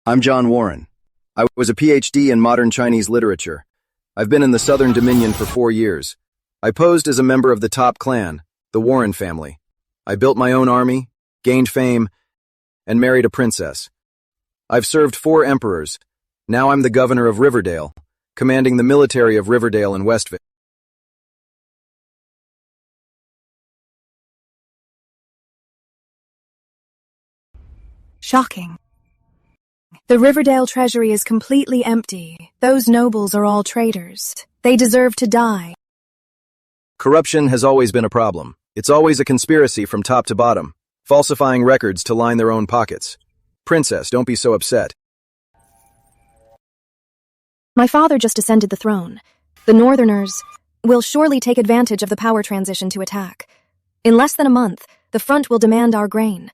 I'm John Warren. I was a PhD in modern Chinese literature. I've been in the Southern Dominion for 4 years. I posed as a member of the top clan, the Warren family. I built my own army, gained fame, and married a princess. I've served 4 emperors. Now I'm the governor of Riverdale, commanding the military of Riverdale and Westville. Shocking. The Riverdale treasury is completely empty. Those nobles are all traitors. They deserve to die. Corruption has always been a problem. It's always a conspiracy from top to bottom, falsifying records to line their own pockets. Princess, don't be so upset. My father just ascended the throne. The Northerners will surely take advantage of the power transition to attack. In less than a month, the front will demand our grain.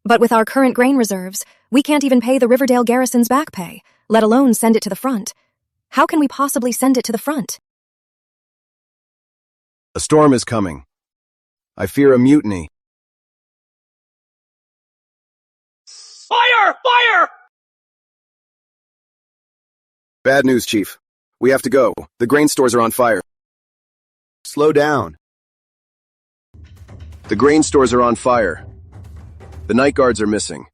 But with our current grain reserves, we can't even pay the Riverdale garrison's back pay, let alone send it to the front. How can we possibly send it to the front? A storm is coming. I fear a mutiny. Fire! Fire! Bad news, Chief. We have to go. The grain stores are on fire. Slow down. The grain stores are on fire. The night guards are missing.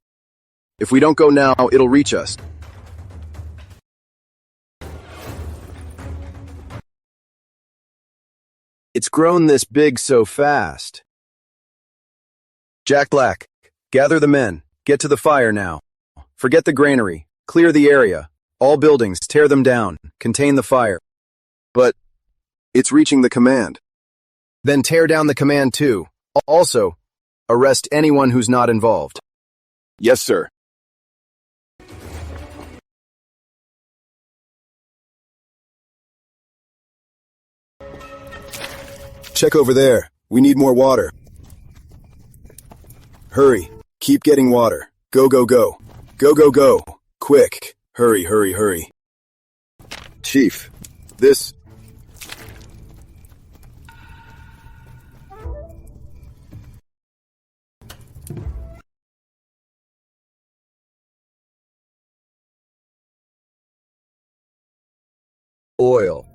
If we don't go now, it'll reach us. It's grown this big so fast. Jack Black, gather the men. Get to the fire now. Forget the granary. Clear the area. All buildings, tear them down. Contain the fire. But it's reaching the command. Then tear down the command too. Also, arrest anyone who's not involved. Yes, sir. Check over there. We need more water. Hurry. Keep getting water. Go, go, go. Go, go, go. Quick. Hurry, hurry, hurry. Chief, this... Oil.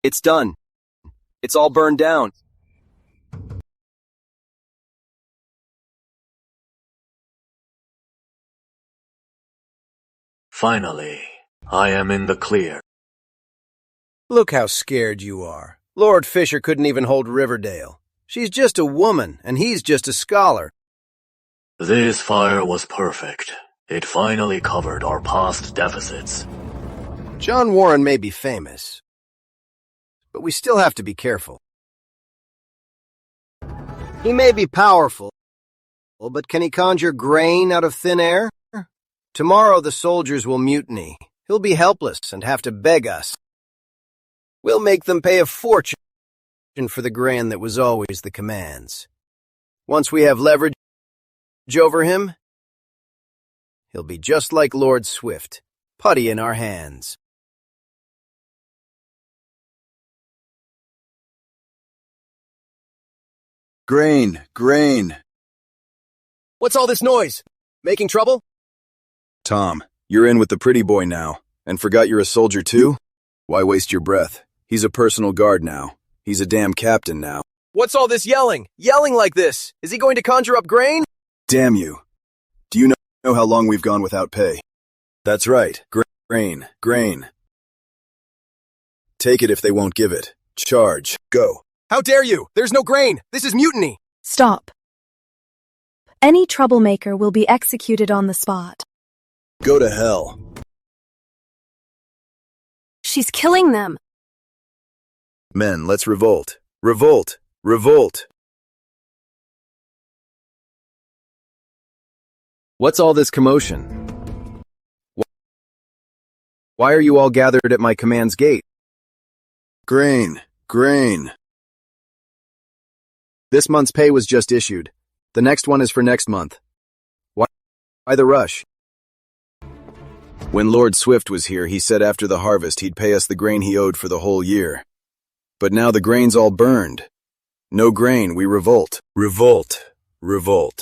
It's done. It's all burned down. Finally, I am in the clear. Look how scared you are. Lord Fisher couldn't even hold Riverdale. She's just a woman, and he's just a scholar. This fire was perfect. It finally covered our past deficits. John Warren may be famous, but we still have to be careful. He may be powerful, but can he conjure grain out of thin air? Tomorrow the soldiers will mutiny. He'll be helpless and have to beg us. We'll make them pay a fortune for the grain that was always the command's. Once we have leverage over him, he'll be just like Lord Swift, putty in our hands. Grain, grain. What's all this noise? Making trouble? Tom, you're in with the pretty boy now, and forgot you're a soldier too? Why waste your breath? He's a personal guard now. He's a damn captain now. What's all this yelling? Yelling like this? Is he going to conjure up grain? Damn you. Do you know how long we've gone without pay? That's right. Grain, grain. Take it if they won't give it. Charge. Go. How dare you? There's no grain. This is mutiny. Stop. Any troublemaker will be executed on the spot. Go to hell. She's killing them. Men, let's revolt. Revolt. Revolt. What's all this commotion? Why are you all gathered at my command's gate? Grain. Grain. This month's pay was just issued. The next one is for next month. Why the rush? When Lord Swift was here, he said after the harvest he'd pay us the grain he owed for the whole year. But now the grain's all burned. No grain, we revolt. Revolt. Revolt.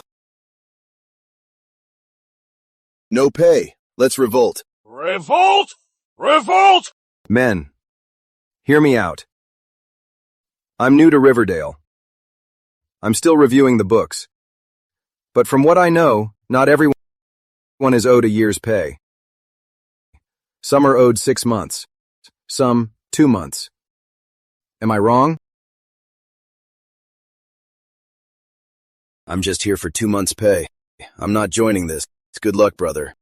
No pay. Let's revolt. Revolt! Revolt! Men, hear me out. I'm new to Riverdale. I'm still reviewing the books. But from what I know, not everyone is owed a year's pay. Some are owed 6 months. Some 2 months. Am I wrong? I'm just here for 2 months' pay. I'm not joining this. It's good luck, brother.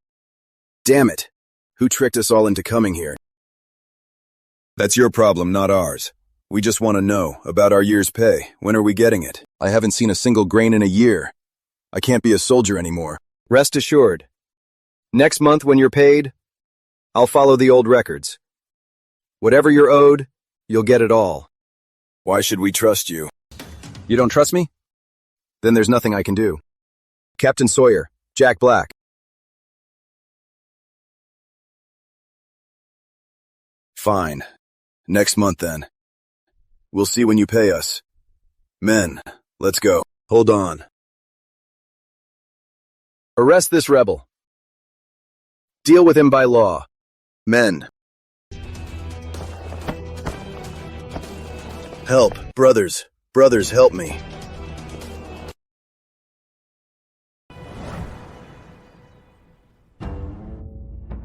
Damn it. Who tricked us all into coming here? That's your problem, not ours. We just want to know about our year's pay. When are we getting it? I haven't seen a single grain in a year. I can't be a soldier anymore. Rest assured. Next month when you're paid, I'll follow the old records. Whatever you're owed, you'll get it all. Why should we trust you? You don't trust me? Then there's nothing I can do. Captain Sawyer, Jack Black. Fine. Next month then. We'll see when you pay us. Men, let's go. Hold on. Arrest this rebel. Deal with him by law. Men. Help, brothers. Brothers, help me.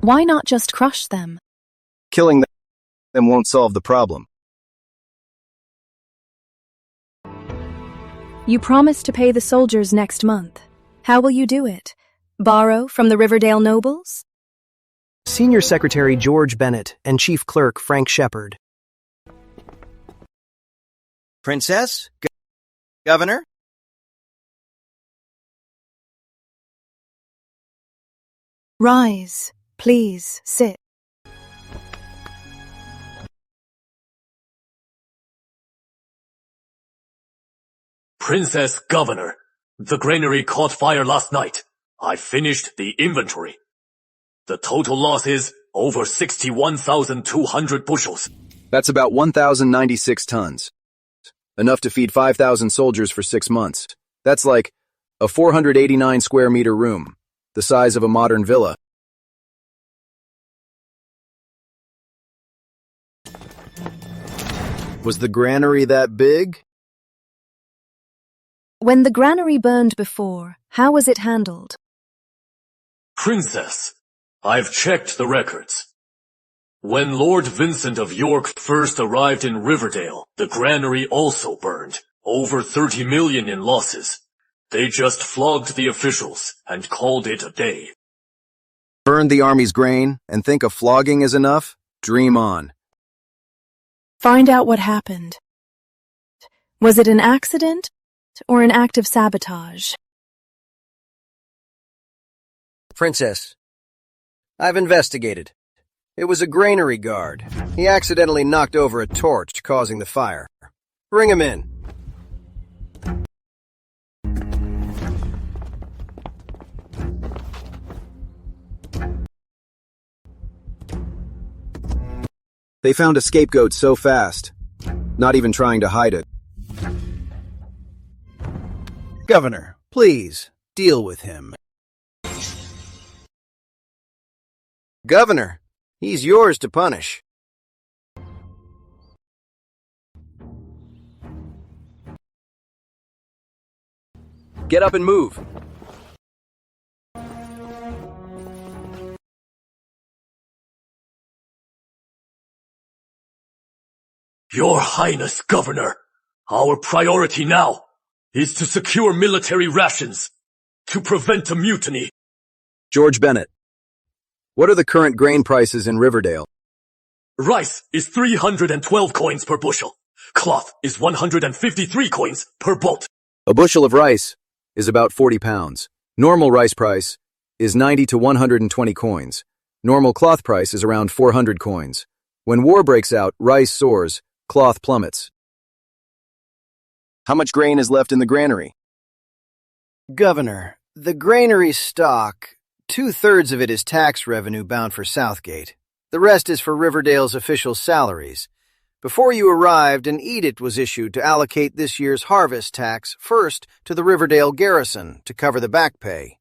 Why not just crush them? Killing them won't solve the problem. You promised to pay the soldiers next month. How will you do it? Borrow from the Riverdale nobles? Senior Secretary George Bennett and Chief Clerk Frank Shepard. Princess? Governor? Rise. Please, sit. Princess Governor, the granary caught fire last night. I finished the inventory. The total loss is over 61,200 bushels. That's about 1,096 tons. Enough to feed 5,000 soldiers for 6 months. That's like a 489 square meter room, the size of a modern villa. Was the granary that big? When the granary burned before, how was it handled? Princess, I've checked the records. When Lord Vincent of York first arrived in Riverdale, the granary also burned. Over 30 million in losses. They just flogged the officials and called it a day. Burned the army's grain and think a flogging is enough? Dream on. Find out what happened. Was it an accident or an act of sabotage? Princess, I've investigated. It was a granary guard. He accidentally knocked over a torch, causing the fire. Bring him in. They found a scapegoat so fast, not even trying to hide it. Governor, please, deal with him. Governor, he's yours to punish. Get up and move. Your Highness, Governor, our priority now is to secure military rations to prevent a mutiny. George Bennett, what are the current grain prices in Riverdale? Rice is 312 coins per bushel. Cloth is 153 coins per bolt. A bushel of rice is about 40 pounds. Normal rice price is 90 to 120 coins. Normal cloth price is around 400 coins. When war breaks out, rice soars, cloth plummets. How much grain is left in the granary? Governor, the granary stock, 2/3 of it is tax revenue bound for Southgate. The rest is for Riverdale's official salaries. Before you arrived, an edict was issued to allocate this year's harvest tax first to the Riverdale garrison to cover the back pay.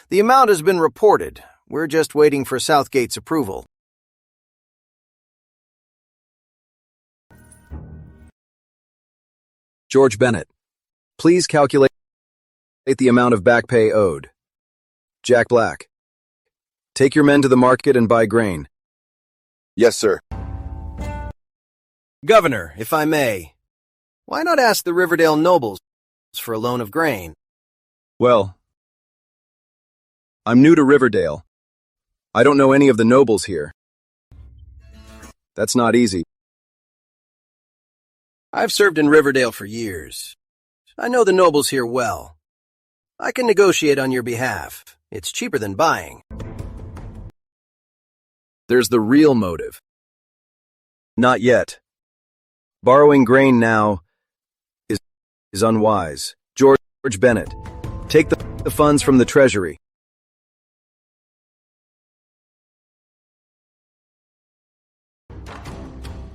The amount has been reported. We're just waiting for Southgate's approval. George Bennett, please calculate the amount of back pay owed. Jack Black, take your men to the market and buy grain. Yes, sir. Governor, if I may, why not ask the Riverdale nobles for a loan of grain? Well, I'm new to Riverdale. I don't know any of the nobles here. That's not easy. I've served in Riverdale for years. I know the nobles here well. I can negotiate on your behalf. It's cheaper than buying. There's the real motive. Not yet. Borrowing grain now is unwise. George Bennett, take the funds from the treasury.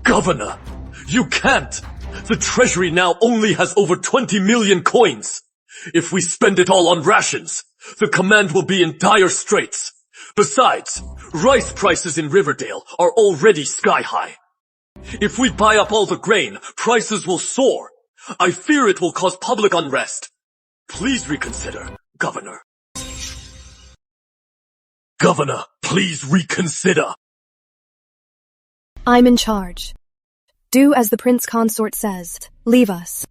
Governor, you can't! The treasury now only has over 20 million coins. If we spend it all on rations, the command will be in dire straits. Besides, rice prices in Riverdale are already sky high. If we buy up all the grain, prices will soar. I fear it will cause public unrest. Please reconsider, Governor. Governor, please reconsider. I'm in charge. Do as the Prince Consort says. Leave us.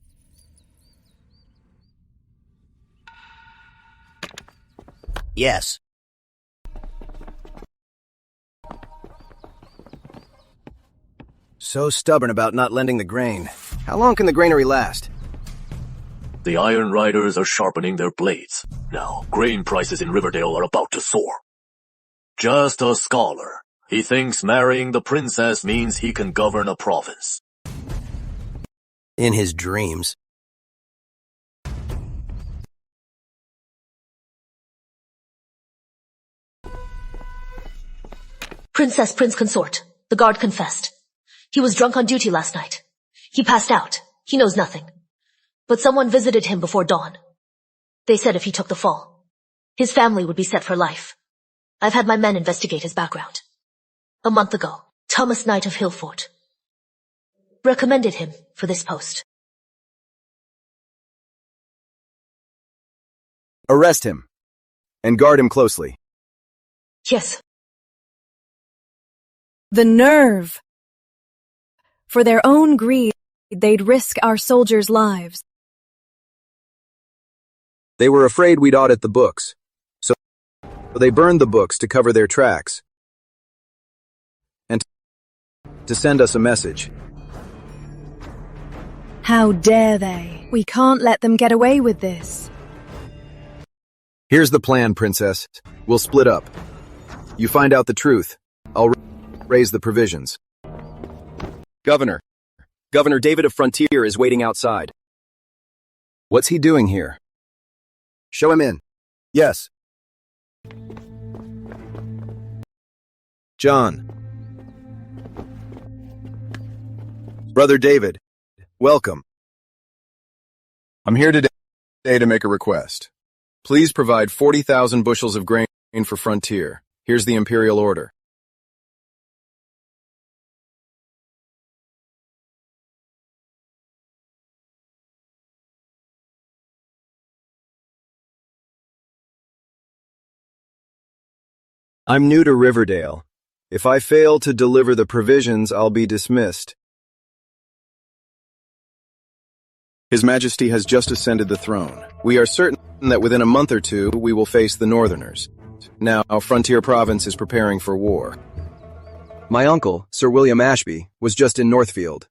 Yes. So stubborn about not lending the grain. How long can the granary last? The Iron Riders are sharpening their blades. Now, grain prices in Riverdale are about to soar. Just a scholar. He thinks marrying the princess means he can govern a province. In his dreams. Prince Consort. The guard confessed. He was drunk on duty last night. He passed out. He knows nothing. But someone visited him before dawn. They said if he took the fall, his family would be set for life. I've had my men investigate his background. A month ago, Thomas Knight of Hillfort recommended him for this post. Arrest him and guard him closely. Yes. The nerve! For their own greed, they'd risk our soldiers' lives. They were afraid we'd audit the books, so they burned the books to cover their tracks and to send us a message. How dare they? We can't let them get away with this. Here's the plan, Princess. We'll split up. You find out the truth. I'll raise the provisions. Governor David of Frontier is waiting outside. What's he doing here? Show him in. Yes. John. Brother David, welcome. I'm here today to make a request. Please provide 40,000 bushels of grain for Frontier. Here's the Imperial order. I'm new to Riverdale. If I fail to deliver the provisions, I'll be dismissed. His Majesty has just ascended the throne. We are certain that within a month or two, we will face the Northerners. Now, our frontier province is preparing for war. My uncle, Sir William Ashby, was just in Northfield.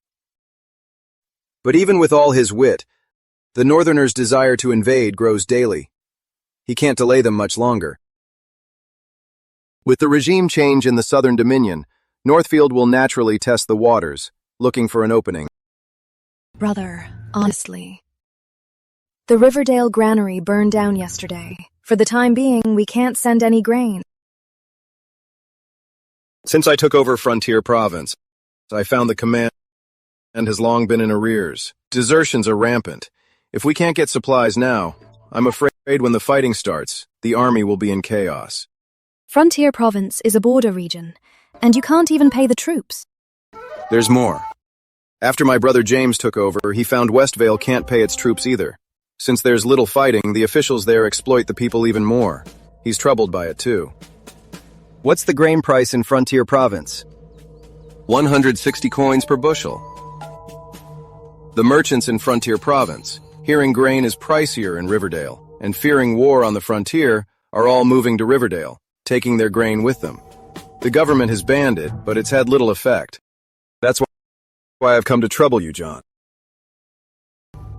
But even with all his wit, the Northerners' desire to invade grows daily. He can't delay them much longer. With the regime change in the Southern Dominion, Northfield will naturally test the waters, looking for an opening. Brother, honestly. The Riverdale granary burned down yesterday. For the time being, we can't send any grain. Since I took over Frontier Province, I found the command has long been in arrears. Desertions are rampant. If we can't get supplies now, I'm afraid when the fighting starts, the army will be in chaos. Frontier Province is a border region, and you can't even pay the troops. There's more. After my brother James took over, he found Westvale can't pay its troops either. Since there's little fighting, the officials there exploit the people even more. He's troubled by it too. What's the grain price in Frontier Province? 160 coins per bushel. The merchants in Frontier Province, hearing grain is pricier in Riverdale, and fearing war on the frontier, are all moving to Riverdale, taking their grain with them. The government has banned it, but it's had little effect. That's why I've come to trouble you, John.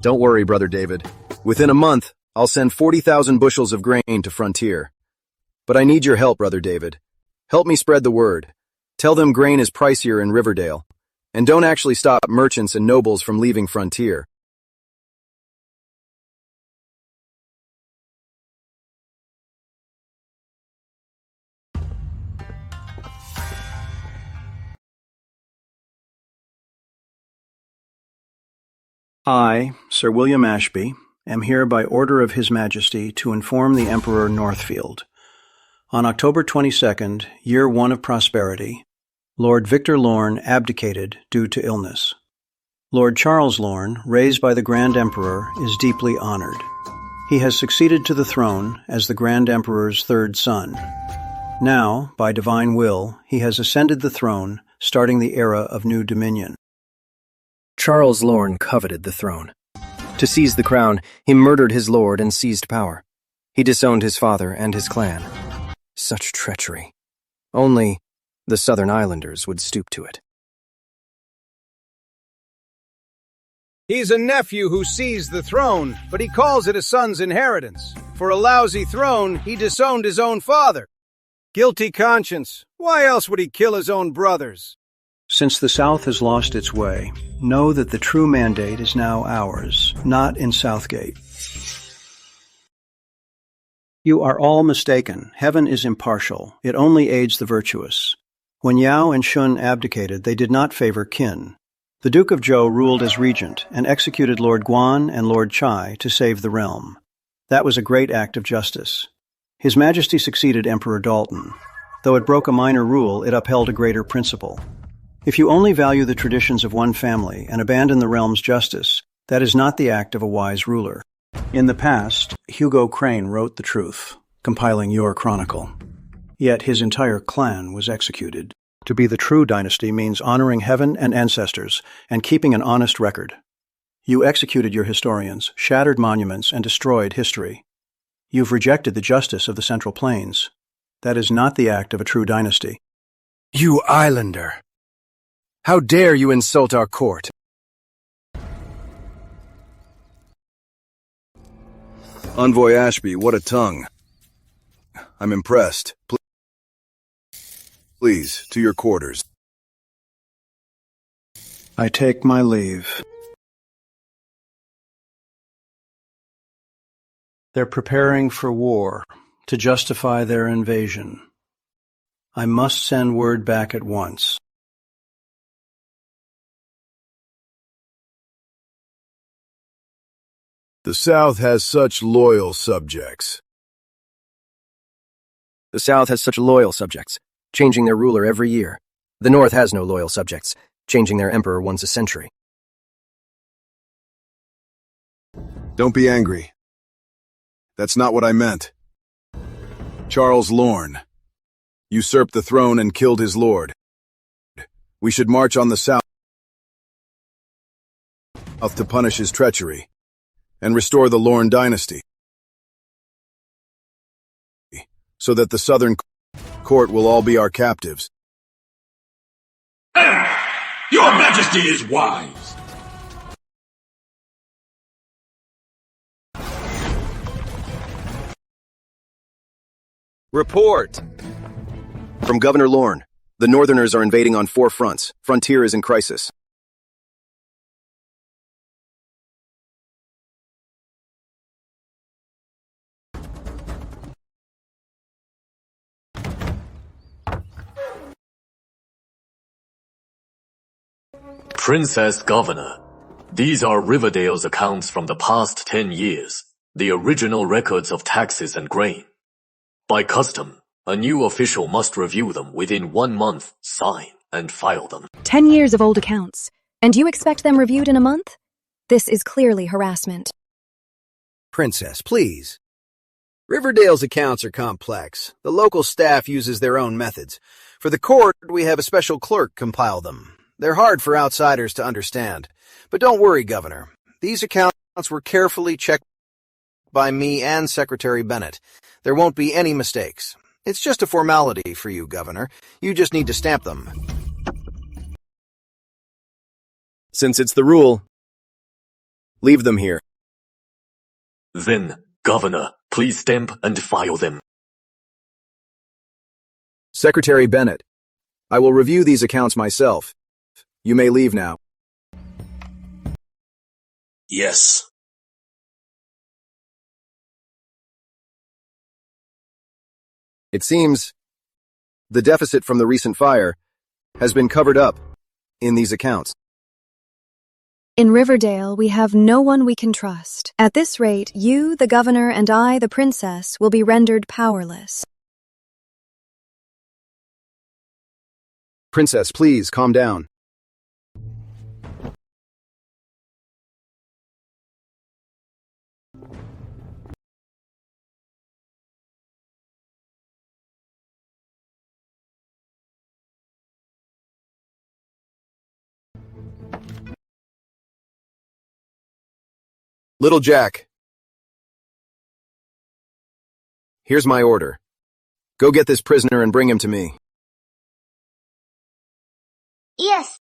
Don't worry, Brother David. Within a month, I'll send 40,000 bushels of grain to Frontier. But I need your help, Brother David. Help me spread the word. Tell them grain is pricier in Riverdale. And don't actually stop merchants and nobles from leaving Frontier. I, Sir William Ashby, am here by order of His Majesty to inform the Emperor Northfield. On October 22nd, year 1 of prosperity, Lord Victor Lorne abdicated due to illness. Lord Charles Lorne, raised by the Grand Emperor, is deeply honored. He has succeeded to the throne as the Grand Emperor's third son. Now, by divine will, he has ascended the throne, starting the era of new dominion. Charles Lorne coveted the throne. To seize the crown, he murdered his lord and seized power. He disowned his father and his clan. Such treachery. Only the Southern Islanders would stoop to it. He's a nephew who seized the throne, but he calls it a son's inheritance. For a lousy throne, he disowned his own father. Guilty conscience. Why else would he kill his own brothers? Since the South has lost its way, know that the true mandate is now ours, not in Southgate. You are all mistaken. Heaven is impartial. It only aids the virtuous. When Yao and Shun abdicated, they did not favor kin. The Duke of Zhou ruled as regent and executed Lord Guan and Lord Chai to save the realm. That was a great act of justice. His Majesty succeeded Emperor Dalton. Though it broke a minor rule, it upheld a greater principle. If you only value the traditions of one family and abandon the realm's justice, that is not the act of a wise ruler. In the past, Hugo Crane wrote the truth, compiling your chronicle. Yet his entire clan was executed. To be the true dynasty means honoring heaven and ancestors and keeping an honest record. You executed your historians, shattered monuments, and destroyed history. You've rejected the justice of the Central Plains. That is not the act of a true dynasty. You islander! How dare you insult our court? Envoy Ashby, what a tongue. I'm impressed. Please, to your quarters. I take my leave. They're preparing for war to justify their invasion. I must send word back at once. The South has such loyal subjects. The South has such loyal subjects, changing their ruler every year. The North has no loyal subjects, changing their emperor once a century. Don't be angry. That's not what I meant. Charles Lorne usurped the throne and killed his lord. We should march on the South to punish his treachery and restore the Lorne dynasty, so that the Southern court will all be our captives. Your Majesty is wise. Report! From Governor Lorne. The Northerners are invading on 4 fronts. Frontier is in crisis. Princess Governor, these are Riverdale's accounts from the past 10 years, the original records of taxes and grain. By custom, A new official must review them within 1 month, sign, and file them. 10 years of old accounts. And you expect them reviewed in a month? This is clearly harassment. Princess, please. Riverdale's accounts are complex. The local staff uses their own methods. For the court, we have a special clerk compile them. They're hard for outsiders to understand. But don't worry, Governor. These accounts were carefully checked by me and Secretary Bennett. There won't be any mistakes. It's just a formality for you, Governor. You just need to stamp them. Since it's the rule, leave them here. Then, Governor, please stamp and file them. Secretary Bennett, I will review these accounts myself. You may leave now. Yes. It seems the deficit from the recent fire has been covered up in these accounts. In Riverdale, we have no one we can trust. At this rate, you, the governor, and I, the princess, will be rendered powerless. Princess, please calm down. Little Jack, here's my order. Go get this prisoner and bring him to me. Yes.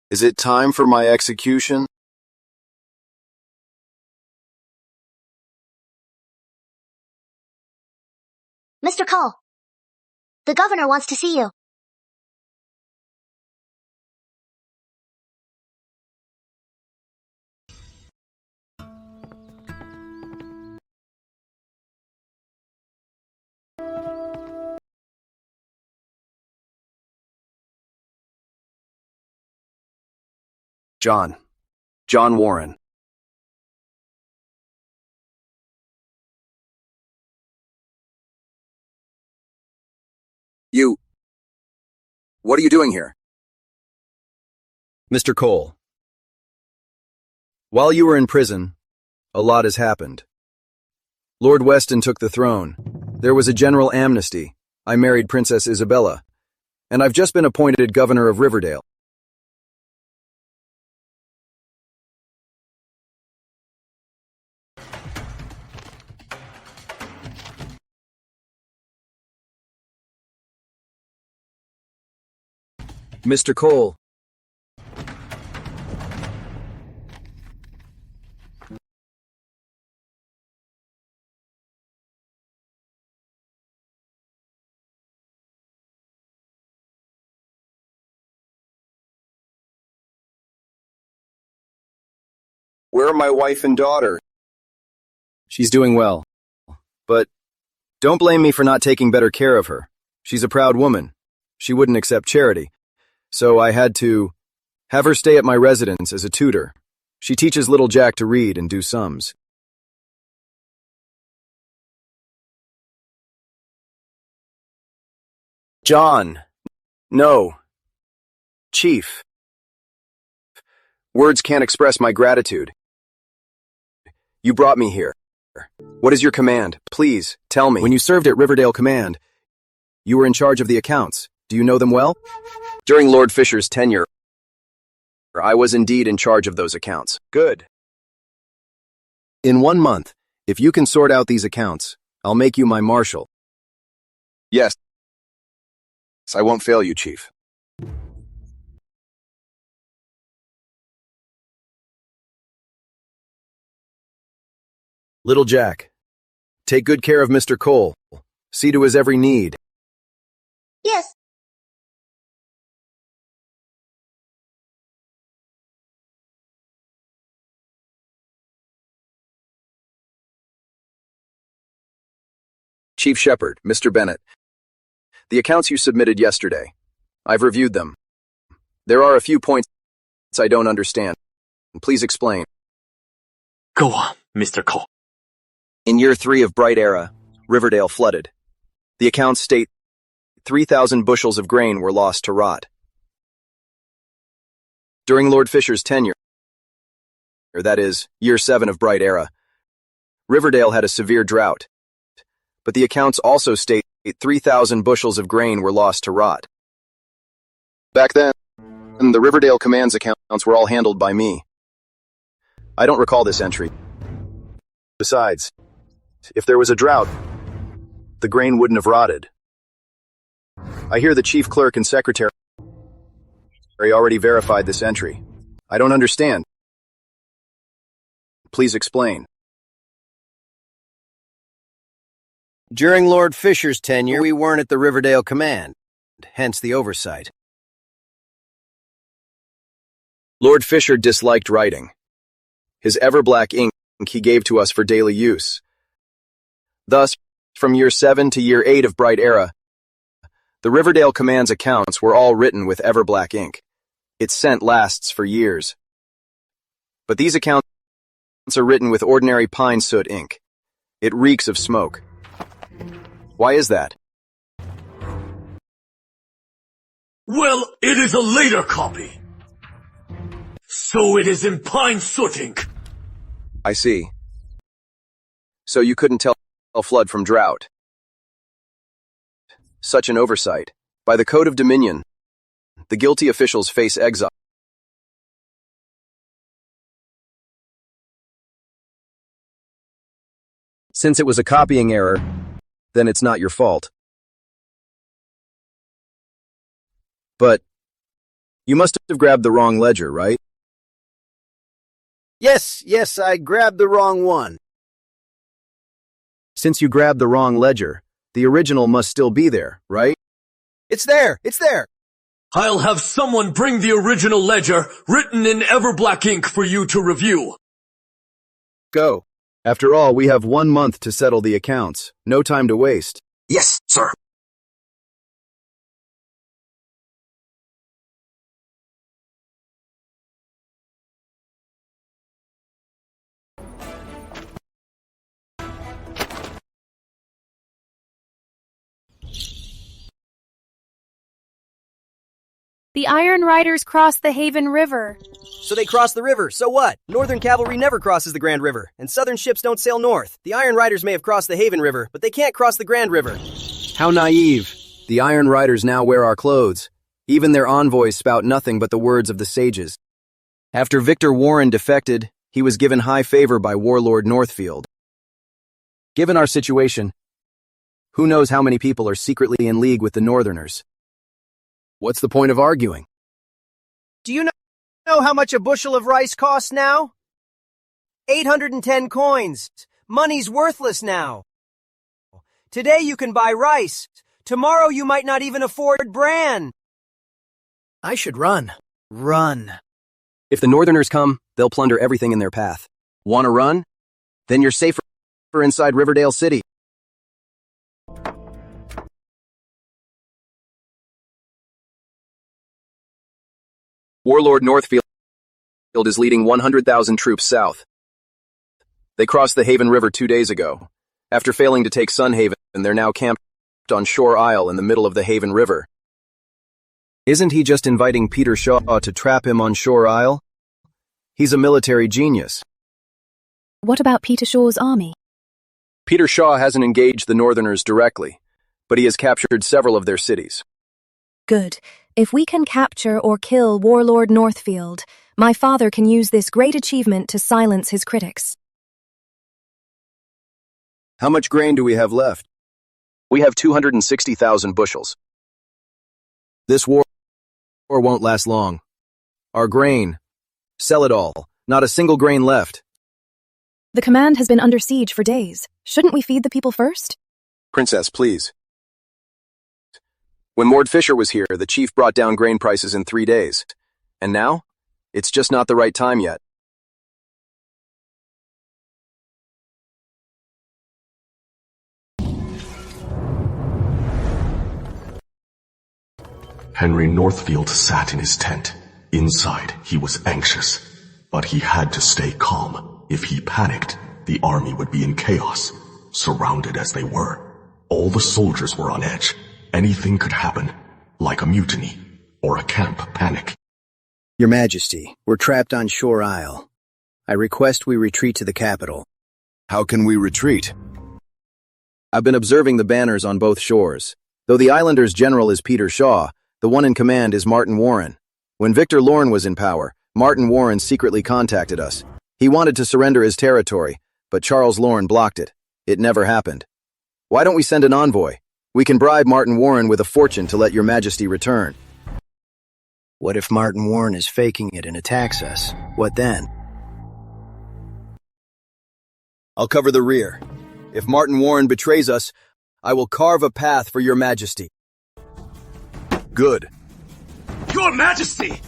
Is it time for my execution? Mr. Cole, the governor wants to see you. John Warren. What are you doing here? Mr. Cole, while you were in prison, a lot has happened. Lord Weston took the throne. There was a general amnesty. I married Princess Isabella. And I've just been appointed governor of Riverdale. Mr. Cole. Where are my wife and daughter? She's doing well. But don't blame me for not taking better care of her. She's a proud woman. She wouldn't accept charity. So I had to have her stay at my residence as a tutor. She teaches little Jack to read and do sums. John. No. Chief. Words can't express my gratitude. You brought me here. What is your command? Please, tell me. When you served at Riverdale Command, you were in charge of the accounts. Do you know them well? During Lord Fisher's tenure, I was indeed in charge of those accounts. Good. In 1 month, if you can sort out these accounts, I'll make you my marshal. Yes. I won't fail you, Chief. Little Jack, take good care of Mr. Cole. See to his every need. Yes. Chief Shepherd, Mr. Bennett. The accounts you submitted yesterday. I've reviewed them. There are a few points I don't understand. Please explain. Go on, Mr. Cole. In year 3 of Bright Era, Riverdale flooded. The accounts state 3,000 bushels of grain were lost to rot. During Lord Fisher's tenure, that is, year 7 of Bright Era, Riverdale had a severe drought. But the accounts also state 3,000 bushels of grain were lost to rot. Back then, the Riverdale Command's accounts were all handled by me. I don't recall this entry. Besides, if there was a drought, the grain wouldn't have rotted. I hear the chief clerk and secretary already verified this entry. I don't understand. Please explain. During Lord Fisher's tenure, we weren't at the Riverdale Command, hence the oversight. Lord Fisher disliked writing. His ever-black ink he gave to us for daily use. Thus, from year 7 to year 8 of Bright Era, the Riverdale Command's accounts were all written with ever-black ink. Its scent lasts for years. But these accounts are written with ordinary pine soot ink. It reeks of smoke. Why is that? Well, it is a later copy. So it is in pine soot ink. I see. So you couldn't tell a flood from drought. Such an oversight. By the Code of Dominion, the guilty officials face exile. Since it was a copying error, then it's not your fault. But you must have grabbed the wrong ledger, right? Yes, I grabbed the wrong one. Since you grabbed the wrong ledger, the original must still be there, right? It's there! I'll have someone bring the original ledger written in ever-black ink for you to review. Go. After all, we have 1 month to settle the accounts. No time to waste. Yes, sir. The Iron Riders crossed the Haven River. So they crossed the river, so what? Northern cavalry never crosses the Grand River, and Southern ships don't sail north. The Iron Riders may have crossed the Haven River, but they can't cross the Grand River. How naive. The Iron Riders now wear our clothes. Even their envoys spout nothing but the words of the sages. After Victor Warren defected, he was given high favor by Warlord Northfield. Given our situation, who knows how many people are secretly in league with the Northerners? What's the point of arguing? Do you know how much a bushel of rice costs now? 810 coins. Money's worthless now. Today you can buy rice. Tomorrow you might not even afford bran. I should run. Run. If the Northerners come, they'll plunder everything in their path. Want to run? Then you're safer inside Riverdale City. Warlord Northfield is leading 100,000 troops south. They crossed the Haven River 2 days ago. After failing to take Sunhaven, they're now camped on Shore Isle in the middle of the Haven River. Isn't he just inviting Peter Shaw to trap him on Shore Isle? He's a military genius. What about Peter Shaw's army? Peter Shaw hasn't engaged the Northerners directly, but he has captured several of their cities. Good. If we can capture or kill Warlord Northfield, my father can use this great achievement to silence his critics. How much grain do we have left? We have 260,000 bushels. This war won't last long. Our grain. Sell it all. Not a single grain left. The command has been under siege for days. Shouldn't we feed the people first? Princess, please. When Lord Fisher was here, the chief brought down grain prices in 3 days. And now? It's just not the right time yet. Henry Northfield sat in his tent. Inside, he was anxious, but he had to stay calm. If he panicked, the army would be in chaos, surrounded as they were. All the soldiers were on edge. Anything could happen, like a mutiny or a camp panic. Your Majesty, we're trapped on Shore Isle. I request we retreat to the capital. How can we retreat? I've been observing the banners on both shores. Though the islanders' general is Peter Shaw, the one in command is Martin Warren. When Victor Lorne was in power, Martin Warren secretly contacted us. He wanted to surrender his territory, but Charles Lorne blocked it. It never happened. Why don't we send an envoy? We can bribe Martin Warren with a fortune to let your Majesty return. What if Martin Warren is faking it and attacks us? What then? I'll cover the rear. If Martin Warren betrays us, I will carve a path for your Majesty. Good. Your Majesty!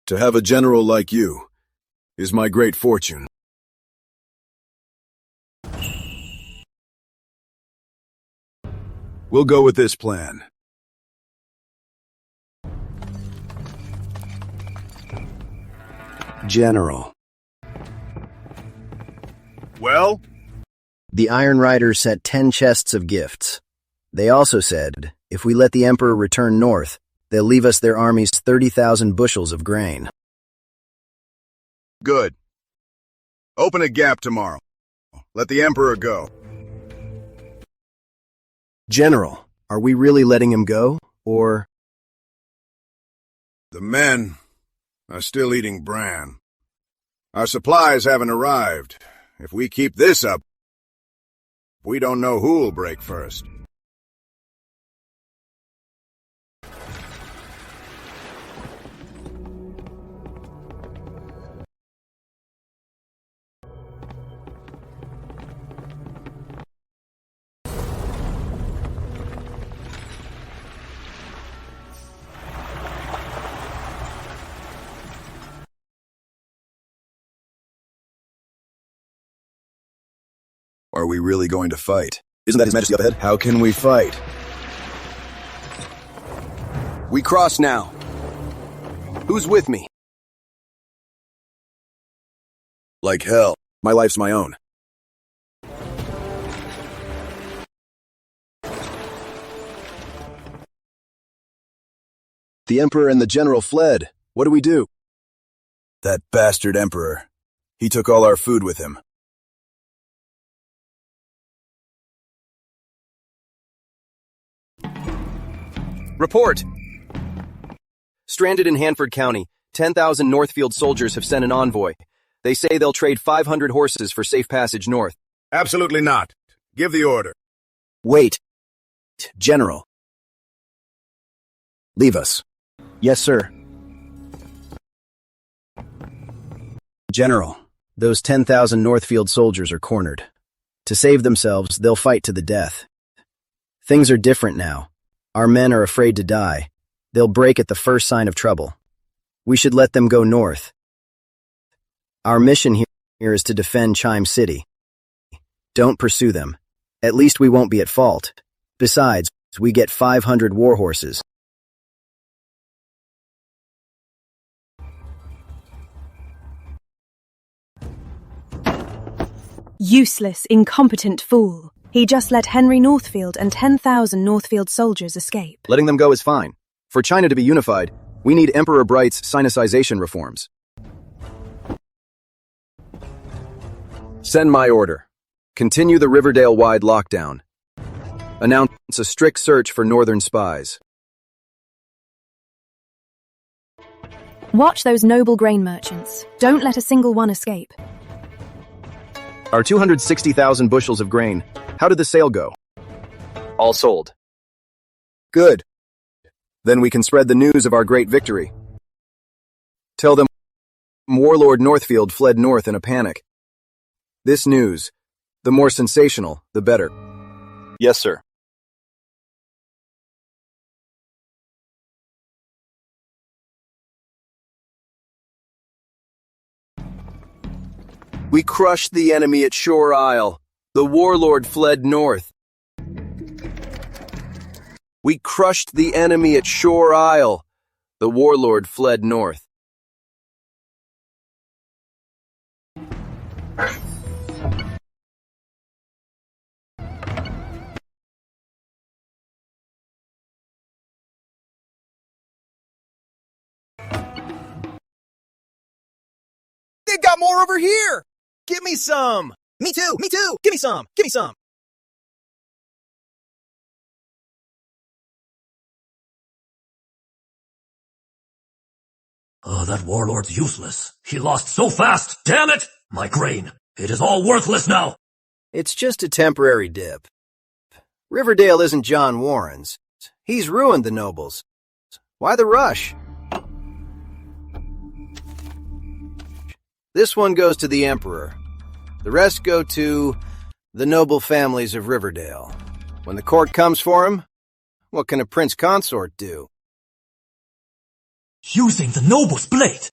To have a general like you is my great fortune. We'll go with this plan. General. Well? The Iron Riders sent 10 chests of gifts. They also said, if we let the Emperor return north, they'll leave us their army's 30,000 bushels of grain. Good. Open a gap tomorrow. Let the Emperor go. General, are we really letting him go, or? The men are still eating bran. Our supplies haven't arrived. If we keep this up, we don't know who'll break first. Are we really going to fight? Isn't that His Majesty up ahead? How can we fight? We cross now. Who's with me? Like hell. My life's my own. The Emperor and the General fled. What do we do? That bastard Emperor. He took all our food with him. Report! Stranded in Hanford County, 10,000 Northfield soldiers have sent an envoy. They say they'll trade 500 horses for safe passage north. Absolutely not. Give the order. Wait. General. Leave us. Yes, sir. General, those 10,000 Northfield soldiers are cornered. To save themselves, they'll fight to the death. Things are different now. Our men are afraid to die. They'll break at the first sign of trouble. We should let them go north. Our mission here is to defend Chime City. Don't pursue them. At least we won't be at fault. Besides, we get 500 war horses. Useless, incompetent fool. He just let Henry Northfield and 10,000 Northfield soldiers escape. Letting them go is fine. For China to be unified, we need Emperor Bright's sinicization reforms. Send my order. Continue the Riverdale-wide lockdown. Announce a strict search for northern spies. Watch those noble grain merchants. Don't let a single one escape. Our 260,000 bushels of grain. How did the sale go? All sold. Good. Then we can spread the news of our great victory. Tell them Warlord Northfield fled north in a panic. This news, the more sensational, the better. Yes, sir. We crushed the enemy at Shore Isle. The warlord fled north. We crushed the enemy at Shore Isle. The warlord fled north. They got more over here! Give me some! Me too! Me too! Give me some! Give me some! Oh, that warlord's useless. He lost so fast! Damn it! My grain! It is all worthless now! It's just a temporary dip. Riverdale isn't John Warren's. He's ruined the nobles. Why the rush? This one goes to the Emperor. The rest go to the noble families of Riverdale. When the court comes for him, what can a prince consort do? Using the noble's blade!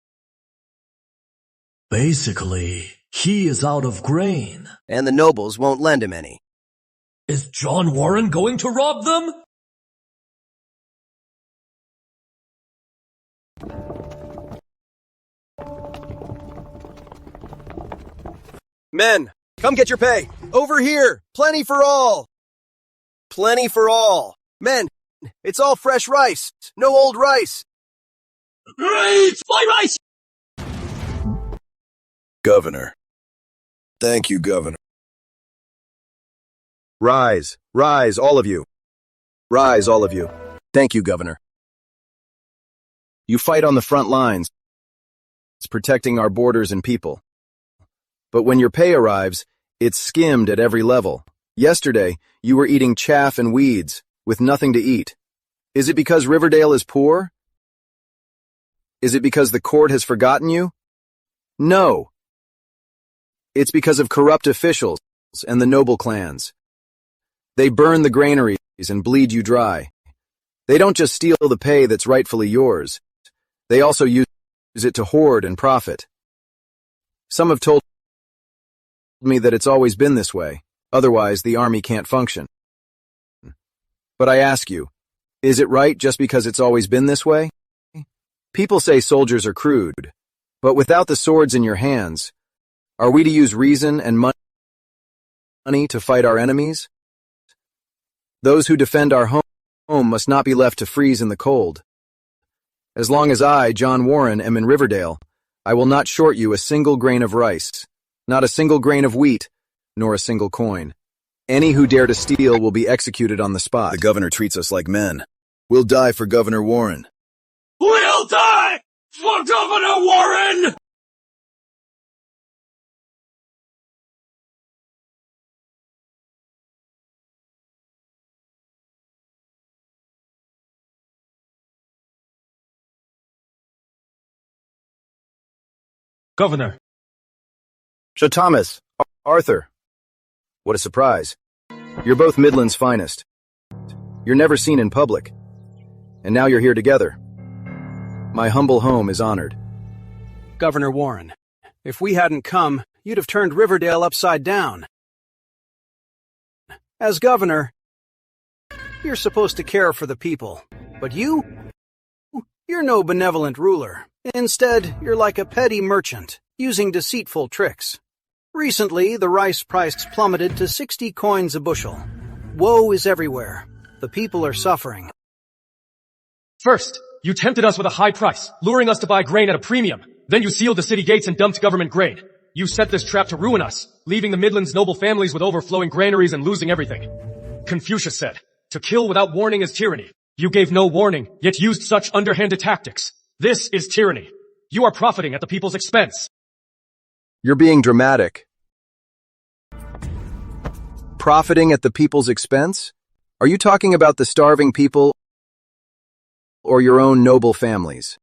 Basically, he is out of grain. And the nobles won't lend him any. Is John Warren going to rob them? Men, come get your pay! Over here! Plenty for all! Plenty for all. Men, it's all fresh rice. No old rice. Great! My rice! Governor. Thank you, Governor. Rise, rise, all of you. Rise, all of you. Thank you, Governor. You fight on the front lines. It's protecting our borders and people. But when your pay arrives, it's skimmed at every level. Yesterday, you were eating chaff and weeds, with nothing to eat. Is it because Riverdale is poor? Is it because the court has forgotten you? No. It's because of corrupt officials and the noble clans. They burn the granaries and bleed you dry. They don't just steal the pay that's rightfully yours. They also use it to hoard and profit. Some have told me that it's always been this way. Otherwise, the army can't function. But I ask you, is it right just because it's always been this way? People say soldiers are crude, but without the swords in your hands, are we to use reason and money to fight our enemies? Those who defend our home must not be left to freeze in the cold. As long as I, John Warren, am in Riverdale, I will not short you a single grain of rice, not a single grain of wheat, nor a single coin. Any who dare to steal will be executed on the spot. The governor treats us like men. We'll die for Governor Warren. We'll die for Governor Warren! Governor. So Thomas, Arthur, what a surprise. You're both Midland's finest. You're never seen in public. And now you're here together. My humble home is honored. Governor Warren, if we hadn't come, you'd have turned Riverdale upside down. As governor, you're supposed to care for the people, but you're no benevolent ruler. Instead, you're like a petty merchant, using deceitful tricks. Recently, the rice price plummeted to 60 coins a bushel. Woe is everywhere. The people are suffering. First, you tempted us with a high price, luring us to buy grain at a premium. Then you sealed the city gates and dumped government grain. You set this trap to ruin us, leaving the Midlands' noble families with overflowing granaries and losing everything. Confucius said, "To kill without warning is tyranny." You gave no warning, yet used such underhanded tactics. This is tyranny. You are profiting at the people's expense. You're being dramatic. Profiting at the people's expense? Are you talking about the starving people or your own noble families?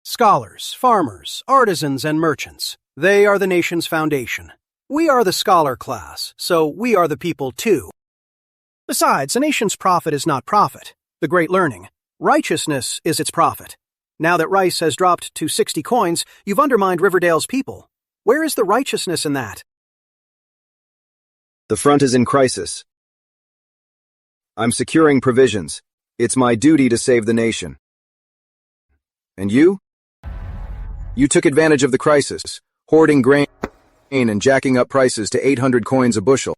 Scholars, farmers, artisans, and merchants. They are the nation's foundation. We are the scholar class, so we are the people too. Besides, a nation's profit is not profit. The great learning. Righteousness is its profit. Now that rice has dropped to 60 coins, you've undermined Riverdale's people. Where is the righteousness in that? The front is in crisis. I'm securing provisions. It's my duty to save the nation. And you? You took advantage of the crisis, hoarding grain and jacking up prices to 800 coins a bushel,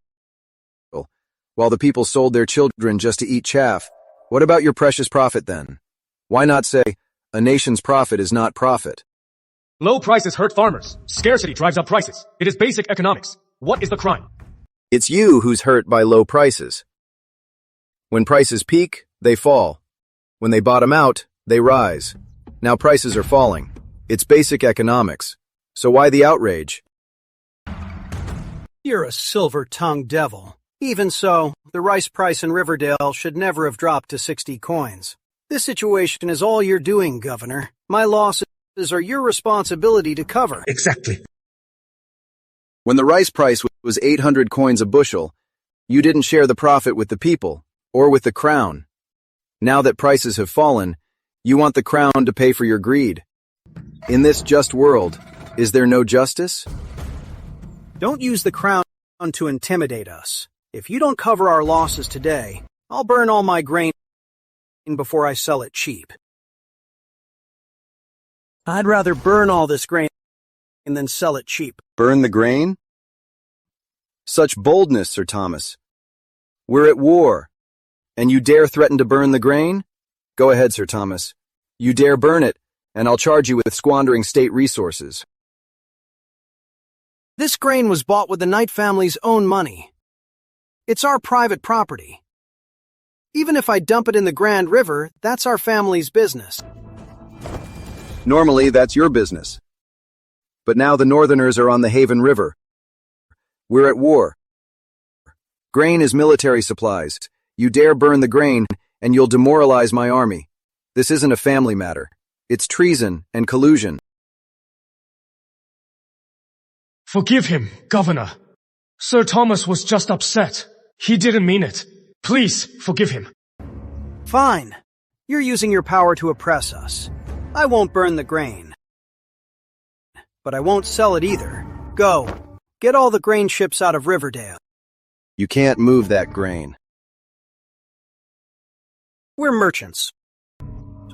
while the people sold their children just to eat chaff. What about your precious profit then? Why not say, a nation's profit is not profit? Low prices hurt farmers. Scarcity drives up prices. It is basic economics. What is the crime? It's you who's hurt by low prices. When prices peak, they fall. When they bottom out, they rise. Now prices are falling. It's basic economics. So why the outrage? You're a silver-tongued devil. Even so, the rice price in Riverdale should never have dropped to 60 coins. This situation is all you're doing, Governor. My losses are your responsibility to cover. Exactly. When the rice price was 800 coins a bushel, you didn't share the profit with the people, or with the crown. Now that prices have fallen, you want the crown to pay for your greed. In this just world, is there no justice? Don't use the crown to intimidate us. If you don't cover our losses today, I'll burn all my grain before I sell it cheap. I'd rather burn all this grain than sell it cheap. Burn the grain? Such boldness, Sir Thomas. We're at war, and you dare threaten to burn the grain? Go ahead, Sir Thomas. You dare burn it, and I'll charge you with squandering state resources. This grain was bought with the Knight family's own money. It's our private property. Even if I dump it in the Grand River, that's our family's business. Normally, that's your business. But now the Northerners are on the Haven River. We're at war. Grain is military supplies. You dare burn the grain, and you'll demoralize my army. This isn't a family matter. It's treason and collusion. Forgive him, Governor. Sir Thomas was just upset. He didn't mean it. Please, forgive him. Fine. You're using your power to oppress us. I won't burn the grain. But I won't sell it either. Go. Get all the grain ships out of Riverdale. You can't move that grain. We're merchants.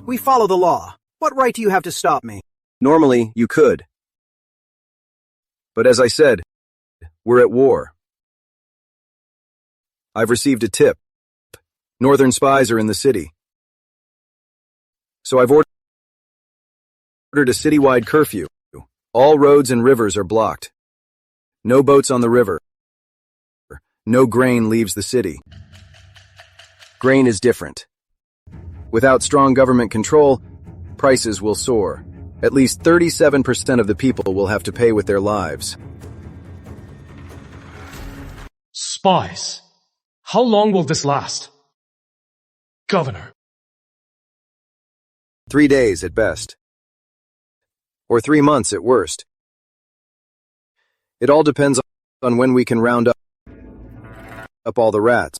We follow the law. What right do you have to stop me? Normally, you could. But as I said, we're at war. I've received a tip. Northern spies are in the city. So I've ordered a citywide curfew. All roads and rivers are blocked. No boats on the river. No grain leaves the city. Grain is different. Without strong government control, prices will soar. At least 37% of the people will have to pay with their lives. Spies. How long will this last? Governor. 3 days at best. Or 3 months at worst. It all depends on when we can round up all the rats.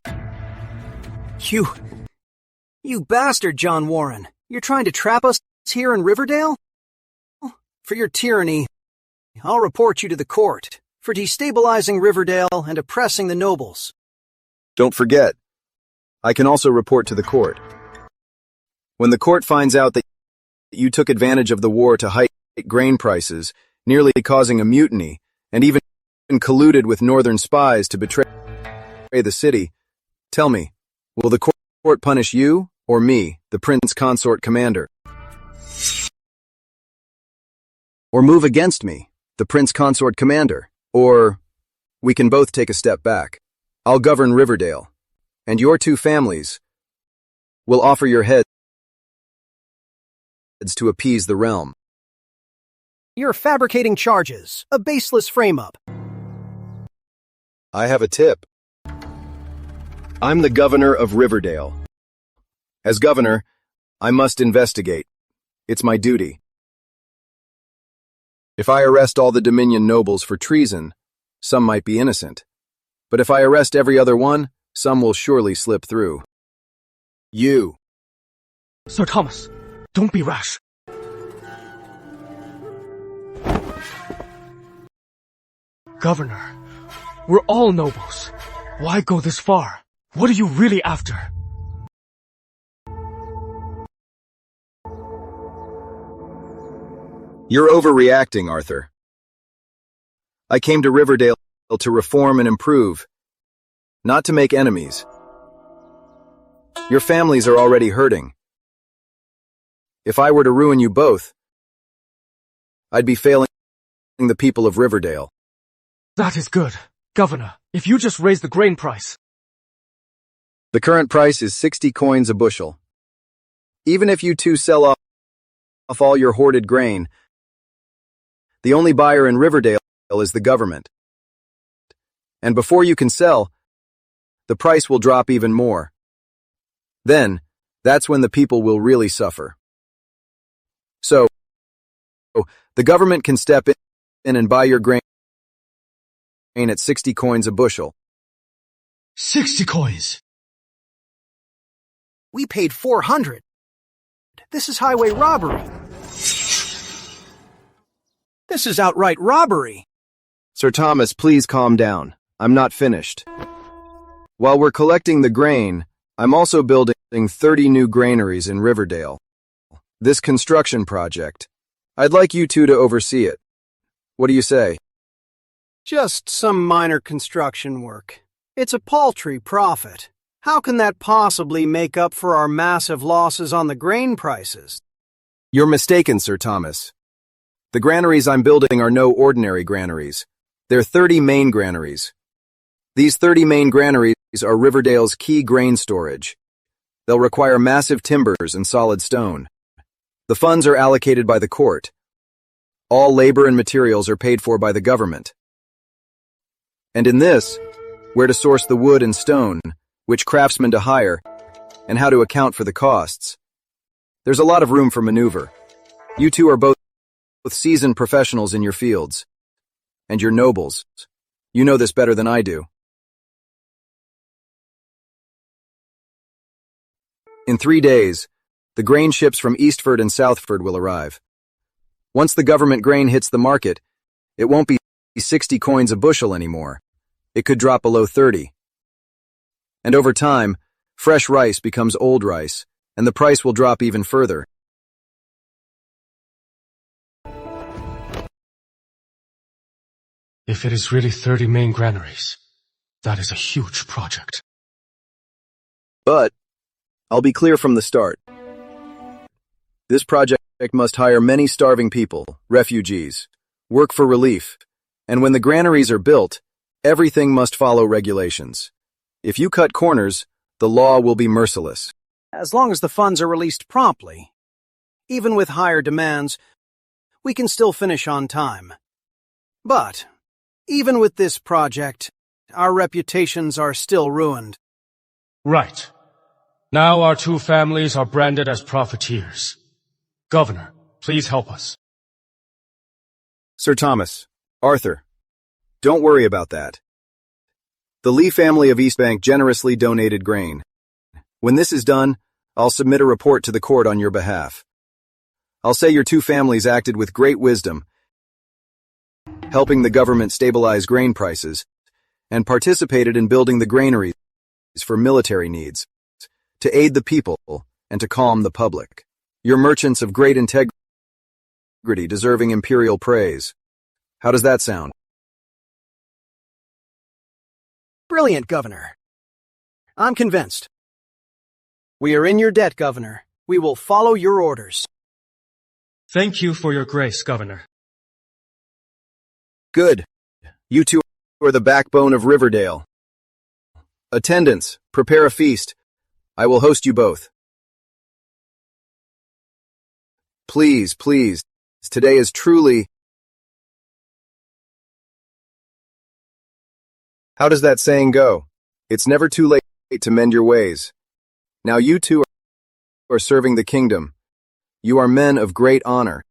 You bastard, John Warren. You're trying to trap us here in Riverdale? For your tyranny, I'll report you to the court for destabilizing Riverdale and oppressing the nobles. Don't forget, I can also report to the court. When the court finds out that you took advantage of the war to hike grain prices, nearly causing a mutiny, and even colluded with northern spies to betray the city, tell me, will the court punish you or me, the Prince Consort Commander? Or move against me, the Prince Consort Commander? Or we can both take a step back. I'll govern Riverdale, and your two families will offer your heads to appease the realm. You're fabricating charges, a baseless frame-up. I have a tip. I'm the governor of Riverdale. As governor, I must investigate. It's my duty. If I arrest all the Dominion nobles for treason, some might be innocent. But if I arrest every other one, some will surely slip through. You. Sir Thomas, don't be rash. Governor, we're all nobles. Why go this far? What are you really after? You're overreacting, Arthur. I came to Riverdale to reform and improve, not to make enemies. Your families are already hurting. If I were to ruin you both, I'd be failing the people of Riverdale. That is good. Governor, if you just raise the grain price. The current price is 60 coins a bushel. Even if you two sell off all your hoarded grain, the only buyer in Riverdale is the government. And before you can sell, the price will drop even more. Then, that's when the people will really suffer. So, the government can step in and buy your grain at 60 coins a bushel. 60 coins! We paid 400. This is highway robbery. This is outright robbery. Sir Thomas, please calm down. I'm not finished. While we're collecting the grain, I'm also building 30 new granaries in Riverdale. This construction project, I'd like you two to oversee it. What do you say? Just some minor construction work. It's a paltry profit. How can that possibly make up for our massive losses on the grain prices? You're mistaken, Sir Thomas. The granaries I'm building are no ordinary granaries. They're 30 main granaries. These 30 main granaries are Riverdale's key grain storage. They'll require massive timbers and solid stone. The funds are allocated by the court. All labor and materials are paid for by the government. And in this, where to source the wood and stone, which craftsmen to hire, and how to account for the costs. There's a lot of room for maneuver. You two are both seasoned professionals in your fields. And you're nobles. You know this better than I do. In 3 days, the grain ships from Eastford and Southford will arrive. Once the government grain hits the market, it won't be 60 coins a bushel anymore. It could drop below 30. And over time, fresh rice becomes old rice, and the price will drop even further. If it is really 30 main granaries, that is a huge project. But, I'll be clear from the start. This project must hire many starving people, refugees, work for relief, and when the granaries are built, everything must follow regulations. If you cut corners, the law will be merciless. As long as the funds are released promptly, even with higher demands, we can still finish on time. But, even with this project, our reputations are still ruined. Right. Now our two families are branded as profiteers. Governor, please help us. Sir Thomas, Arthur, don't worry about that. The Lee family of Eastbank generously donated grain. When this is done, I'll submit a report to the court on your behalf. I'll say your two families acted with great wisdom, helping the government stabilize grain prices, and participated in building the granaries for military needs, to aid the people and to calm the public. You're merchants of great integrity, deserving imperial praise. How does that sound? Brilliant, Governor. I'm convinced. We are in your debt, Governor. We will follow your orders. Thank you for your grace, Governor. Good. You two are the backbone of Riverdale. Attendants, prepare a feast. I will host you both. Please, please. Today is truly... How does that saying go? It's never too late to mend your ways. Now you two are serving the kingdom. You are men of great honor.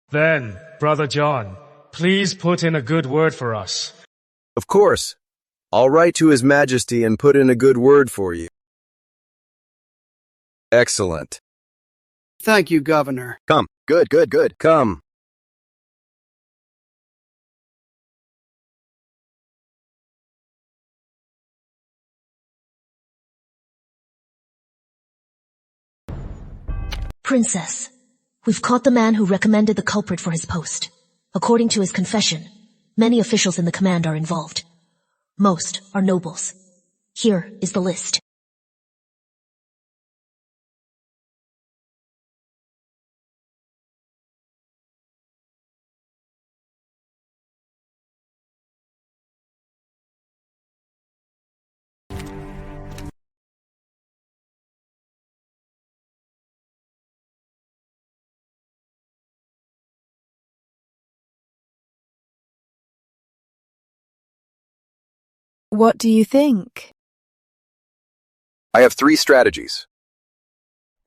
Then, Brother John, please put in a good word for us. Of course. I'll write to His Majesty and put in a good word for you. Excellent. Thank you, Governor. Come. Good, good, good. Come. Princess, We've caught the man who recommended the culprit for his post. According to his confession, many officials in the command are involved. Most are nobles. Here is the list. What do you think? I have 3 strategies.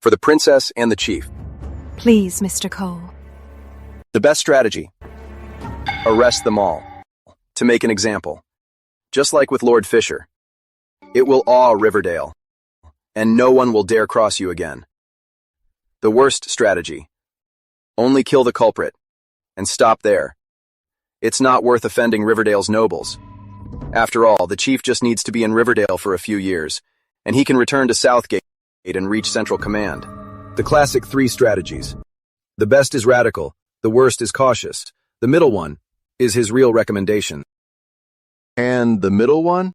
For the princess and the chief. Please, Mr. Cole. The best strategy. Arrest them all. To make an example. Just like with Lord Fisher. It will awe Riverdale. And no one will dare cross you again. The worst strategy. Only kill the culprit. And stop there. It's not worth offending Riverdale's nobles. After all, the chief just needs to be in Riverdale for a few years, and he can return to Southgate and reach Central Command. The classic 3 strategies. The best is radical, the worst is cautious, the middle one is his real recommendation. And the middle one?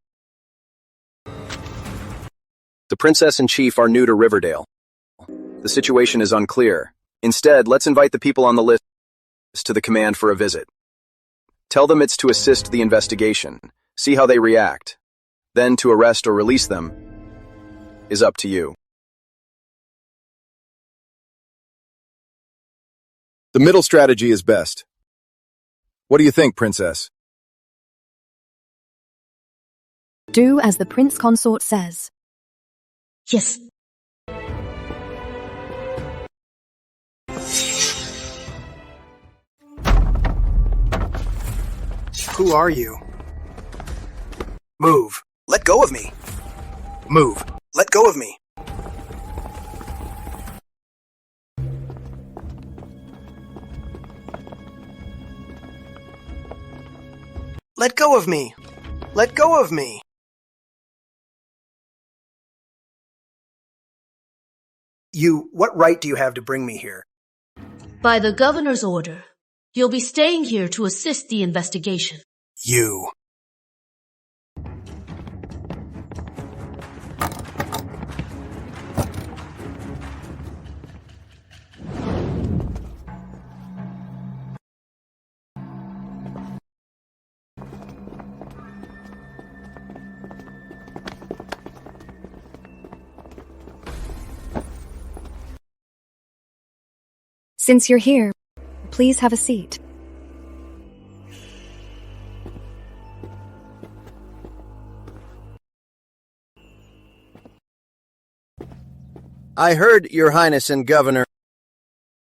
The princess and chief are new to Riverdale. The situation is unclear. Instead, let's invite the people on the list to the command for a visit. Tell them it's to assist the investigation. See how they react. Then to arrest or release them is up to you. The middle strategy is best. What do you think, princess? Do as the prince consort says. Yes. Who are you? Move. Let go of me. Move. Let go of me. Let go of me. Let go of me. What right do you have to bring me here? By the governor's order, you'll be staying here to assist the investigation. You. Since you're here, please have a seat. I heard, Your Highness and Governor,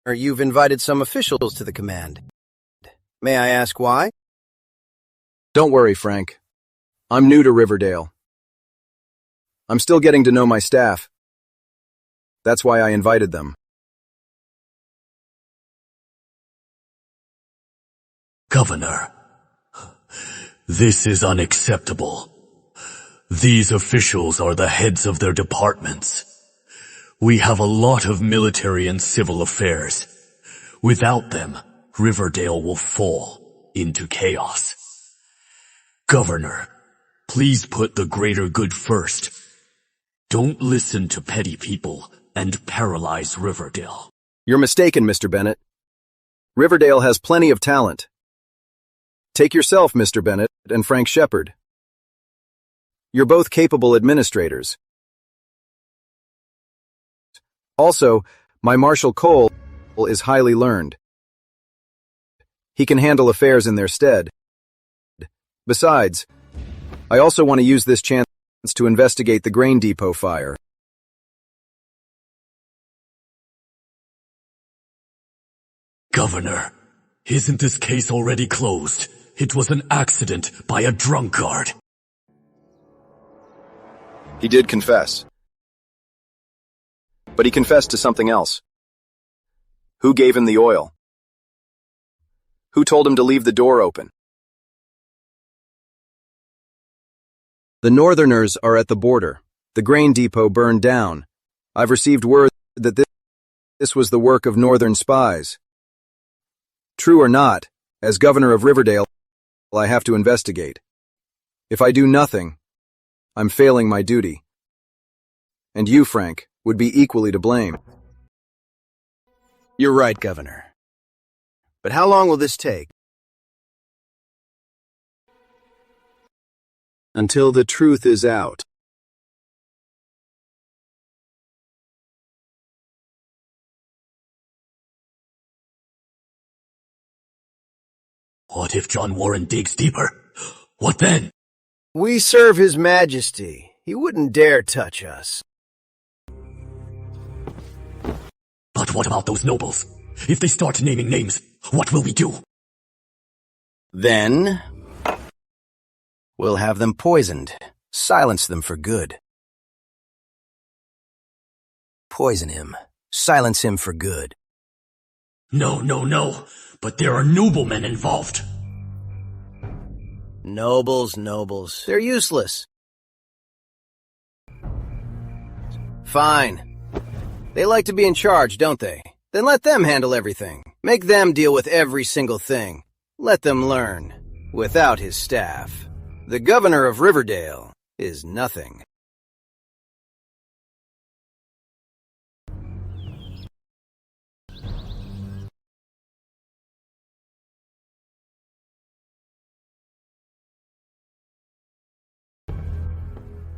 you've invited some officials to the command. May I ask why? Don't worry, Frank. I'm new to Riverdale. I'm still getting to know my staff. That's why I invited them. Governor, this is unacceptable. These officials are the heads of their departments. We have a lot of military and civil affairs. Without them, Riverdale will fall into chaos. Governor, please put the greater good first. Don't listen to petty people and paralyze Riverdale. You're mistaken, Mr. Bennett. Riverdale has plenty of talent. Take yourself, Mr. Bennett, and Frank Shepard. You're both capable administrators. Also, my Marshal Cole is highly learned. He can handle affairs in their stead. Besides, I also want to use this chance to investigate the grain depot fire. Governor, isn't this case already closed? It was an accident by a drunkard. He did confess. But he confessed to something else. Who gave him the oil? Who told him to leave the door open? The Northerners are at the border. The grain depot burned down. I've received word that this was the work of northern spies. True or not, as governor of Riverdale, I have to investigate. If I do nothing, I'm failing my duty. And you, Frank, would be equally to blame. You're right, Governor. But how long will this take? Until the truth is out. What if John Warren digs deeper? What then? We serve His Majesty. He wouldn't dare touch us. But what about those nobles? If they start naming names, what will we do? Then we'll have them poisoned. Silence them for good. Poison him. Silence him for good. No. But there are noblemen involved. Nobles. They're useless. Fine. They like to be in charge, don't they? Then let them handle everything. Make them deal with every single thing. Let them learn. Without his staff, the governor of Riverdale is nothing.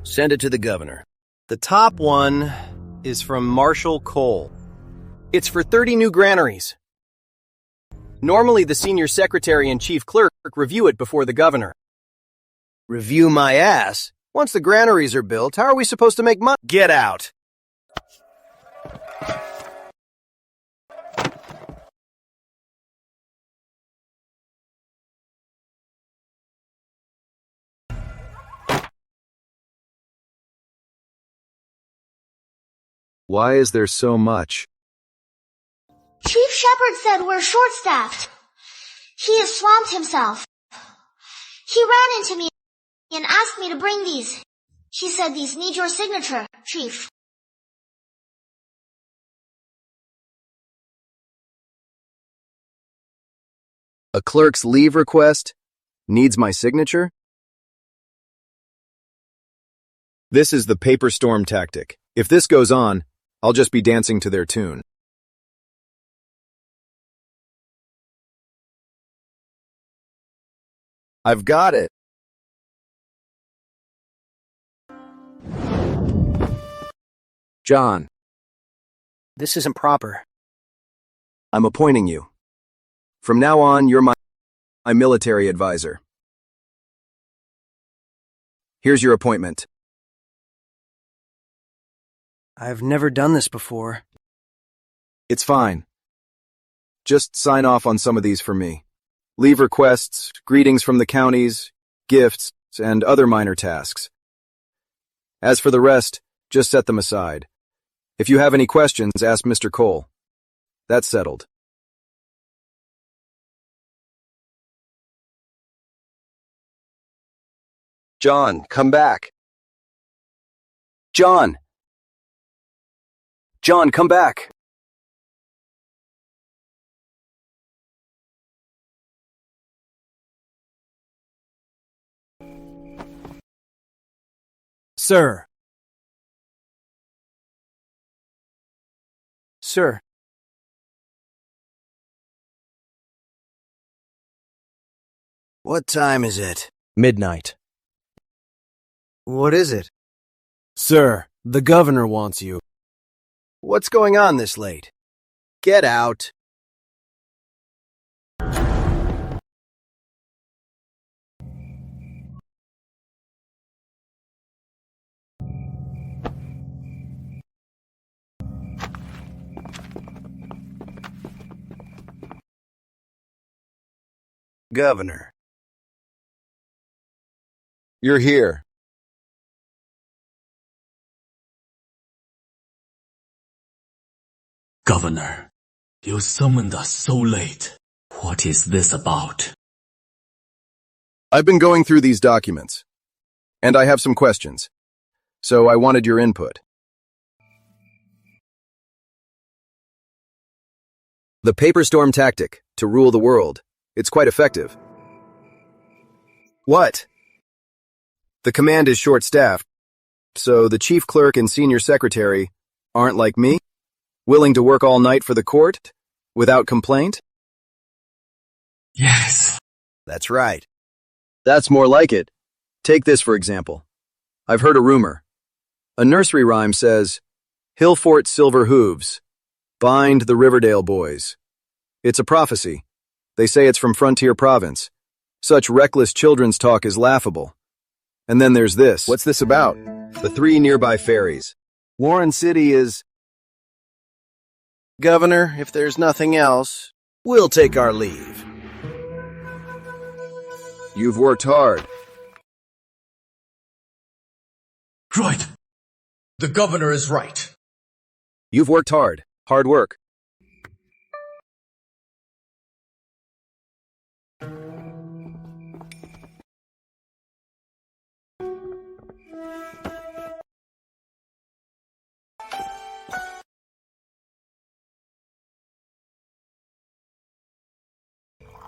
Send it to the governor. The top one is from Marshal Cole. It's for 30 new granaries. Normally, the senior secretary and chief clerk review it before the governor. Review my ass? Once the granaries are built, how are we supposed to make money? Get out! Why is there so much? Chief Shepherd said we're short-staffed. He has swamped himself. He ran into me and asked me to bring these. He said these need your signature, Chief. A clerk's leave request needs my signature? This is the paper storm tactic. If this goes on, I'll just be dancing to their tune. I've got it. John. This isn't proper. I'm appointing you. From now on, you're my military advisor. Here's your appointment. I've never done this before. It's fine. Just sign off on some of these for me. Leave requests, greetings from the counties, gifts, and other minor tasks. As for the rest, just set them aside. If you have any questions, ask Mr. Cole. That's settled. John, come back. John! John, come back! Sir. Sir. What time is it? Midnight. What is it? Sir, the governor wants you. What's going on this late? Get out. Governor. You're here. Governor, you summoned us so late. What is this about? I've been going through these documents, and I have some questions, so I wanted your input. The paper storm tactic, to rule the world. It's quite effective. What? The command is short-staffed, so the chief clerk and senior secretary aren't like me, willing to work all night for the court, without complaint? Yes. That's right. That's more like it. Take this for example. I've heard a rumor. A nursery rhyme says, Hillfort silver hooves, bind the Riverdale boys. It's a prophecy. They say it's from Frontier Province. Such reckless children's talk is laughable. And then there's this. What's this about? The 3 nearby ferries. Warren City is... Governor, if there's nothing else, we'll take our leave. You've worked hard. Right. The governor is right. You've worked hard. Hard work.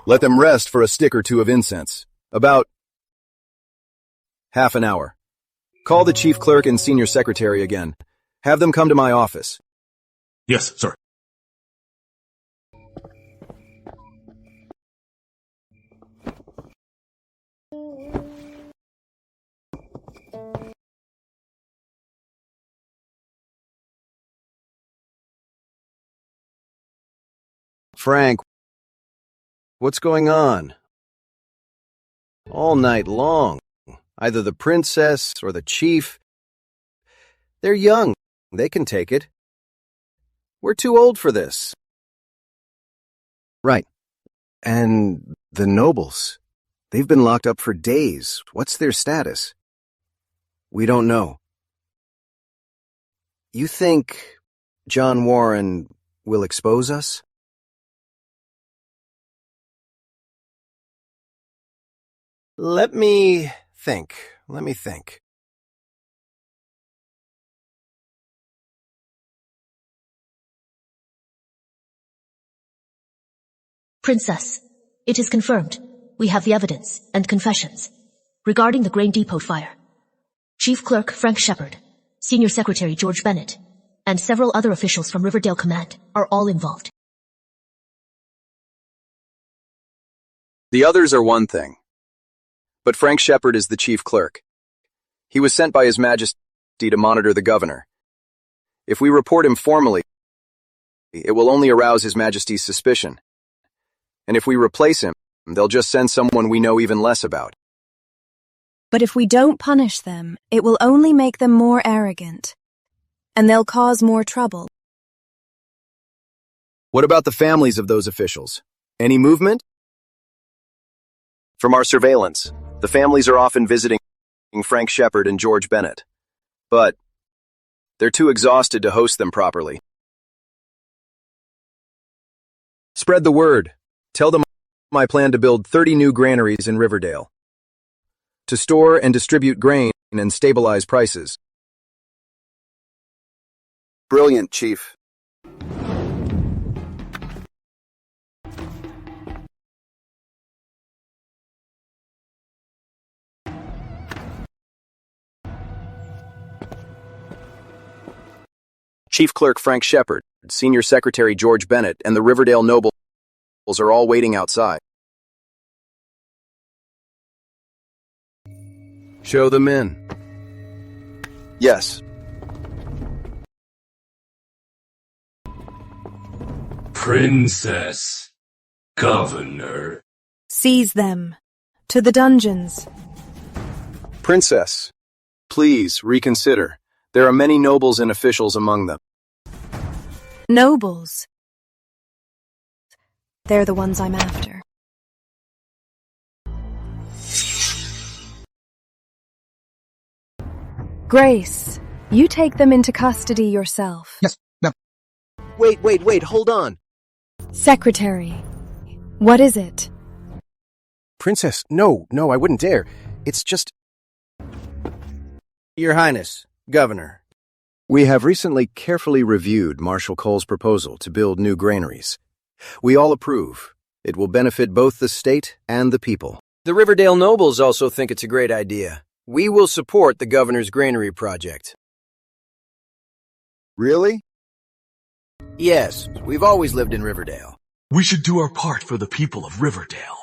Let them rest for a stick or two of incense. About half an hour. Call the chief clerk and senior secretary again. Have them come to my office. Yes, sir. Frank, what's going on? All night long, either the princess or the chief. They're young. They can take it. We're too old for this. Right. And the nobles. They've been locked up for days. What's their status? We don't know. You think John Warren will expose us? Let me think. Princess, it is confirmed. We have the evidence and confessions regarding the grain depot fire. Chief Clerk Frank Shepard, Senior Secretary George Bennett, and several other officials from Riverdale Command are all involved. The others are one thing. But Frank Shepard is the chief clerk. He was sent by His Majesty to monitor the governor. If we report him formally, it will only arouse His Majesty's suspicion. And if we replace him, they'll just send someone we know even less about. But if we don't punish them, it will only make them more arrogant. And they'll cause more trouble. What about the families of those officials? Any movement? From our surveillance, the families are often visiting Frank Shepard and George Bennett. But they're too exhausted to host them properly. Spread the word. Tell them my plan to build 30 new granaries in Riverdale. To store and distribute grain and stabilize prices. Brilliant, Chief. Chief Clerk Frank Shepard, Senior Secretary George Bennett, and the Riverdale nobles are all waiting outside. Show them in. Yes. Princess. Governor. Seize them. To the dungeons. Princess, please reconsider. There are many nobles and officials among them. Nobles. They're the ones I'm after. Grace, you take them into custody yourself. Yes, no. Wait, hold on. Secretary, what is it? Princess, no, I wouldn't dare. It's just... Your Highness, Governor. We have recently carefully reviewed Marshal Cole's proposal to build new granaries. We all approve. It will benefit both the state and the people. The Riverdale nobles also think it's a great idea. We will support the governor's granary project. Really? Yes, we've always lived in Riverdale. We should do our part for the people of Riverdale.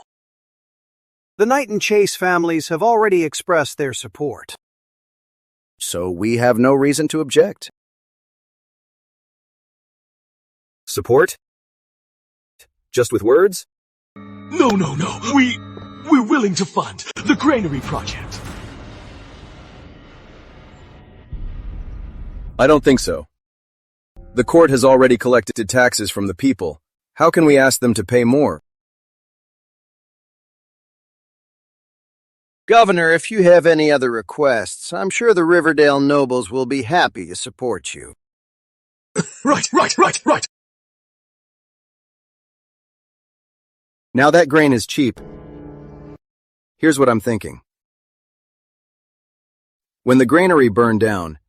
The Knight and Chase families have already expressed their support. So we have no reason to object. Support? Just with words? No. We're willing to fund the granary project. I don't think so. The court has already collected taxes from the people. How can we ask them to pay more? Governor, if you have any other requests, I'm sure the Riverdale nobles will be happy to support you. Right. Now that grain is cheap. Here's what I'm thinking. When the granary burned down,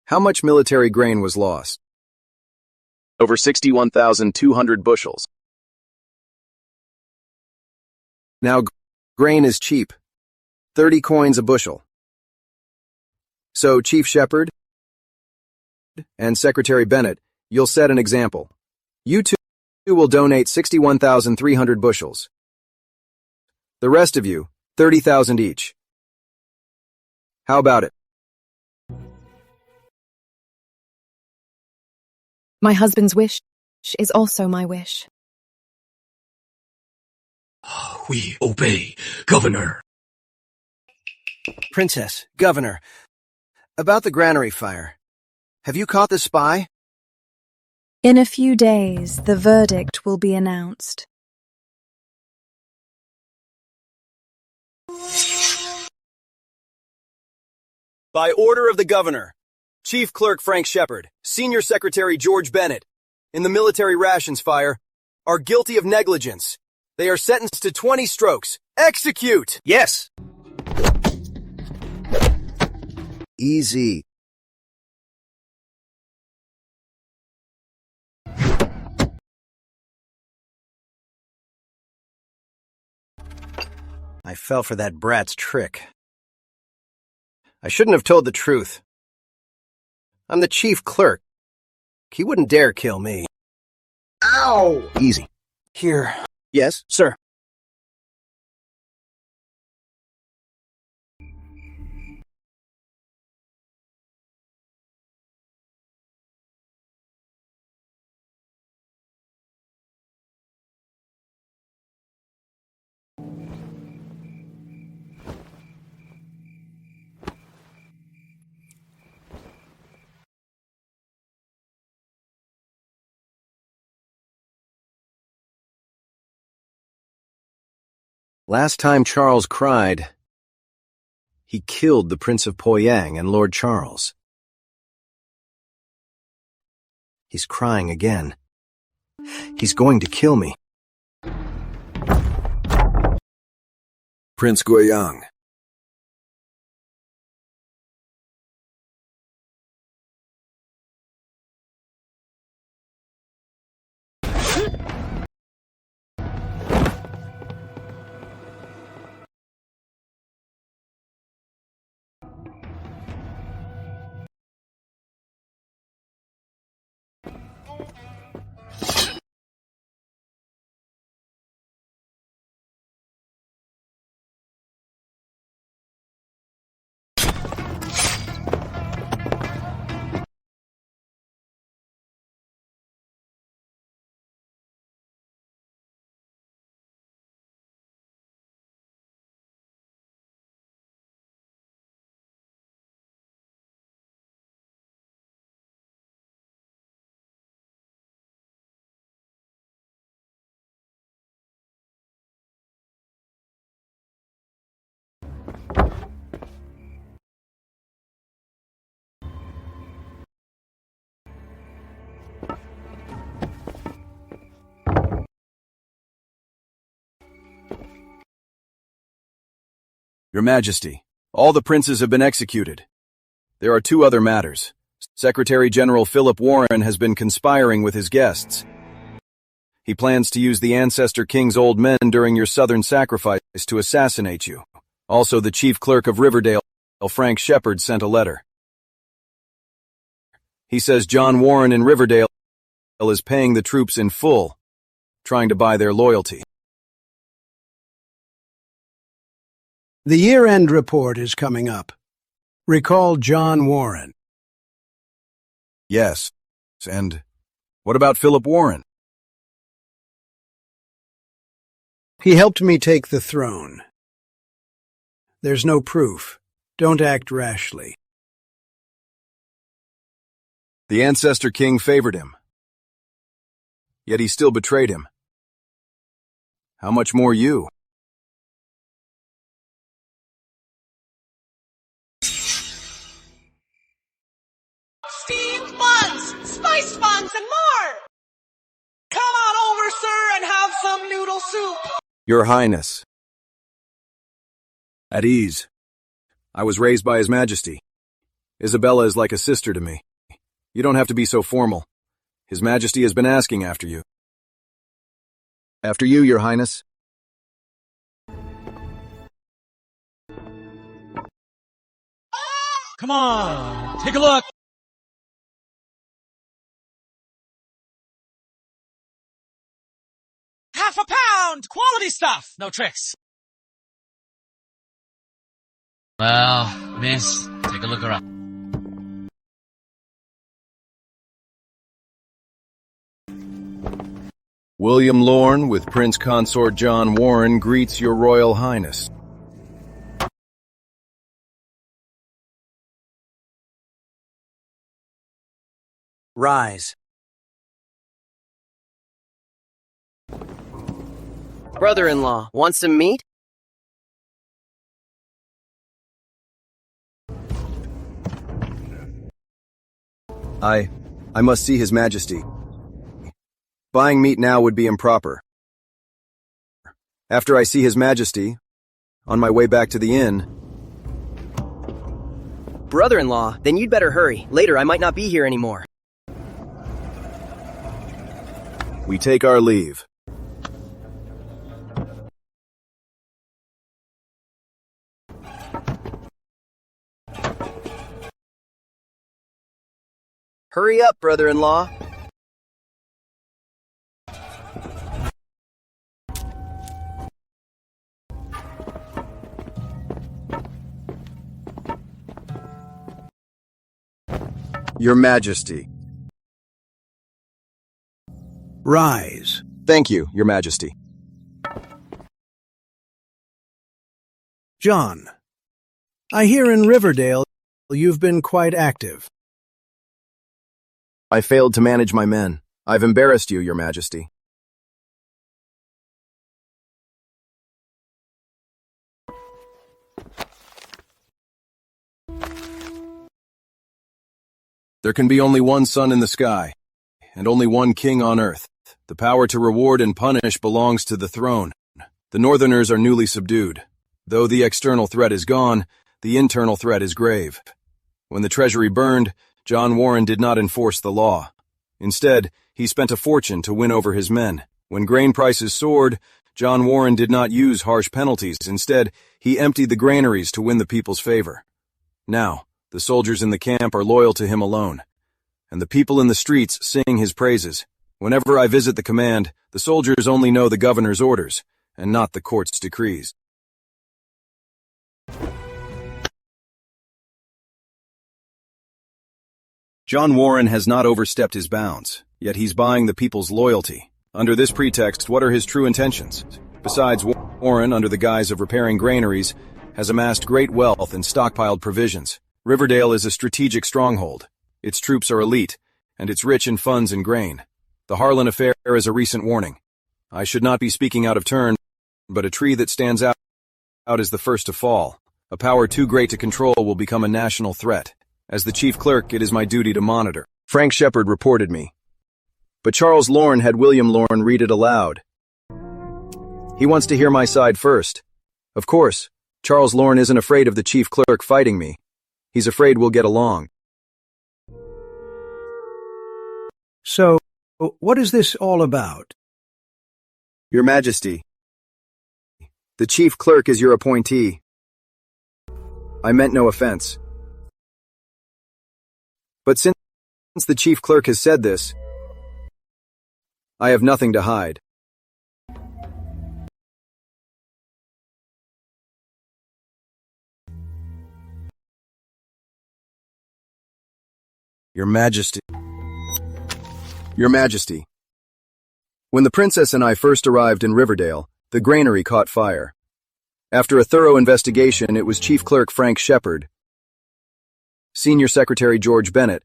how much military grain was lost? Over 61,200 bushels. Now grain is cheap. 30 coins a bushel. So, Chief Shepherd and Secretary Bennett, you'll set an example. You two will donate 61,300 bushels. The rest of you, 30,000 each. How about it? My husband's wish is also my wish. We obey, Governor. Princess, Governor, about the granary fire. Have you caught the spy? In a few days, the verdict will be announced. By order of the Governor, Chief Clerk Frank Shepard, Senior Secretary George Bennett, in the military rations fire, are guilty of negligence. They are sentenced to 20 strokes. Execute! Yes. Easy. I fell for that brat's trick. I shouldn't have told the truth. I'm the chief clerk. He wouldn't dare kill me. Ow! Easy. Here. Yes, sir. Last time Charles cried, he killed the Prince of Poyang and Lord Charles. He's crying again. He's going to kill me. Prince Guiyang. Your Majesty, all the princes have been executed. There are two other matters. Secretary General Philip Warren has been conspiring with his guests. He plans to use the ancestor king's old men during your southern sacrifice to assassinate you. Also, the chief clerk of Riverdale, Frank Shepard, sent a letter. He says John Warren in Riverdale is paying the troops in full, trying to buy their loyalty. The year-end report is coming up. Recall John Warren. Yes, and what about Philip Warren? He helped me take the throne. There's no proof. Don't act rashly. The ancestor king favored him. Yet he still betrayed him. How much more you? Steamed buns, spice buns, and more! Come on over, sir, and have some noodle soup. Your Highness. At ease. I was raised by His Majesty. Isabella is like a sister to me. You don't have to be so formal. His Majesty has been asking after you. After you, Your Highness. Come on, take a look. Half a pound! Quality stuff! No tricks. Well, miss, take a look around. William Lorne with Prince Consort John Warren greets your Royal Highness. Rise. Brother-in-law, want some meat? I must see His Majesty. Buying meat now would be improper. After I see His Majesty, on my way back to the inn... Brother-in-law, then you'd better hurry. Later I might not be here anymore. We take our leave. Hurry up, brother-in-law. Your Majesty. Rise. Thank you, Your Majesty. John, I hear in Riverdale you've been quite active. I failed to manage my men. I've embarrassed you, Your Majesty. There can be only one sun in the sky, and only one king on earth. The power to reward and punish belongs to the throne. The Northerners are newly subdued. Though the external threat is gone, the internal threat is grave. When the treasury burned, John Warren did not enforce the law. Instead, he spent a fortune to win over his men. When grain prices soared, John Warren did not use harsh penalties. Instead, he emptied the granaries to win the people's favor. Now, the soldiers in the camp are loyal to him alone, and the people in the streets sing his praises. Whenever I visit the command, the soldiers only know the governor's orders, and not the court's decrees. John Warren has not overstepped his bounds, yet he's buying the people's loyalty. Under this pretext, what are his true intentions? Besides, Warren, under the guise of repairing granaries, has amassed great wealth and stockpiled provisions. Riverdale is a strategic stronghold. Its troops are elite, and it's rich in funds and grain. The Harlan affair is a recent warning. I should not be speaking out of turn, but a tree that stands out is the first to fall. A power too great to control will become a national threat. As the chief clerk, it is my duty to monitor. Frank Shepard reported me. But Charles Lorne had William Lorne read it aloud. He wants to hear my side first. Of course, Charles Lorne isn't afraid of the chief clerk fighting me. He's afraid we'll get along. So, what is this all about? Your Majesty, the chief clerk is your appointee. I meant no offense. But since the chief clerk has said this, I have nothing to hide. Your Majesty. Your Majesty. When the princess and I first arrived in Riverdale, the granary caught fire. After a thorough investigation, it was Chief Clerk Frank Shepard, Senior Secretary George Bennett,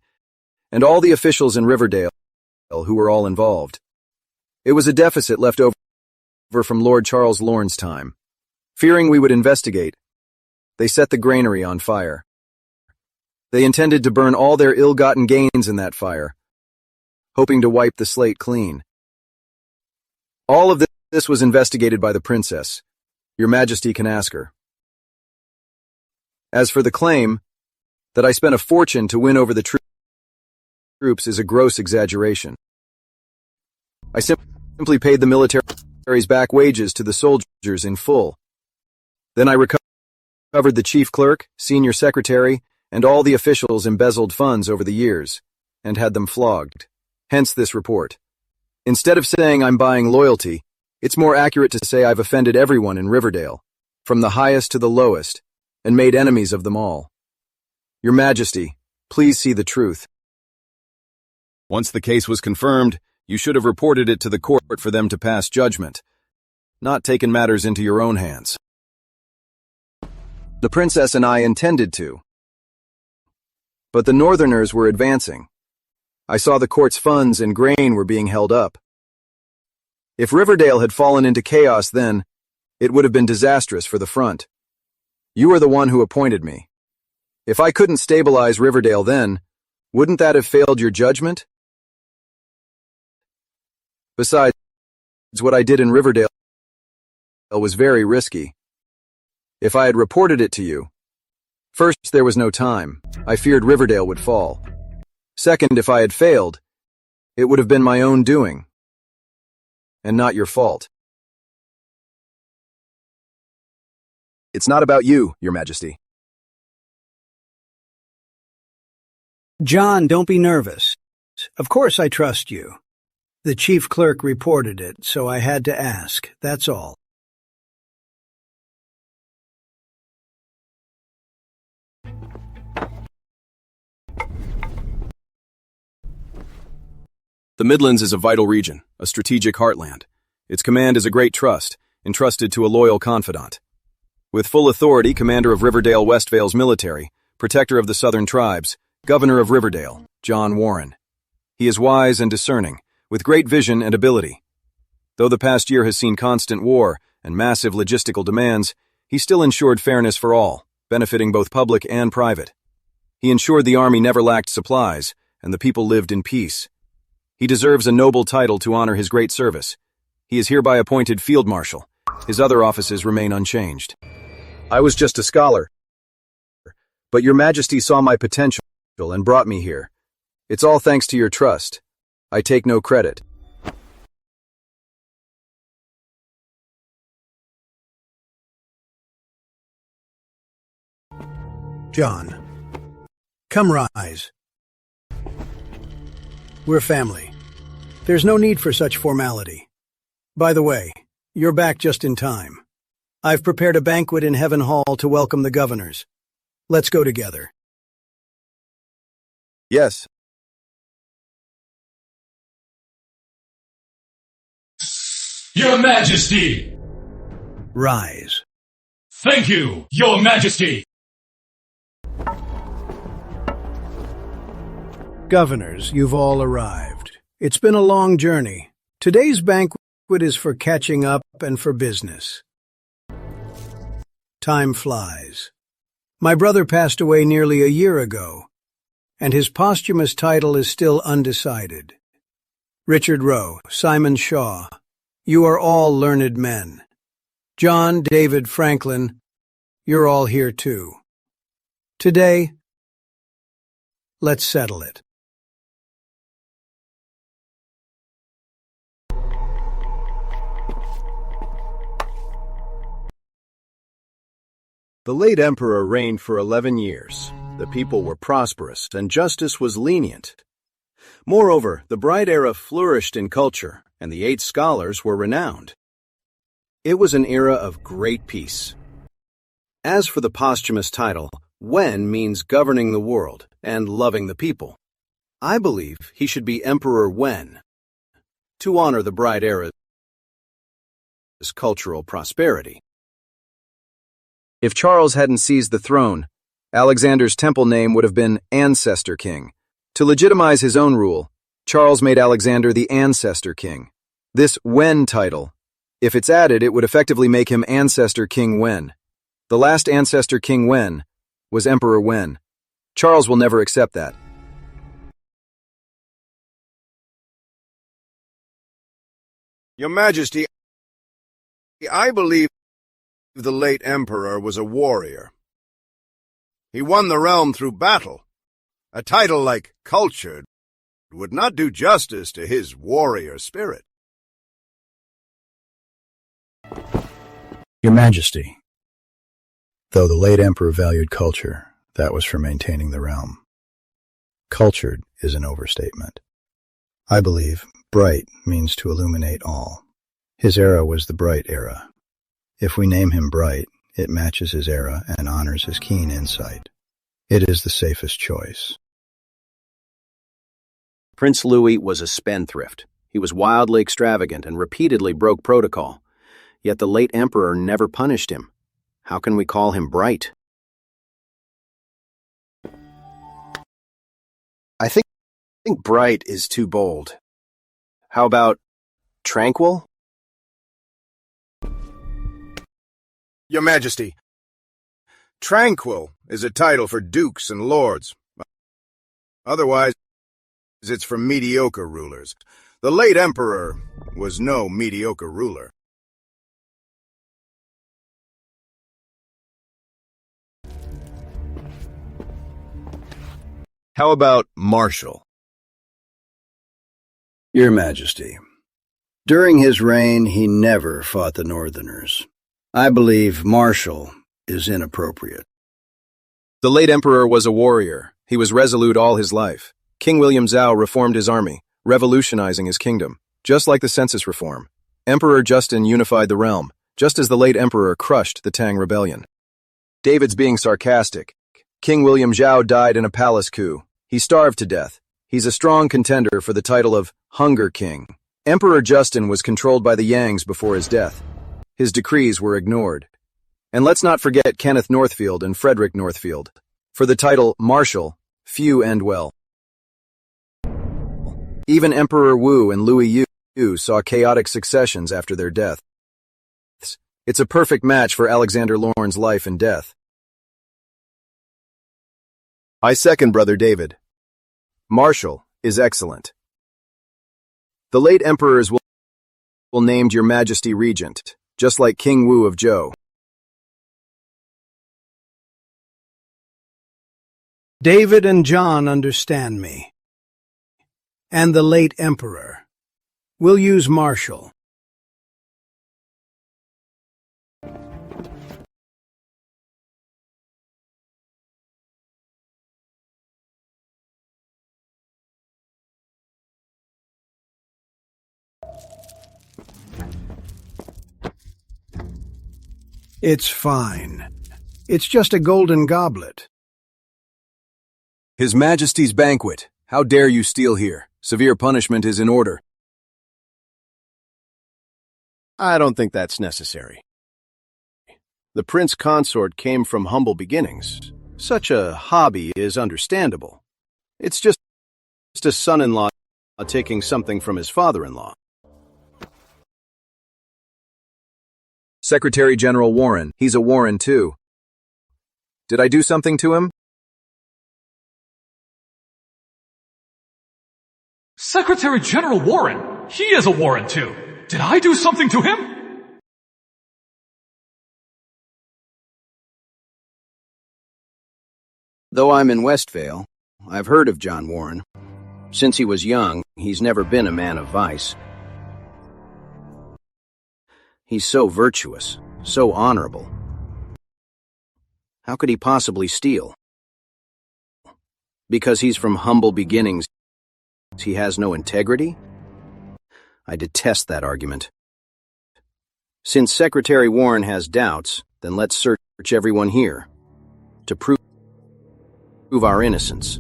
and all the officials in Riverdale who were all involved. It was a deficit left over from Lord Charles Lorne's time. Fearing we would investigate, they set the granary on fire. They intended to burn all their ill-gotten gains in that fire, hoping to wipe the slate clean. All of this was investigated by the princess. Your Majesty can ask her. As for the claim that I spent a fortune to win over the troops is a gross exaggeration. I simply paid the military's back wages to the soldiers in full. Then I recovered the chief clerk, senior secretary, and all the officials embezzled funds over the years, and had them flogged. Hence this report. Instead of saying I'm buying loyalty, it's more accurate to say I've offended everyone in Riverdale, from the highest to the lowest, and made enemies of them all. Your Majesty, please see the truth. Once the case was confirmed, you should have reported it to the court for them to pass judgment, not taken matters into your own hands. The princess and I intended to. But the Northerners were advancing. I saw the court's funds and grain were being held up. If Riverdale had fallen into chaos then, it would have been disastrous for the front. You are the one who appointed me. If I couldn't stabilize Riverdale then, wouldn't that have failed your judgment? Besides, what I did in Riverdale was very risky. If I had reported it to you, first, there was no time. I feared Riverdale would fall. Second, if I had failed, it would have been my own doing, and not your fault. It's not about you, Your Majesty. John, don't be nervous. Of course I trust you. The chief clerk reported it, so I had to ask, that's all. The Midlands is a vital region, a strategic heartland. Its command is a great trust, entrusted to a loyal confidant. With full authority, commander of Riverdale Westvale's military, protector of the southern tribes, governor of Riverdale, John Warren. He is wise and discerning, with great vision and ability. Though the past year has seen constant war and massive logistical demands, he still ensured fairness for all, benefiting both public and private. He ensured the army never lacked supplies, and the people lived in peace. He deserves a noble title to honor his great service. He is hereby appointed Field Marshal. His other offices remain unchanged. I was just a scholar, but Your Majesty saw my potential and brought me here. It's all thanks to your trust. I take no credit. John, come rise. We're family. There's no need for such formality. By the way, you're back just in time. I've prepared a banquet in Heaven Hall to welcome the governors. Let's go together. Yes. Your Majesty! Rise. Thank you, Your Majesty! Governors, you've all arrived. It's been a long journey. Today's banquet is for catching up and for business. Time flies. My brother passed away nearly a year ago, and his posthumous title is still undecided. Richard Rowe, Simon Shaw, you are all learned men. John, David, Franklin, you're all here too. Today, let's settle it. The late emperor reigned for 11 years. The people were prosperous, and justice was lenient. Moreover, the bright era flourished in culture, and the 8 scholars were renowned. It was an era of great peace. As for the posthumous title, Wen means governing the world and loving the people. I believe he should be Emperor Wen, to honor the bright era's cultural prosperity. If Charles hadn't seized the throne, Alexander's temple name would have been Ancestor King. To legitimize his own rule, Charles made Alexander the Ancestor King. This Wen title, if it's added, it would effectively make him Ancestor King Wen. The last Ancestor King Wen was Emperor Wen. Charles will never accept that. Your Majesty, I believe the late emperor was a warrior. He won the realm through battle. A title like cultured would not do justice to his warrior spirit. Your Majesty, though the late emperor valued culture, that was for maintaining the realm. Cultured is an overstatement. I believe bright means to illuminate all. His era was the bright era. If we name him bright, it matches his era and honors his keen insight. It is the safest choice. Prince Louis was a spendthrift. He was wildly extravagant and repeatedly broke protocol. Yet the late emperor never punished him. How can we call him bright? I think bright is too bold. How about tranquil? Your Majesty, tranquil is a title for dukes and lords. Otherwise, it's for mediocre rulers. The late emperor was no mediocre ruler. How about martial? Your Majesty, during his reign he never fought the Northerners. I believe martial is inappropriate. The late emperor was a warrior. He was resolute all his life. King William Zhao reformed his army, revolutionizing his kingdom, just like the census reform. Emperor Justin unified the realm, just as the late emperor crushed the Tang rebellion. David's being sarcastic. King William Zhao died in a palace coup. He starved to death. He's a strong contender for the title of Hunger King. Emperor Justin was controlled by the Yangs before his death. His decrees were ignored. And let's not forget Kenneth Northfield and Frederick Northfield. For the title Marshal, few end well. Even Emperor Wu and Louis Yu saw chaotic successions after their deaths. It's a perfect match for Alexander Lorne's life and death. I second Brother David. Marshal is excellent. The late emperors will named Your Majesty Regent, just like King Wu of Zhou. David and John understand me. And the late emperor. We'll use martial. It's fine. It's just a golden goblet. His Majesty's banquet. How dare you steal here? Severe punishment is in order. I don't think that's necessary. The prince consort came from humble beginnings. Such a hobby is understandable. It's just a son-in-law taking something from his father-in-law. Secretary General Warren. He's a Warren too. Did I do something to him? Secretary General Warren! He is a Warren too! Did I do something to him? Though I'm in Westvale, I've heard of John Warren. Since he was young, he's never been a man of vice. He's so virtuous, so honorable. How could he possibly steal? Because he's from humble beginnings, he has no integrity? I detest that argument. Since Secretary Warren has doubts, then let's search everyone here to prove our innocence.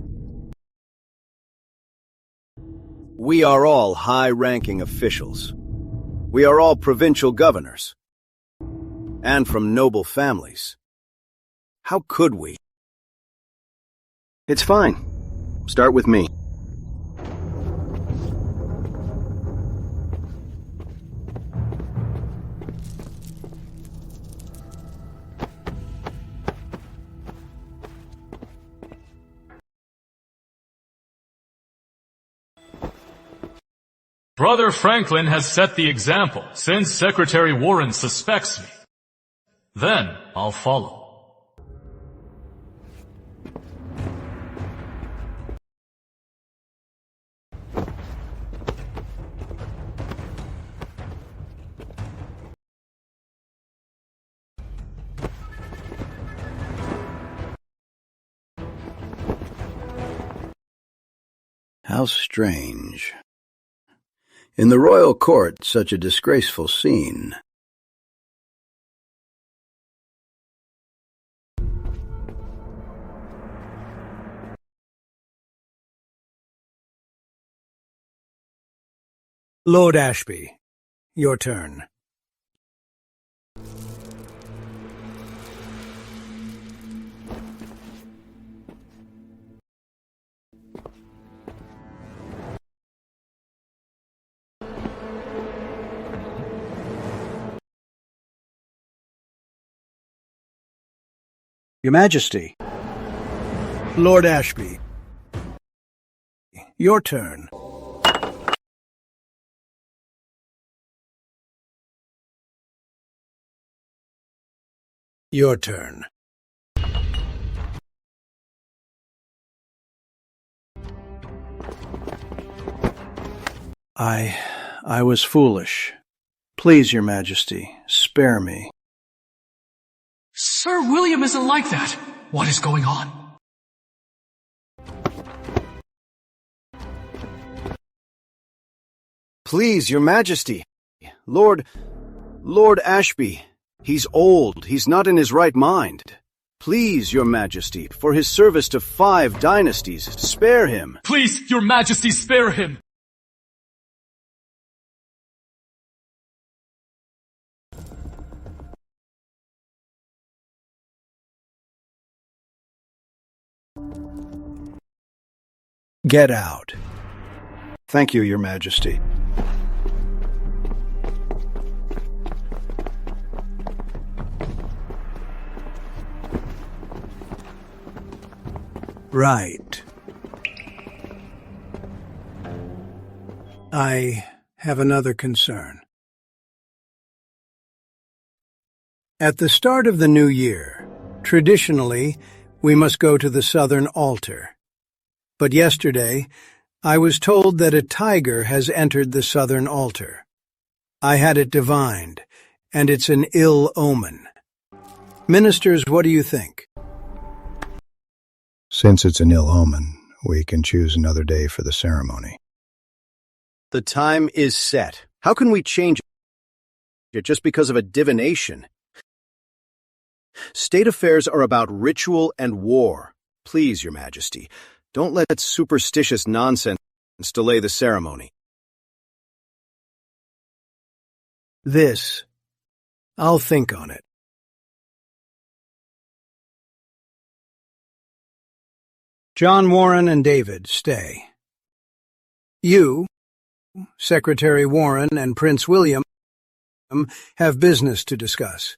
We are all high-ranking officials. We are all provincial governors. And from noble families. How could we? It's fine. Start with me. Brother Franklin has set the example, since Secretary Warren suspects me. Then I'll follow. How strange. In the royal court, such a disgraceful scene. Lord Ashby, your turn. Your Majesty. Lord Ashby, your turn. Your turn. I was foolish. Please, Your Majesty, spare me. Sir William isn't like that. What is going on? Please, Your Majesty. Lord Ashby. He's old. He's not in his right mind. Please, Your Majesty, for his service to 5 dynasties, spare him. Please, Your Majesty, spare him! Get out. Thank you, Your Majesty. Right. I have another concern. At the start of the new year, traditionally, we must go to the southern altar. But yesterday, I was told that a tiger has entered the southern altar. I had it divined, and it's an ill omen. Ministers, what do you think? Since it's an ill omen, we can choose another day for the ceremony. The time is set. How can we change it just because of a divination? State affairs are about ritual and war. Please, Your Majesty, don't let superstitious nonsense delay the ceremony. I'll think on it. John Warren and David, stay. You, Secretary Warren and Prince William, have business to discuss.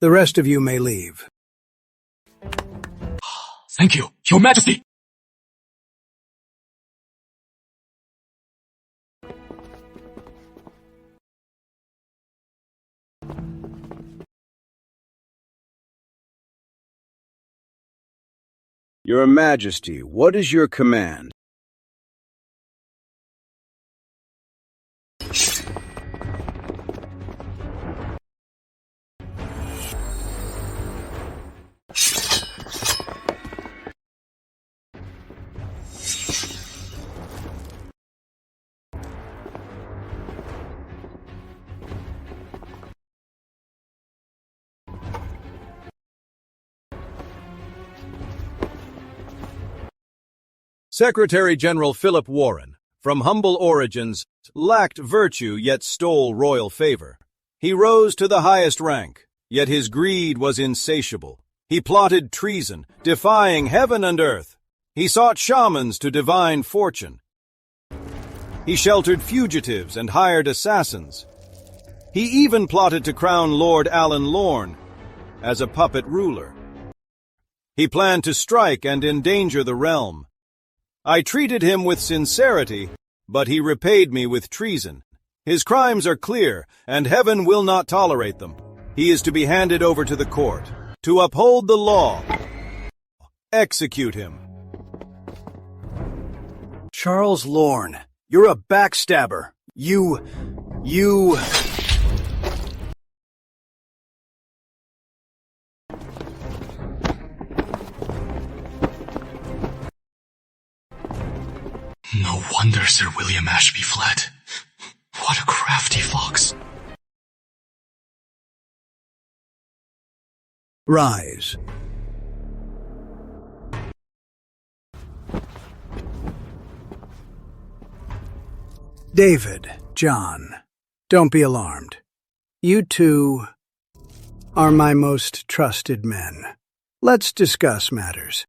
The rest of you may leave. Thank you, Your Majesty! Your Majesty, what is your command? Secretary-General Philip Warren, from humble origins, lacked virtue yet stole royal favor. He rose to the highest rank, yet his greed was insatiable. He plotted treason, defying heaven and earth. He sought shamans to divine fortune. He sheltered fugitives and hired assassins. He even plotted to crown Lord Alan Lorne as a puppet ruler. He planned to strike and endanger the realm. I treated him with sincerity, but he repaid me with treason. His crimes are clear, and heaven will not tolerate them. He is to be handed over to the court, to uphold the law. Execute him. Charles Lorne, you're a backstabber. You... No wonder Sir William Ashby fled. What a crafty fox. Rise. David, John, don't be alarmed. You two are my most trusted men. Let's discuss matters.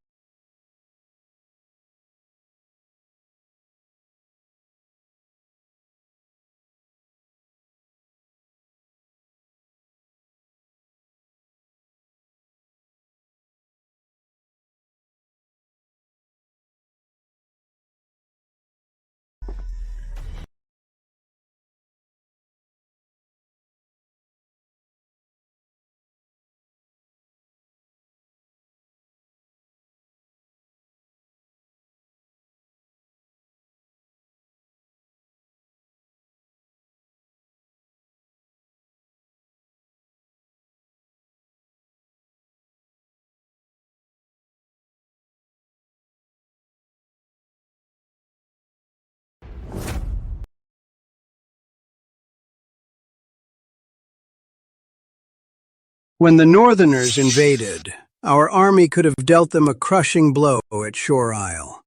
When the Northerners invaded, our army could have dealt them a crushing blow at Shore Isle.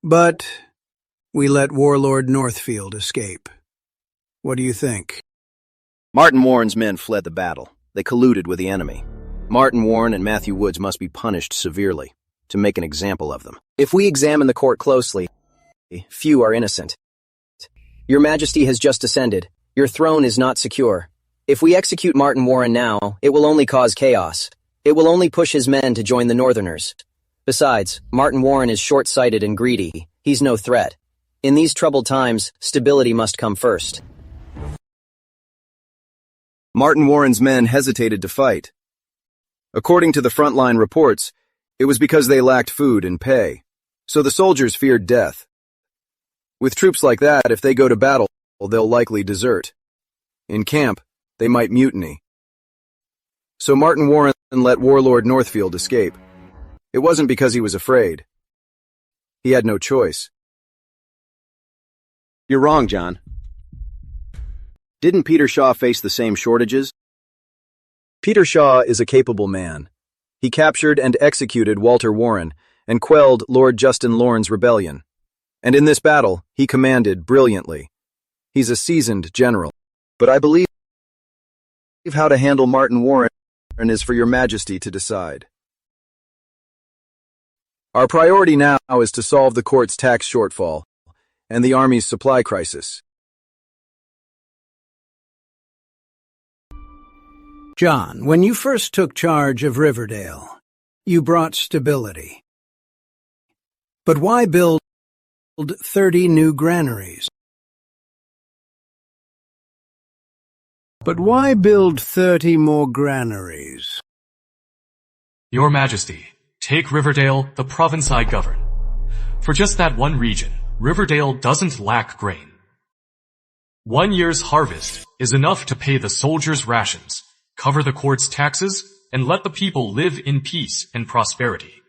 But we let Warlord Northfield escape. What do you think? Martin Warren's men fled the battle. They colluded with the enemy. Martin Warren and Matthew Woods must be punished severely to make an example of them. If we examine the court closely, few are innocent. Your Majesty has just ascended. Your throne is not secure. If we execute Martin Warren now, it will only cause chaos. It will only push his men to join the Northerners. Besides, Martin Warren is short-sighted and greedy. He's no threat. In these troubled times, stability must come first. Martin Warren's men hesitated to fight. According to the frontline reports, it was because they lacked food and pay, so the soldiers feared death. With troops like that, if they go to battle, they'll likely desert. In camp, they might mutiny. So Martin Warren let Warlord Northfield escape. It wasn't because he was afraid. He had no choice. You're wrong, John. Didn't Peter Shaw face the same shortages? Peter Shaw is a capable man. He captured and executed Walter Warren and quelled Lord Justin Lorne's rebellion. And in this battle, he commanded brilliantly. He's a seasoned general. But I believe how to handle Martin Warren is for your Majesty to decide. Our priority now is to solve the court's tax shortfall and the Army's supply crisis. John, when you first took charge of Riverdale, you brought stability. But why build 30 new granaries? But why build 30 more granaries? Your Majesty, take Riverdale, the province I govern. For just that one region, Riverdale doesn't lack grain. 1 year's harvest is enough to pay the soldiers' rations, cover the court's taxes, and let the people live in peace and prosperity.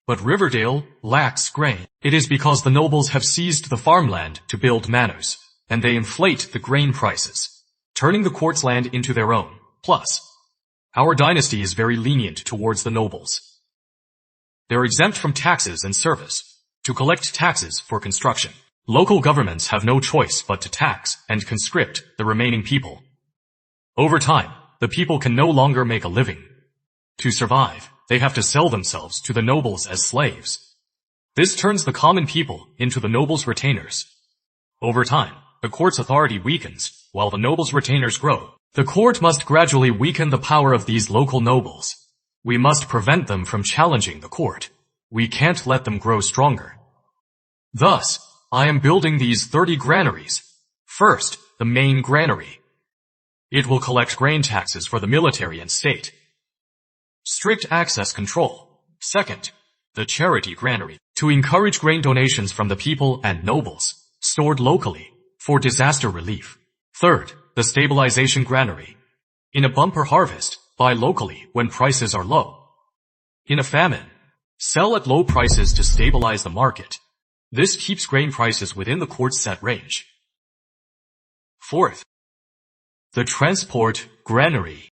But Riverdale lacks grain. It is because the nobles have seized the farmland to build manors, and they inflate the grain prices, turning the court's land into their own. Plus, our dynasty is very lenient towards the nobles. They're exempt from taxes and service, To collect taxes for construction. Local governments have no choice but to tax and conscript the remaining people. Over time, the people can no longer make a living. To survive, they have to sell themselves to the nobles as slaves. This turns the common people into the nobles' retainers. Over time, the court's authority weakens, while the nobles' retainers grow. The court must gradually weaken the power of these local nobles. We must prevent them from challenging the court. We can't let them grow stronger. Thus, I am building these 30 granaries. First, the main granary. It will collect grain taxes for the military and state. Strict access control. Second, the charity granary, to encourage grain donations from the people and nobles, stored locally, for disaster relief. Third, the stabilization granary. In a bumper harvest, buy locally when prices are low. In a famine, sell at low prices to stabilize the market. This keeps grain prices within the court's set range. Fourth, the transport granary.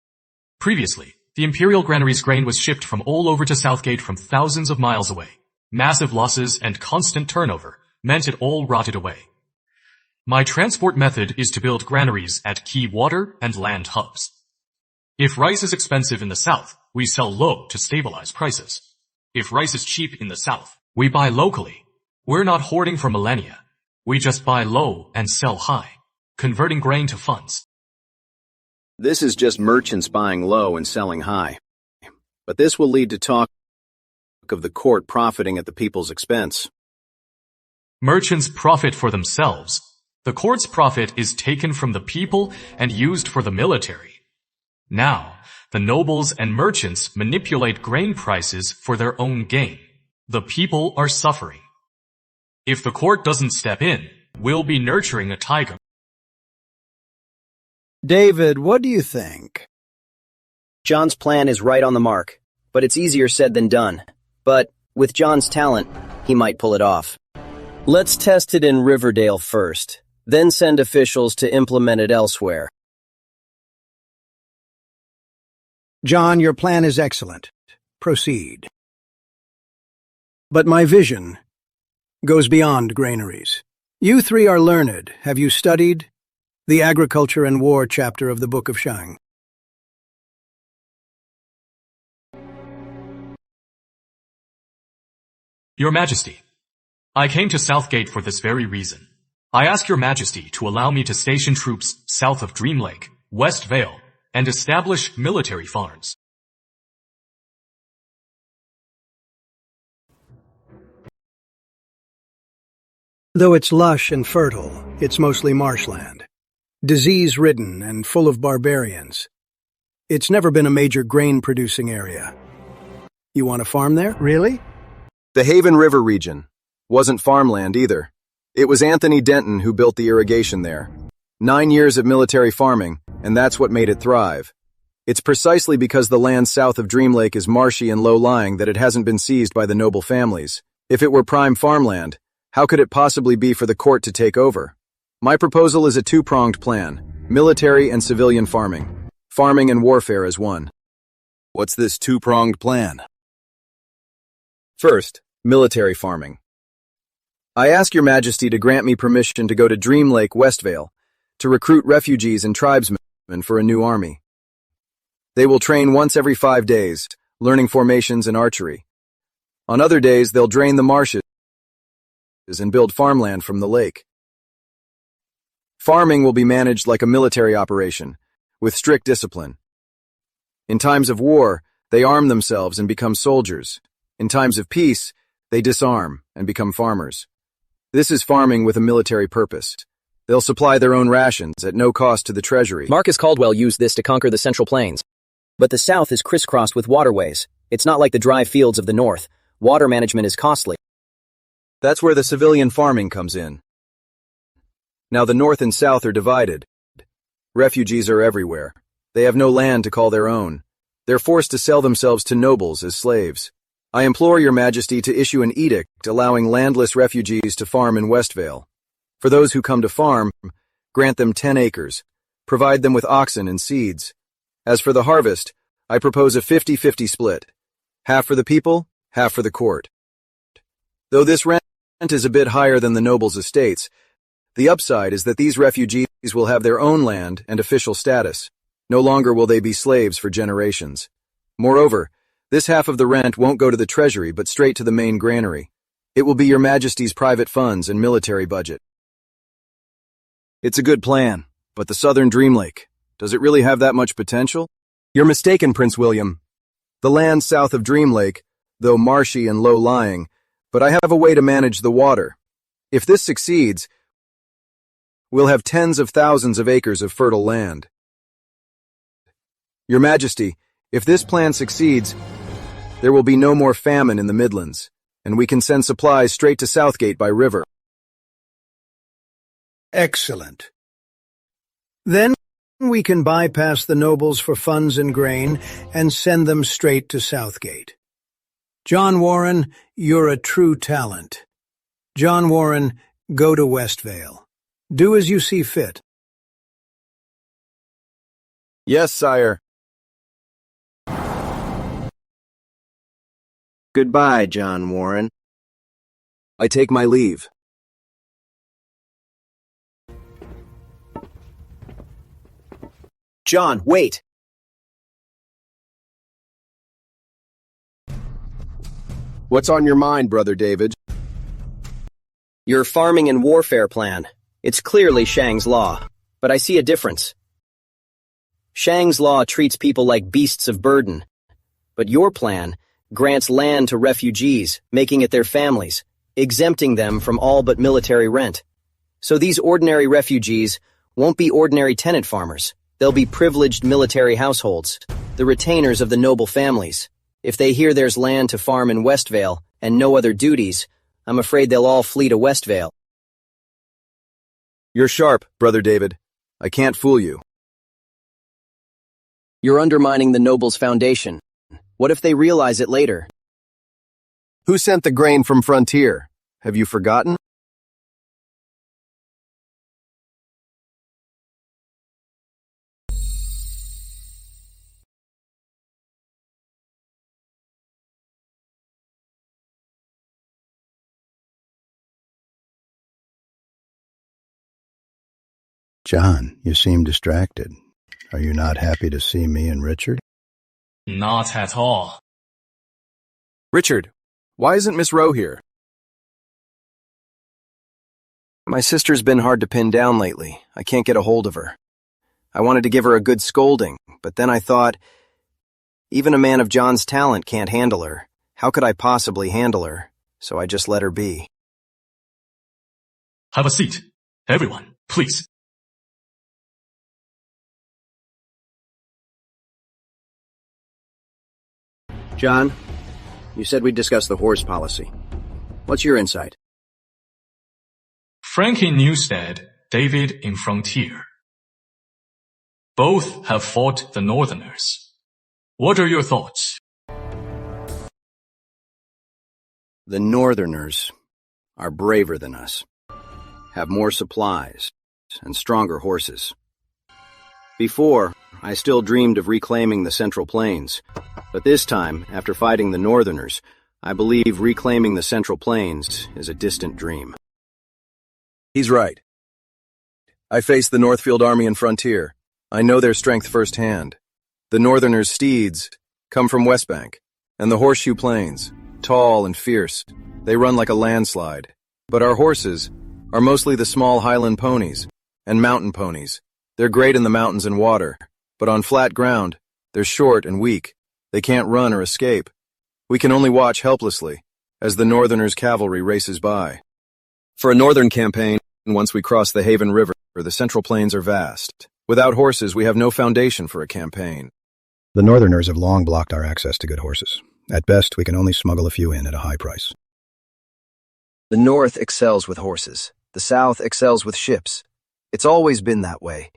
Previously, the Imperial granary's grain was shipped from all over to Southgate from thousands of miles away. Massive losses and constant turnover meant it all rotted away. My transport method is to build granaries at key water and land hubs. If rice is expensive in the south, we sell low to stabilize prices. If rice is cheap in the south, we buy locally. We're not hoarding for millennia. We just buy low and sell high, converting grain to funds. This is just merchants buying low and selling high. But this will lead to talk of the court profiting at the people's expense. Merchants profit for themselves. The court's profit is taken from the people and used for the military. Now, the nobles and merchants manipulate grain prices for their own gain. The people are suffering. If the court doesn't step in, we'll be nurturing a tiger. David, what do you think? John's plan is right on the mark, but it's easier said than done. But, with John's talent, he might pull it off. Let's test it in Riverdale first, then send officials to implement it elsewhere. John, your plan is excellent. Proceed. But my vision goes beyond granaries. You three are learned. Have you studied the Agriculture and War chapter of the Book of Shang? Your Majesty, I came to Southgate for this very reason. I ask Your Majesty to allow me to station troops south of Dream Lake, West Vale, and establish military farms. Though it's lush and fertile, it's mostly marshland. Disease-ridden and full of barbarians. It's never been a major grain-producing area. You want to farm there? Really? The Haven River region wasn't farmland either. It was Anthony Denton who built the irrigation there. 9 years of military farming, and that's what made it thrive. It's precisely because the land south of Dream Lake is marshy and low-lying that it hasn't been seized by the noble families. If it were prime farmland, how could it possibly be for the court to take over? My proposal is a two-pronged plan, military and civilian farming. Farming and warfare as one. What's this two-pronged plan? First, military farming. I ask Your Majesty to grant me permission to go to Dream Lake, Westvale, to recruit refugees and tribesmen for a new army. They will train once every 5 days, learning formations and archery. On other days, they'll drain the marshes and build farmland from the lake. Farming will be managed like a military operation, with strict discipline. In times of war, they arm themselves and become soldiers. In times of peace, they disarm and become farmers. This is farming with a military purpose. They'll supply their own rations at no cost to the treasury. Marcus Caldwell used this to conquer the Central Plains. But the South is crisscrossed with waterways. It's not like the dry fields of the North. Water management is costly. That's where the civilian farming comes in. Now the North and South are divided. Refugees are everywhere. They have no land to call their own. They're forced to sell themselves to nobles as slaves. I implore Your Majesty to issue an edict allowing landless refugees to farm in Westvale. For those who come to farm, grant them 10 acres. Provide them with oxen and seeds. As for the harvest, I propose a 50-50 split. Half for the people, half for the court. Though this rent is a bit higher than the nobles' estates. The upside is that these refugees will have their own land and official status. No longer will they be slaves for generations. Moreover, this half of the rent won't go to the treasury but straight to the main granary. It will be your Majesty's private funds and military budget. It's a good plan, but the southern Dream Lake, does it really have that much potential? You're mistaken, Prince William. The land south of Dream Lake, though marshy and low-lying, but I have a way to manage the water. If this succeeds, we'll have tens of thousands of acres of fertile land. Your Majesty, if this plan succeeds, there will be no more famine in the Midlands, and we can send supplies straight to Southgate by river. Excellent. Then we can bypass the nobles for funds and grain and send them straight to Southgate. John Warren, you're a true talent. John Warren, go to Westvale. Do as you see fit. Yes, sire. Goodbye, John Warren. I take my leave. John, wait! What's on your mind, Brother David? Your farming and warfare plan. It's clearly Shang's law, but I see a difference. Shang's law treats people like beasts of burden, but your plan grants land to refugees, making it their families, exempting them from all but military rent. So these ordinary refugees won't be ordinary tenant farmers. They'll be privileged military households, the retainers of the noble families. If they hear there's land to farm in Westvale and no other duties, I'm afraid they'll all flee to Westvale. You're sharp, Brother David. I can't fool you. You're undermining the nobles' foundation. What if they realize it later? Who sent the grain from Frontier? Have you forgotten? John, you seem distracted. Are you not happy to see me and Richard? Not at all. Richard, why isn't Miss Rowe here? My sister's been hard to pin down lately. I can't get a hold of her. I wanted to give her a good scolding, but then I thought, even a man of John's talent can't handle her. How could I possibly handle her? So I just let her be. Have a seat. Everyone, please. John, you said we'd discuss the horse policy. What's your insight? Frank in Newstead, David in Frontier. Both have fought the Northerners. What are your thoughts? The Northerners are braver than us, have more supplies, and stronger horses. Before, I still dreamed of reclaiming the Central Plains, but this time, after fighting the Northerners, I believe reclaiming the Central Plains is a distant dream. He's right. I faced the Northfield Army and Frontier. I know their strength firsthand. The Northerners' steeds come from Westbank, and the Horseshoe Plains, tall and fierce. They run like a landslide. But our horses are mostly the small highland ponies and mountain ponies. They're great in the mountains and water, but on flat ground, they're short and weak. They can't run or escape. We can only watch helplessly as the Northerners' cavalry races by. For a northern campaign, once we cross the Haven River, the Central Plains are vast. Without horses, we have no foundation for a campaign. The Northerners have long blocked our access to good horses. At best, we can only smuggle a few in at a high price. The North excels with horses. The South excels with ships. It's always been that way.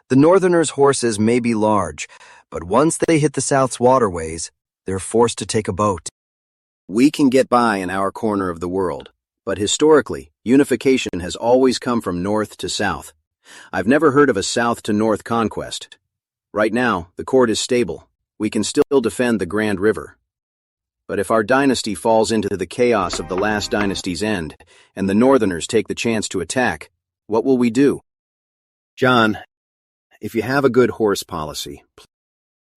The Northerners' horses may be large, but once they hit the South's waterways, they're forced to take a boat. We can get by in our corner of the world, but historically, unification has always come from north to south. I've never heard of a south to north conquest. Right now, the court is stable. We can still defend the Grand River. But if our dynasty falls into the chaos of the last dynasty's end, and the Northerners take the chance to attack, what will we do? John, if you have a good horse policy,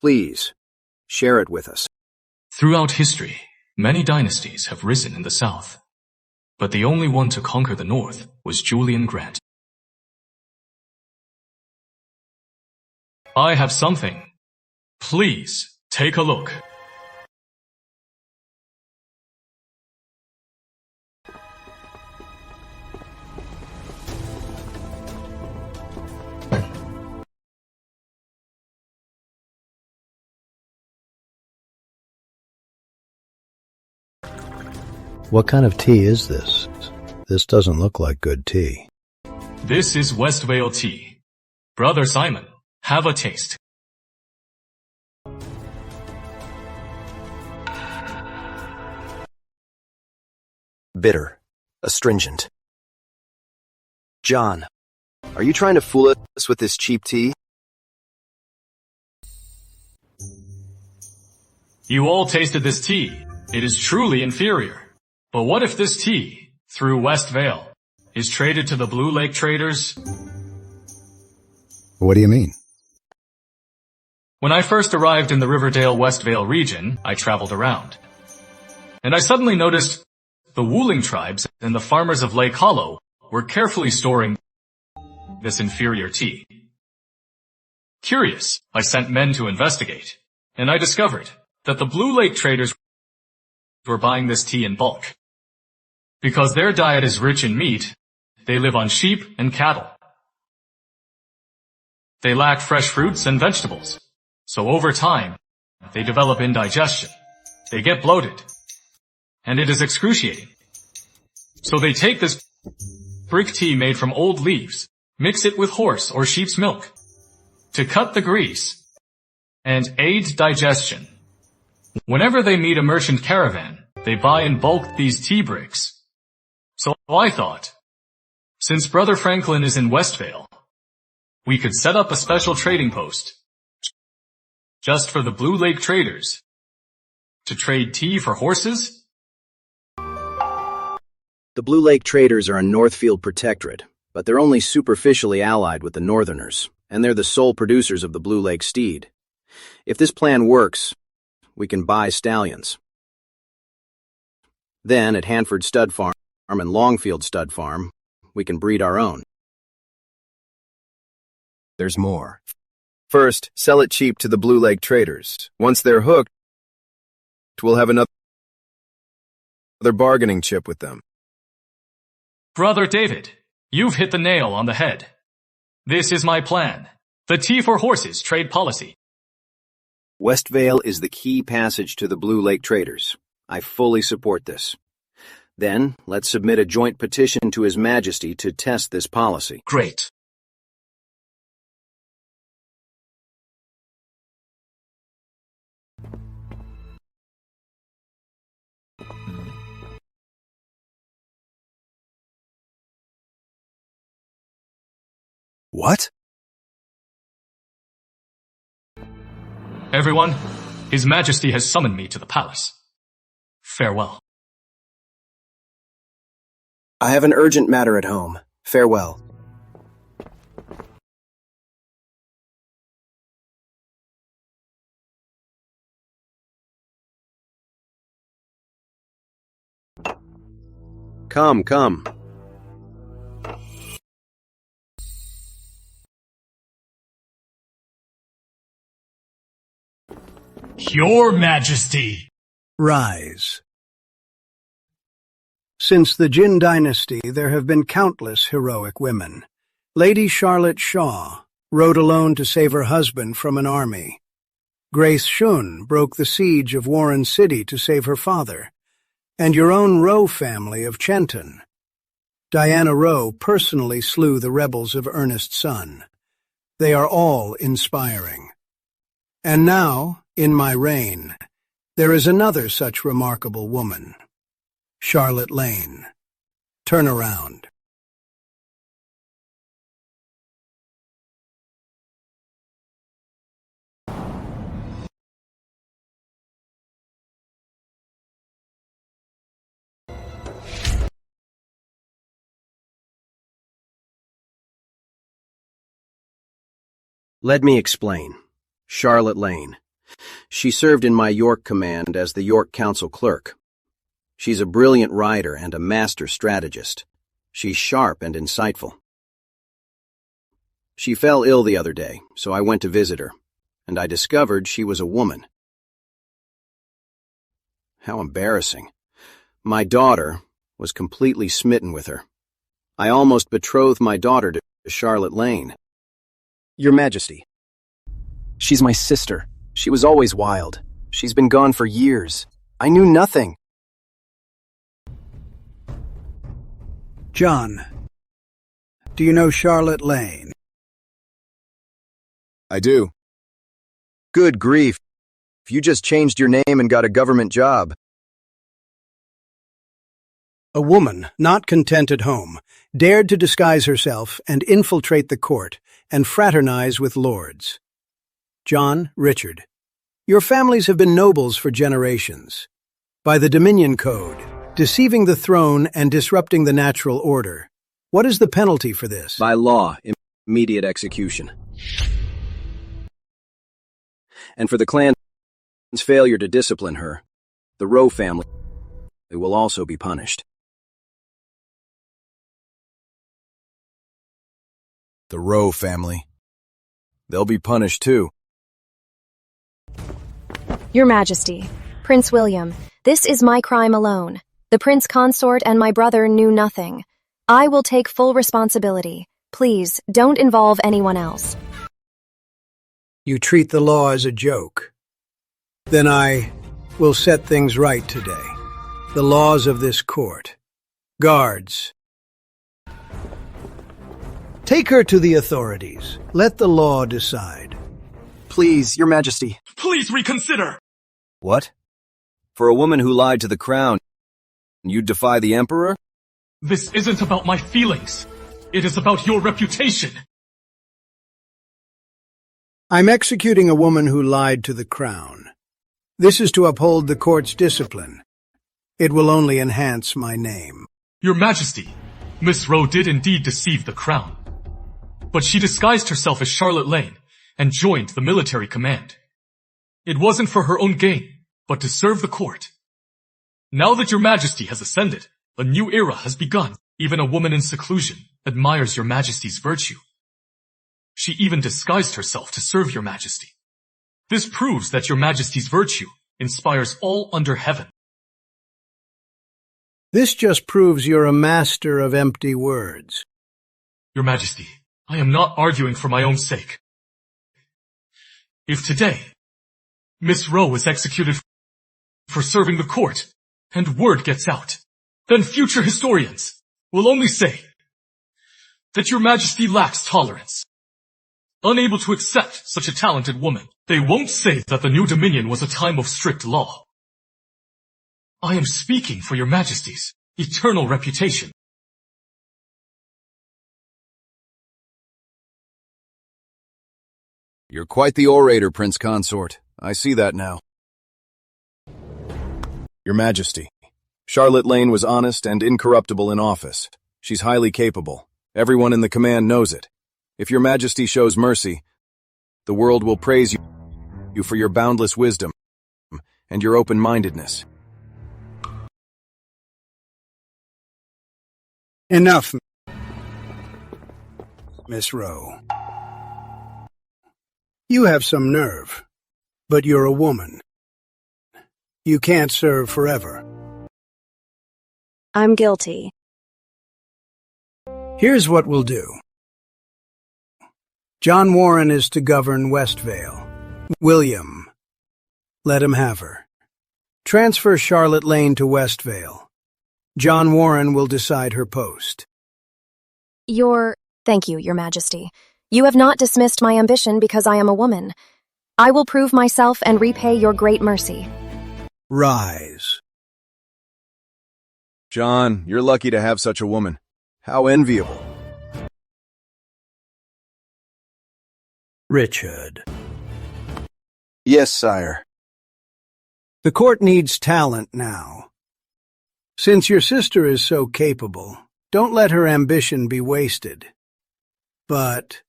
please share it with us. Throughout history, many dynasties have risen in the south, but the only one to conquer the north was Julian Grant. I have something. Please take a look. What kind of tea is this? This doesn't look like good tea. This is West Vale tea. Brother Simon, have a taste. Bitter. Astringent. John, are you trying to fool us with this cheap tea? You all tasted this tea. It is truly inferior. But what if this tea, through West Vale, is traded to the Blue Lake traders? What do you mean? When I first arrived in the Riverdale West Vale region, I traveled around. And I suddenly noticed the Wuling tribes and the farmers of Lake Hollow were carefully storing this inferior tea. Curious, I sent men to investigate, and I discovered that the Blue Lake traders were buying this tea in bulk. Because their diet is rich in meat, they live on sheep and cattle. They lack fresh fruits and vegetables, so over time, they develop indigestion. They get bloated, and it is excruciating. So they take this brick tea made from old leaves, mix it with horse or sheep's milk, to cut the grease and aid digestion. Whenever they meet a merchant caravan, they buy in bulk these tea bricks. So I thought, since Brother Franklin is in Westvale, we could set up a special trading post just for the Blue Lake traders to trade tea for horses. The Blue Lake traders are a Northfield protectorate, but they're only superficially allied with the Northerners, and they're the sole producers of the Blue Lake steed. If this plan works, we can buy stallions. Then, at Hanford Stud Farm and Longfield Stud Farm, we can breed our own. There's more. First, sell it cheap to the Blue Lake traders. Once they're hooked, we'll have another bargaining chip with them. Brother David, you've hit the nail on the head. This is my plan. The tea for horses trade policy. Westvale is the key passage to the Blue Lake traders. I fully support this. Then, let's submit a joint petition to His Majesty to test this policy. Great. What? Everyone, His Majesty has summoned me to the palace. Farewell. I have an urgent matter at home. Farewell. Come, come. Your Majesty! Rise. Since the Jin dynasty, there have been countless heroic women. Lady Charlotte Shaw rode alone to save her husband from an army. Grace Shun broke the siege of Warren City to save her father. And your own Rowe family of Chenton. Diana Rowe personally slew the rebels of Ernest's son. They are all inspiring. And now, in my reign, there is another such remarkable woman. Charlotte Lane. Turn around. Let me explain. Charlotte Lane. She served in my York command as the York Council clerk. She's a brilliant writer and a master strategist. She's sharp and insightful. She fell ill the other day, so I went to visit her, and I discovered she was a woman. How embarrassing. My daughter was completely smitten with her. I almost betrothed my daughter to Charlotte Lane. Your Majesty. She's my sister. She was always wild. She's been gone for years. I knew nothing. John, do you know Charlotte Lane? I do. Good grief. You just changed your name and got a government job. A woman, not content at home, dared to disguise herself and infiltrate the court and fraternize with lords. John, Richard, your families have been nobles for generations. By the Dominion Code, deceiving the throne and disrupting the natural order. What is the penalty for this? By law, immediate execution. And for the clan's failure to discipline her, the Rowe family will also be punished. The Rowe family. They'll be punished too. Your Majesty, Prince William, this is my crime alone. The Prince Consort and my brother knew nothing. I will take full responsibility. Please, don't involve anyone else. You treat the law as a joke. Then I will set things right today. The laws of this court. Guards. Take her to the authorities. Let the law decide. Please, Your Majesty. Please reconsider! What? For a woman who lied to the crown, you'd defy the Emperor? This isn't about my feelings. It is about your reputation. I'm executing a woman who lied to the crown. This is to uphold the court's discipline. It will only enhance my name. Your Majesty, Miss Rowe did indeed deceive the crown. But she disguised herself as Charlotte Lane and joined the military command. It wasn't for her own gain, but to serve the court. Now that Your Majesty has ascended, a new era has begun. Even a woman in seclusion admires Your Majesty's virtue. She even disguised herself to serve Your Majesty. This proves that Your Majesty's virtue inspires all under heaven. This just proves you're a master of empty words. Your Majesty, I am not arguing for my own sake. If today, Miss Rowe is executed for serving the court, and word gets out, then future historians will only say that Your Majesty lacks tolerance. Unable to accept such a talented woman, they won't say that the new Dominion was a time of strict law. I am speaking for Your Majesty's eternal reputation. You're quite the orator, Prince Consort. I see that now. Your Majesty, Charlotte Lane was honest and incorruptible in office. She's highly capable. Everyone in the command knows it. If Your Majesty shows mercy, the world will praise you for your boundless wisdom and your open-mindedness. Enough, Miss Rowe. You have some nerve, but you're a woman. You can't serve forever. I'm guilty. Here's what we'll do. John Warren is to govern Westvale. William, let him have her. Transfer Charlotte Lane to Westvale. John Warren will decide her post. Thank you, Your Majesty. You have not dismissed my ambition because I am a woman. I will prove myself and repay your great mercy. Rise. John, you're lucky to have such a woman. How enviable. Richard. Yes, sire. The court needs talent now. Since your sister is so capable, don't let her ambition be wasted. But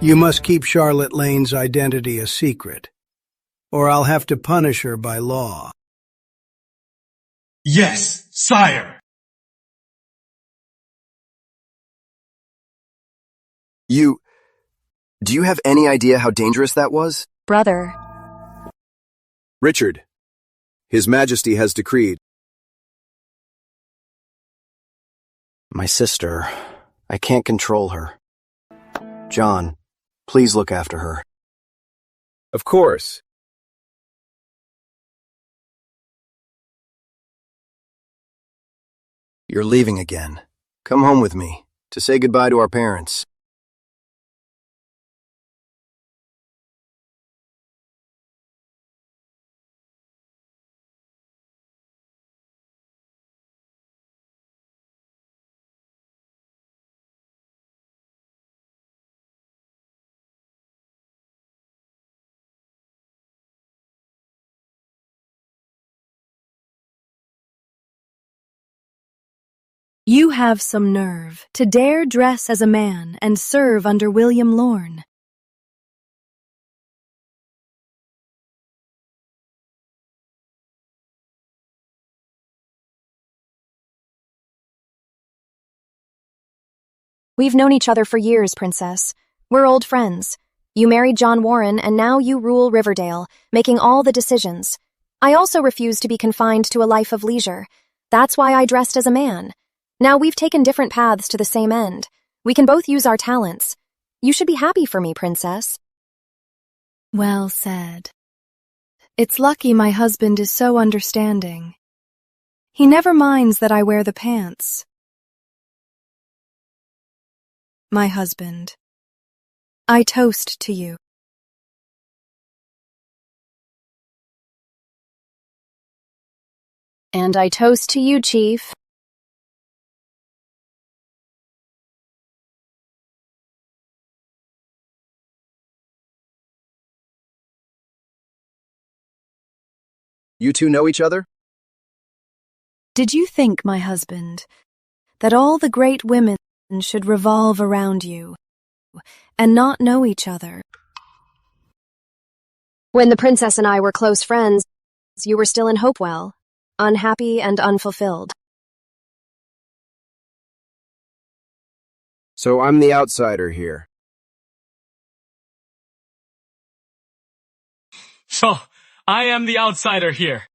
You must keep Charlotte Lane's identity a secret, or I'll have to punish her by law. Yes, sire. Do you have any idea how dangerous that was? Brother. Richard, His Majesty has decreed. My sister. I can't control her. John, please look after her. Of course. You're leaving again. Come home with me to say goodbye to our parents. You have some nerve to dare dress as a man and serve under William Lorne. We've known each other for years, Princess. We're old friends. You married John Warren, and now you rule Riverdale, making all the decisions. I also refuse to be confined to a life of leisure. That's why I dressed as a man. Now we've taken different paths to the same end. We can both use our talents. You should be happy for me, Princess. Well said. It's lucky my husband is so understanding. He never minds that I wear the pants. My husband, I toast to you. And I toast to you, Chief. You two know each other? Did you think, my husband, that all the great women should revolve around you and not know each other? When the princess and I were close friends, you were still in Hopewell, unhappy and unfulfilled. So I'm the outsider here. So, I am the outsider here.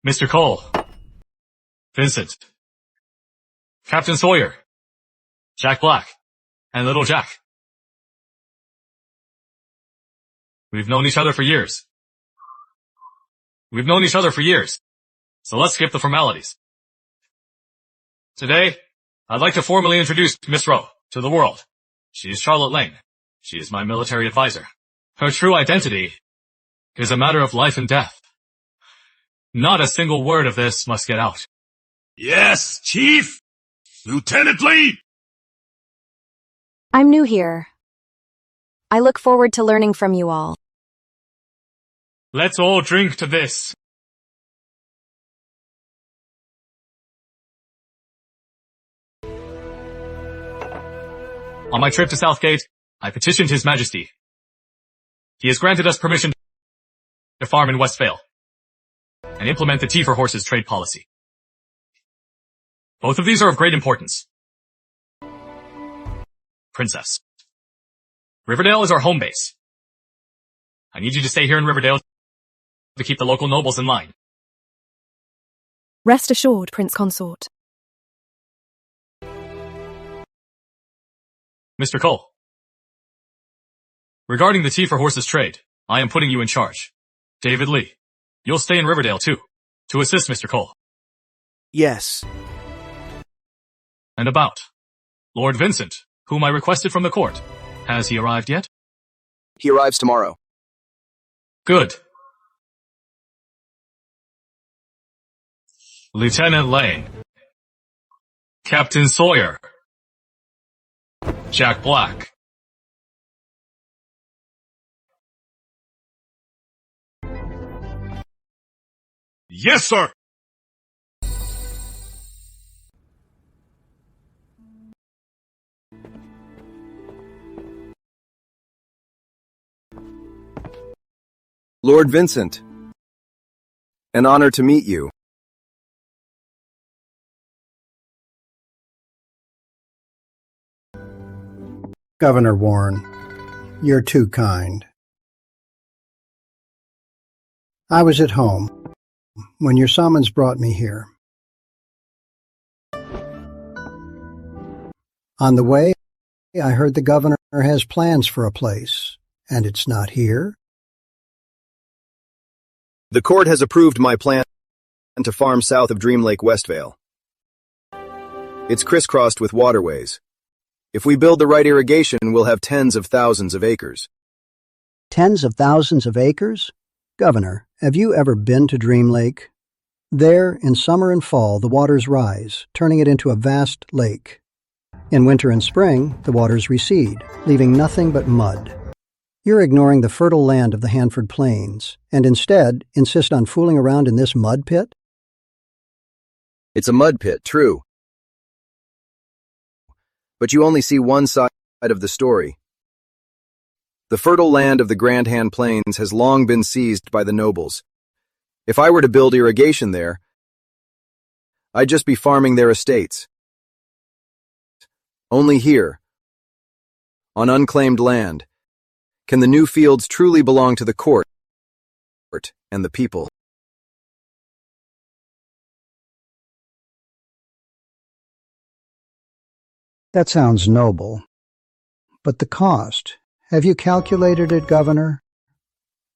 Mr. Cole. Vincent. Captain Sawyer. Jack Black. And Little Jack. We've known each other for years. So let's skip the formalities. Today, I'd like to formally introduce Miss Rowe to the world. She is Charlotte Lane. She is my military advisor. Her true identity is a matter of life and death. Not a single word of this must get out. Yes, Chief! Lieutenant Lee! I'm new here. I look forward to learning from you all. Let's all drink to this. On my trip to Southgate, I petitioned His Majesty. He has granted us permission to farm in Westvale and implement the tea for horses trade policy. Both of these are of great importance. Princess, Riverdale is our home base. I need you to stay here in Riverdale to keep the local nobles in line. Rest assured, Prince Consort. Mr. Cole, regarding the tea for horses trade, I am putting you in charge. David Lee, you'll stay in Riverdale too, to assist Mr. Cole. Yes. And about Lord Vincent, whom I requested from the court. Has he arrived yet? He arrives tomorrow. Good. Lieutenant Lane. Captain Sawyer. Jack Black. Yes, sir! Lord Vincent, an honor to meet you. Governor Warren, you're too kind. I was at home when your summons brought me here. On the way, I heard the governor has plans for a place, and it's not here. The court has approved my plan to farm south of Dream Lake Westvale. It's crisscrossed with waterways. If we build the right irrigation, we'll have tens of thousands of acres. Tens of thousands of acres? Governor, have you ever been to Dream Lake? There, in summer and fall, the waters rise, turning it into a vast lake. In winter and spring, the waters recede, leaving nothing but mud. You're ignoring the fertile land of the Hanford Plains, and instead insist on fooling around in this mud pit? It's a mud pit, true. But you only see one side of the story. The fertile land of the Grand Han Plains has long been seized by the nobles. If I were to build irrigation there, I'd just be farming their estates. Only here, on unclaimed land, can the new fields truly belong to the court and the people. That sounds noble. But the cost, have you calculated it, Governor?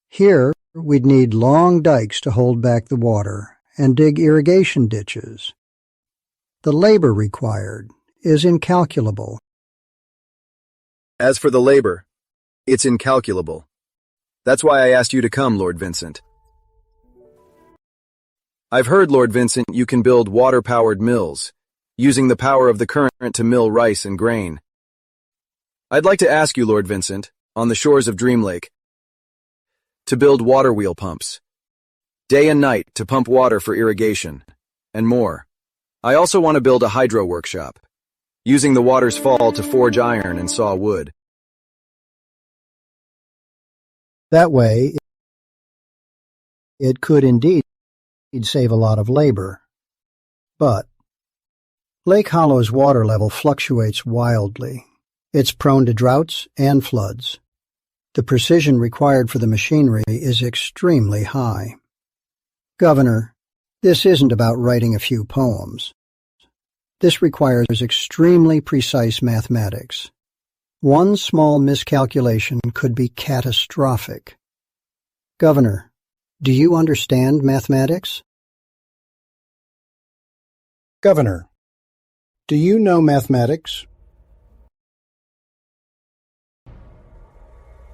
Here, we'd need long dikes to hold back the water and dig irrigation ditches. The labor required is incalculable. As for the labor, it's incalculable. That's why I asked you to come, Lord Vincent. I've heard, Lord Vincent, you can build water-powered mills, using the power of the current to mill rice and grain. I'd like to ask you, Lord Vincent, on the shores of Dream Lake, to build water wheel pumps, day and night to pump water for irrigation, and more. I also want to build a hydro workshop, using the water's fall to forge iron and saw wood. That way, it could indeed save a lot of labor. But Lake Hollow's water level fluctuates wildly. It's prone to droughts and floods. The precision required for the machinery is extremely high. Governor, this isn't about writing a few poems. This requires extremely precise mathematics. One small miscalculation could be catastrophic. Governor, do you understand mathematics? Governor, do you know mathematics?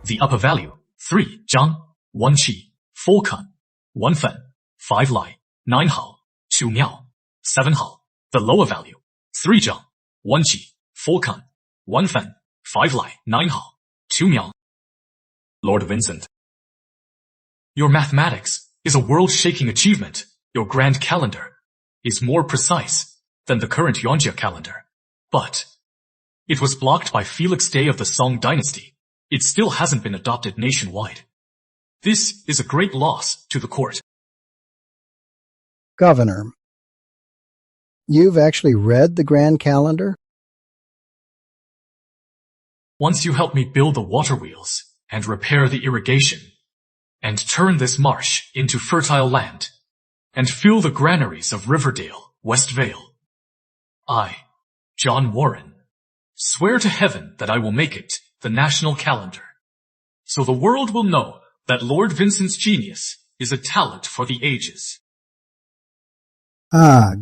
The upper value, 3 张, 1 qi, 4 kan, 1 fen, 5 lai, 9 hao, 2 miao, 7 hao. The lower value, 3 zhang, 1 qi, 4 kan, 1 fen, 5 lai, 9 hao, 2 miao. Lord Vincent, your mathematics is a world-shaking achievement. Your grand calendar is more precise than the current Yonjia calendar. But it was blocked by Felix Day of the Song dynasty. It still hasn't been adopted nationwide. This is a great loss to the court. Governor, you've actually read the grand calendar? Once you help me build the water wheels and repair the irrigation and turn this marsh into fertile land and fill the granaries of Riverdale, Westvale, I, John Warren, swear to heaven that I will make it the national calendar, so the world will know that Lord Vincent's genius is a talent for the ages. Ah,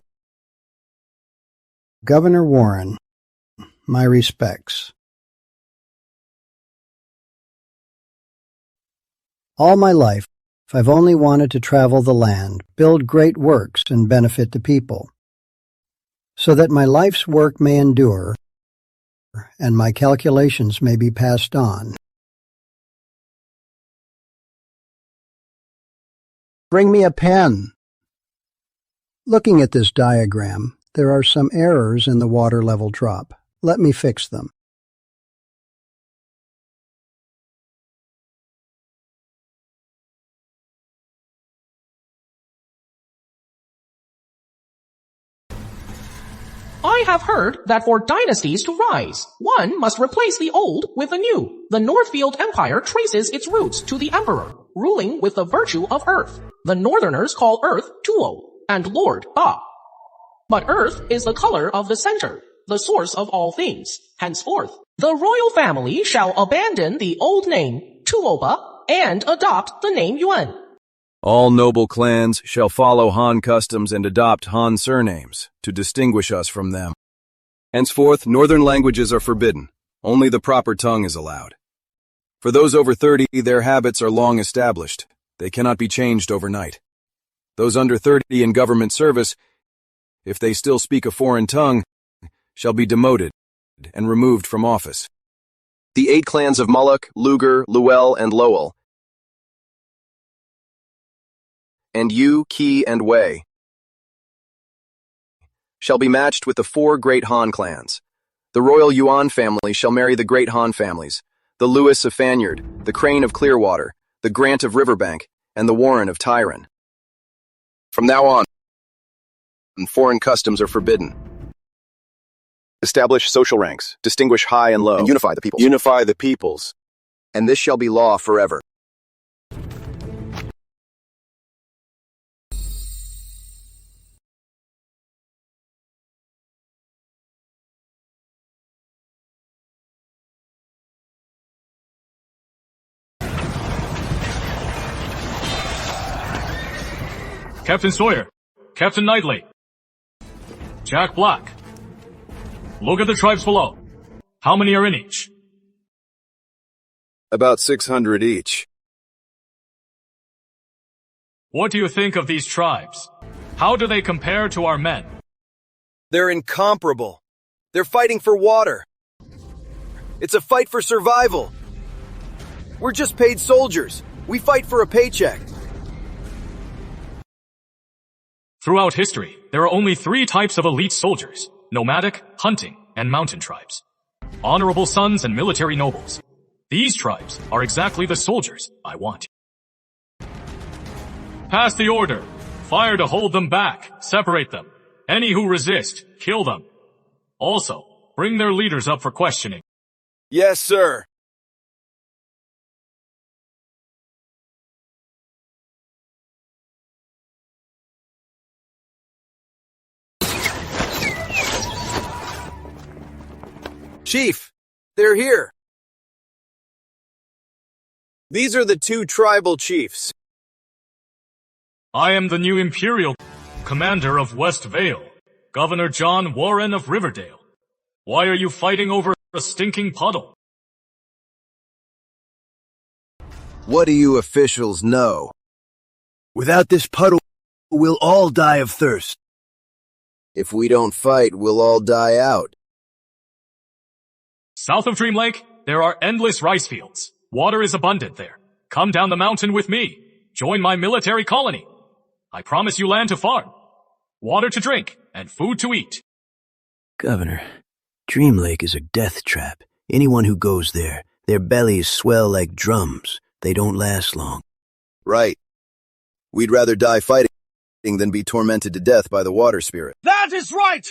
Governor Warren, my respects. All my life, I've only wanted to travel the land, build great works, and benefit the people, so that my life's work may endure and my calculations may be passed on. Bring me a pen. Looking at this diagram, there are some errors in the water level drop. Let me fix them. I have heard that for dynasties to rise, one must replace the old with the new. The Northfield Empire traces its roots to the emperor, ruling with the virtue of earth. The northerners call earth Tuo and Lord Ba. But earth is the color of the center, the source of all things. Henceforth, the royal family shall abandon the old name Tuoba and adopt the name Yuan. All noble clans shall follow Han customs and adopt Han surnames to distinguish us from them. Henceforth, northern languages are forbidden. Only the proper tongue is allowed. For those over 30, their habits are long established. They cannot be changed overnight. Those under 30 in government service, if they still speak a foreign tongue, shall be demoted and removed from office. The 8 clans of Mullock, Luger, Luell, and Lowell, and Yu, Qi, and Wei, shall be matched with the 4 great Han clans. The royal Yuan family shall marry the great Han families, the Lewis of Fanyard, the Crane of Clearwater, the Grant of Riverbank, and the Warren of Tyron. From now on, foreign customs are forbidden. Establish social ranks, distinguish high and low, and unify the peoples. Unify the peoples. And this shall be law forever. Captain Sawyer, Captain Knightley, Jack Black. Look at the tribes below. How many are in each? About 600 each. What do you think of these tribes? How do they compare to our men? They're incomparable. They're fighting for water. It's a fight for survival. We're just paid soldiers. We fight for a paycheck. Throughout history, there are only 3 types of elite soldiers: nomadic, hunting, and mountain tribes. Honorable sons and military nobles. These tribes are exactly the soldiers I want. Pass the order. Fire to hold them back. Separate them. Any who resist, kill them. Also, bring their leaders up for questioning. Yes, sir. Chief, they're here. These are the 2 tribal chiefs. I am the new Imperial commander of West Vale, Governor John Warren of Riverdale. Why are you fighting over a stinking puddle? What do you officials know? Without this puddle, we'll all die of thirst. If we don't fight, we'll all die out. South of Dream Lake, there are endless rice fields. Water is abundant there. Come down the mountain with me. Join my military colony. I promise you land to farm, water to drink, and food to eat. Governor, Dream Lake is a death trap. Anyone who goes there, their bellies swell like drums. They don't last long. Right. We'd rather die fighting than be tormented to death by the water spirit. That is right!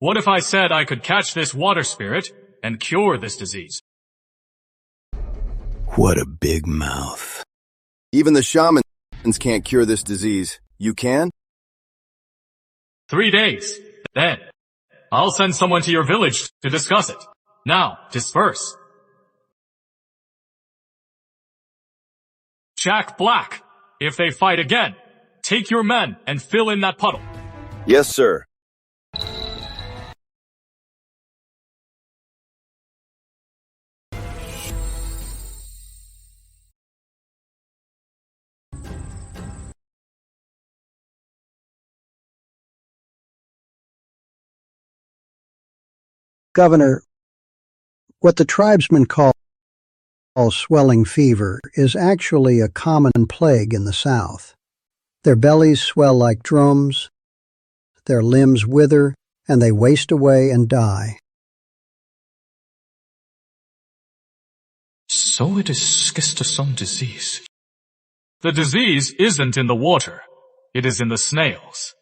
What if I said I could catch this water spirit and cure this disease? What a big mouth. Even the shamans can't cure this disease. You can? 3 days. Then, I'll send someone to your village to discuss it. Now, disperse. Jack Black, if they fight again, take your men and fill in that puddle. Yes, sir. Governor, what the tribesmen call swelling fever is actually a common plague in the South. Their bellies swell like drums, their limbs wither, and they waste away and die. So it is schistosome disease. The disease isn't in the water. It is in the snails.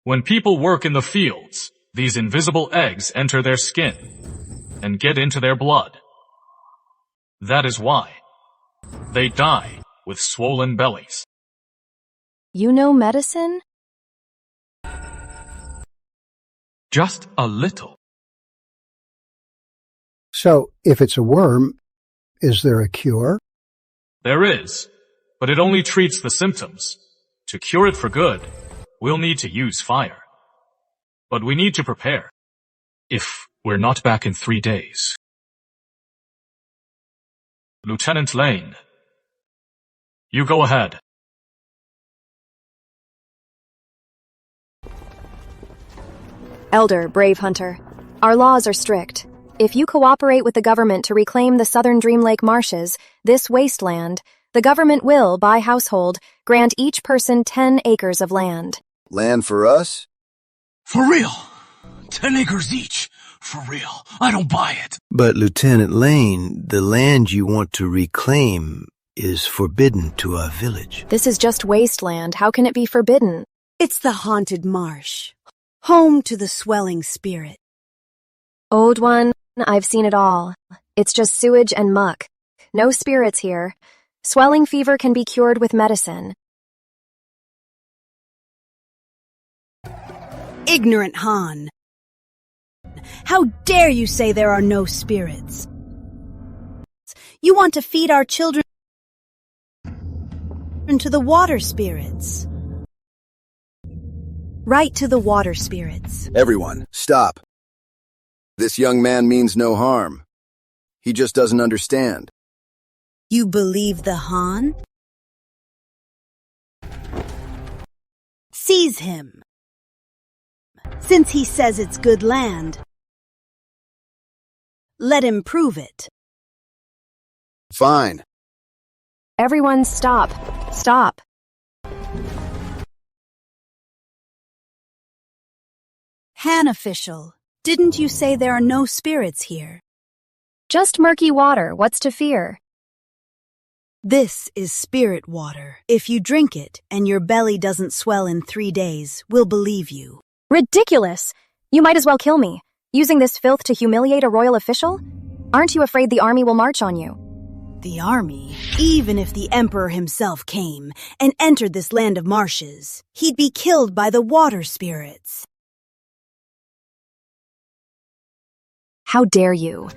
When people work in the fields, these invisible eggs enter their skin and get into their blood. That is why they die with swollen bellies. You know medicine? Just a little. So, if it's a worm, is there a cure? There is, but it only treats the symptoms. To cure it for good, we'll need to use fire. But we need to prepare. If we're not back in 3 days. Lieutenant Lane, you go ahead. Elder, brave hunter, our laws are strict. If you cooperate with the government to reclaim the southern Dream Lake marshes, this wasteland, the government will, by household, grant each person 10 acres of land. Land for us? For real. 10 acres each. For real. I don't buy it. But Lieutenant Lane, the land you want to reclaim is forbidden to our village. This is just wasteland. How can it be forbidden? It's the haunted marsh, home to the swelling spirit. Old one, I've seen it all. It's just sewage and muck. No spirits here. Swelling fever can be cured with medicine. Ignorant Han. How dare you say there are no spirits? You want to feed our children to the water spirits. Right to the water spirits. Everyone, stop. This young man means no harm. He just doesn't understand. You believe the Han? Seize him. Since he says it's good land, let him prove it. Fine. Everyone stop. Stop. Han official, didn't you say there are no spirits here? Just murky water. What's to fear? This is spirit water. If you drink it and your belly doesn't swell in 3 days, we'll believe you. Ridiculous! You might as well kill me. Using this filth to humiliate a royal official? Aren't you afraid the army will march on you? The army? Even if the emperor himself came and entered this land of marshes, he'd be killed by the water spirits. How dare you?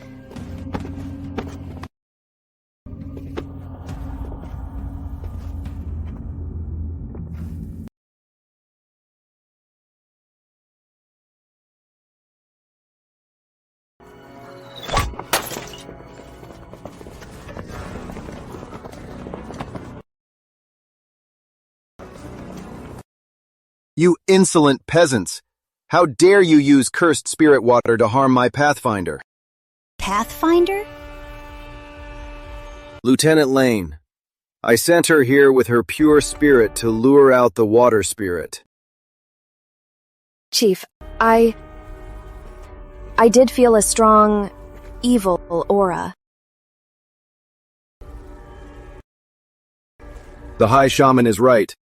You insolent peasants! How dare you use cursed spirit water to harm my Pathfinder? Pathfinder? Lieutenant Lane, I sent her here with her pure spirit to lure out the water spirit. Chief, I did feel a strong, evil aura. The High Shaman is right.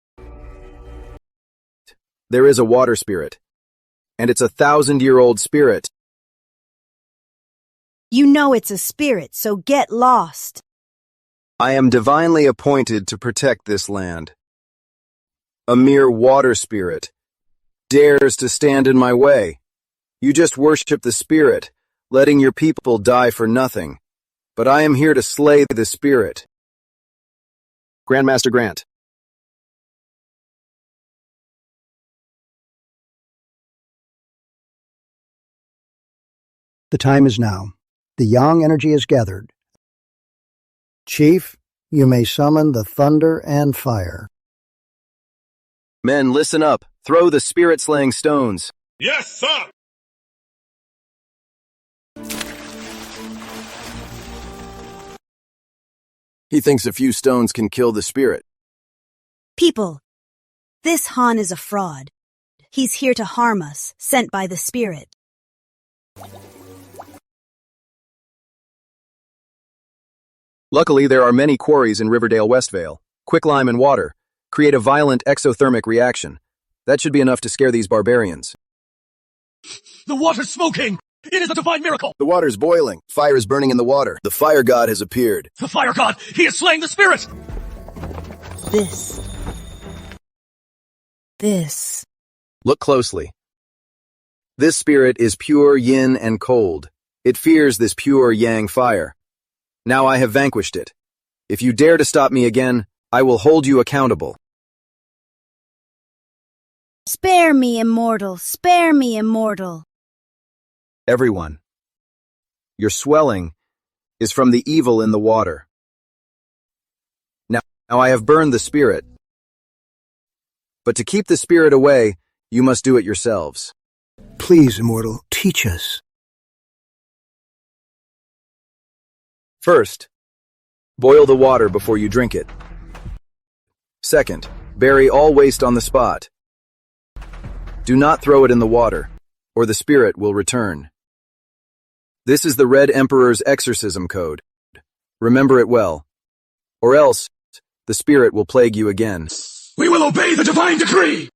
There is a water spirit, and it's a 1,000-year-old spirit. You know it's a spirit, so get lost. I am divinely appointed to protect this land. A mere water spirit dares to stand in my way. You just worship the spirit, letting your people die for nothing. But I am here to slay the spirit. Grandmaster Grant. The time is now. The yang energy is gathered. Chief, you may summon the thunder and fire. Men, listen up. Throw the spirit-slaying stones. Yes, sir! He thinks a few stones can kill the spirit. People, This Han is a fraud. He's here to harm us, sent by the spirit. Luckily, there are many quarries in Riverdale Westvale. Quicklime and water create a violent exothermic reaction. That should be enough to scare these barbarians. The water's smoking! It is a divine miracle! The water's boiling. Fire is burning in the water. The fire god has appeared. The fire god! He is slaying the spirit! This. Look closely. This spirit is pure yin and cold. It fears this pure yang fire. Now I have vanquished it. If you dare to stop me again, I will hold you accountable. Spare me, immortal! Spare me, immortal! Everyone, your swelling is from the evil in the water. Now I have burned the spirit. But to keep the spirit away, you must do it yourselves. Please, immortal, teach us. First, boil the water before you drink it. Second, bury all waste on the spot. Do not throw it in the water, or the spirit will return. This is the Red Emperor's exorcism code. Remember it well, or else the spirit will plague you again. We will obey the divine decree!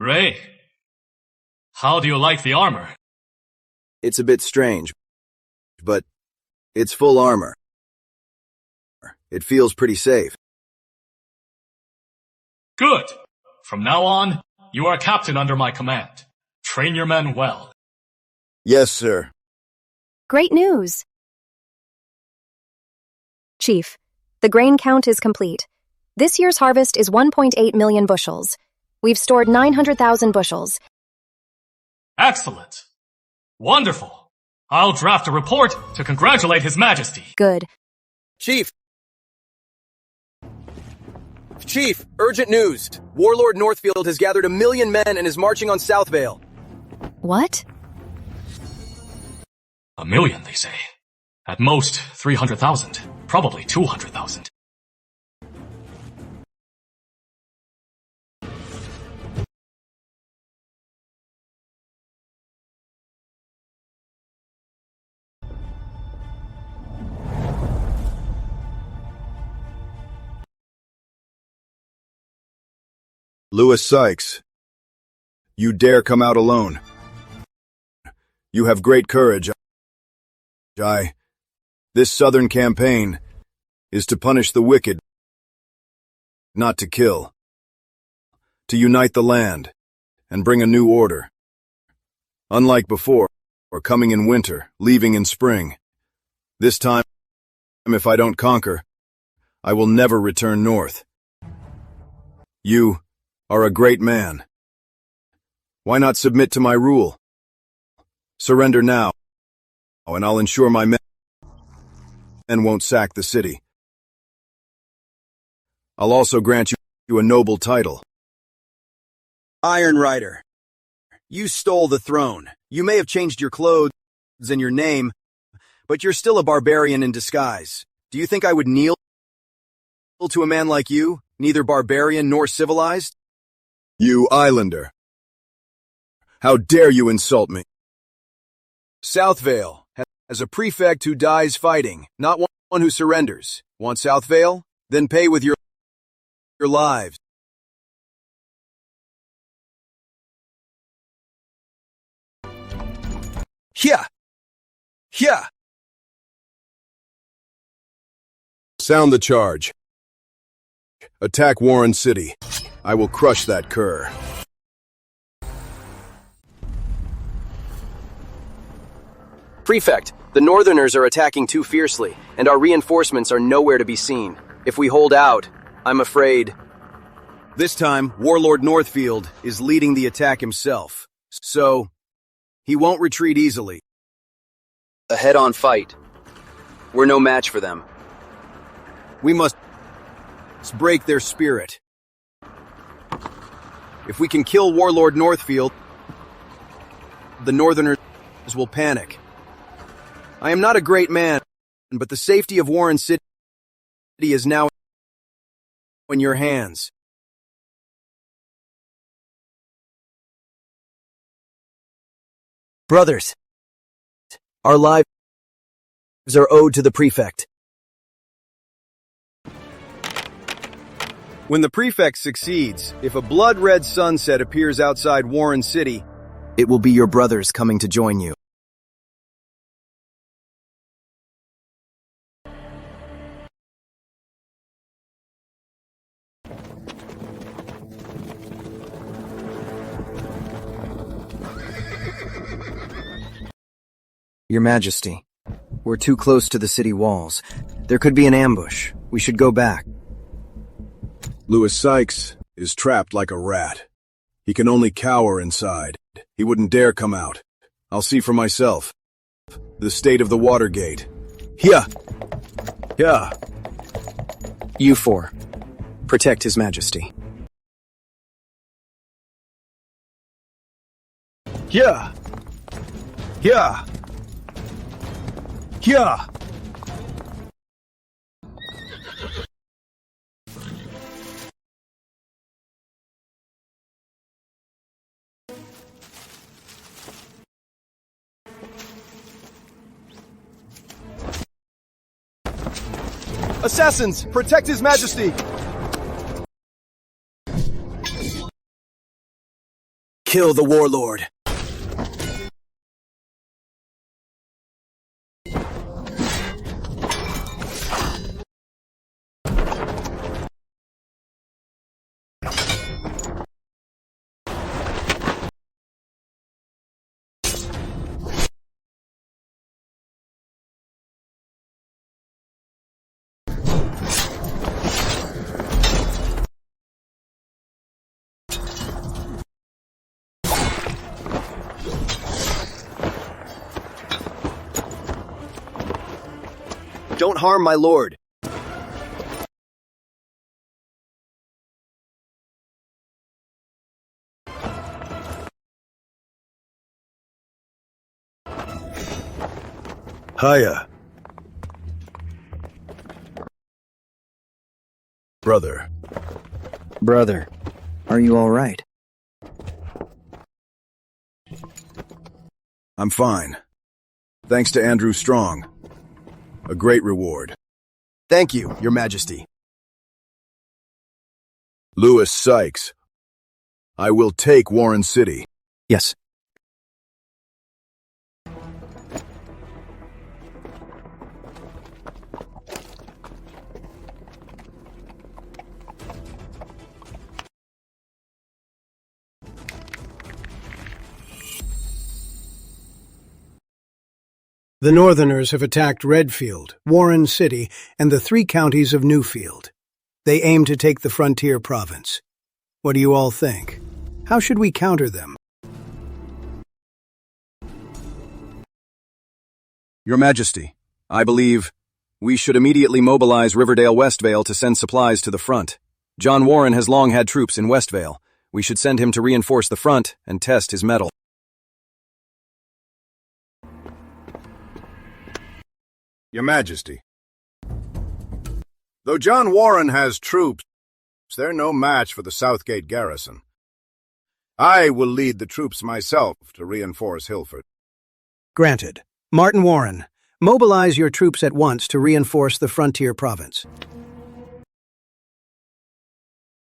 Ray, how do you like the armor? It's a bit strange, but it's full armor. It feels pretty safe. Good. From now on, you are captain under my command. Train your men well. Yes, sir. Great news! Chief, the grain count is complete. This year's harvest is 1.8 million bushels. We've stored 900,000 bushels. Excellent. Wonderful. I'll draft a report to congratulate His Majesty. Good. Chief, urgent news. Warlord Northfield has gathered 1 million men and is marching on Southvale. What? 1 million, they say. At most, 300,000. Probably 200,000. Louis Sykes, you dare come out alone. You have great courage. This southern campaign is to punish the wicked, not to kill. To unite the land and bring a new order. Unlike before, or coming in winter, leaving in spring. This time, if I don't conquer, I will never return north. You are a great man. Why not submit to my rule? Surrender now, and I'll ensure my men won't sack the city. I'll also grant you a noble title. Iron Rider, you stole the throne. You may have changed your clothes and your name, but you're still a barbarian in disguise. Do you think I would kneel to a man like you, neither barbarian nor civilized? You islander. How dare you insult me? Southvale has a prefect who dies fighting, not one who surrenders. Want Southvale? Then pay with your lives. Yeah. Sound the charge. Attack Warren City. I will crush that cur. Prefect, the Northerners are attacking too fiercely, and our reinforcements are nowhere to be seen. If we hold out, I'm afraid... This time, Warlord Northfield is leading the attack himself, so he won't retreat easily. A head-on fight. We're no match for them. We must break their spirit. If we can kill Warlord Northfield, the Northerners will panic. I am not a great man, but the safety of Warren City is now in your hands. Brothers, our lives are owed to the prefect. When the prefect succeeds, if a blood-red sunset appears outside Warren City, it will be your brothers coming to join you. Your Majesty, we're too close to the city walls. There could be an ambush. We should go back. Louis Sykes is trapped like a rat. He can only cower inside. He wouldn't dare come out. I'll see for myself. The state of the Watergate. Yeah. You four, protect His Majesty. Yeah. Assassins, protect His Majesty! Kill the warlord. Don't harm my lord. Hiya. Brother. Brother, are you all right? I'm fine. Thanks to Andrew Strong. A great reward. Thank you, Your Majesty. Louis Sykes. I will take Warren City. Yes. The Northerners have attacked Redfield, Warren City, and the 3 counties of Newfield. They aim to take the frontier province. What do you all think? How should we counter them? Your Majesty, I believe we should immediately mobilize Riverdale Westvale to send supplies to the front. John Warren has long had troops in Westvale. We should send him to reinforce the front and test his mettle. Your Majesty. Though John Warren has troops, they're no match for the Southgate garrison. I will lead the troops myself to reinforce Hilford. Granted. Martin Warren, mobilize your troops at once to reinforce the frontier province.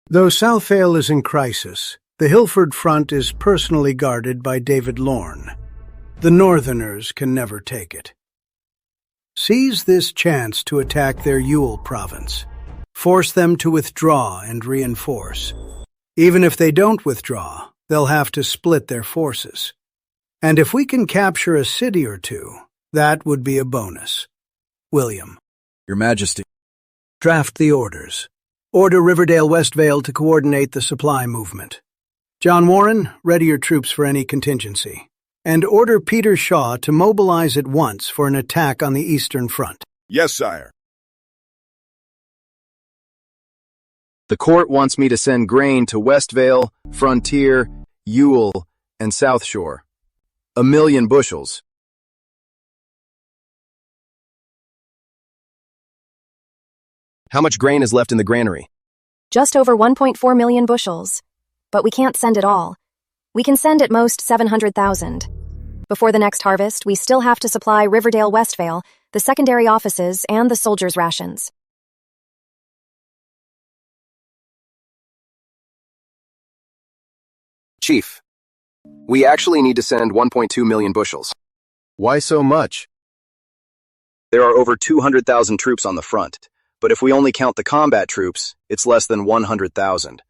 Though Southvale is in crisis, the Hilford front is personally guarded by David Lorne. The Northerners can never take it. Seize this chance to attack their Ewell province. Force them to withdraw and reinforce. Even if they don't withdraw, they'll have to split their forces. And if we can capture a city or two, that would be a bonus. William. Your Majesty. Draft the orders. Order Riverdale Westvale to coordinate the supply movement. John Warren, ready your troops for any contingency. And order Peter Shaw to mobilize at once for an attack on the Eastern Front. Yes, sire. The court wants me to send grain to Westvale, Frontier, Ewell, and South Shore. 1 million bushels. How much grain is left in the granary? Just over 1.4 million bushels. But we can't send it all. We can send at most 700,000. Before the next harvest, we still have to supply Riverdale Westvale, the secondary offices, and the soldiers' rations. Chief, we actually need to send 1.2 million bushels. Why so much? There are over 200,000 troops on the front, but if we only count the combat troops, it's less than 100,000.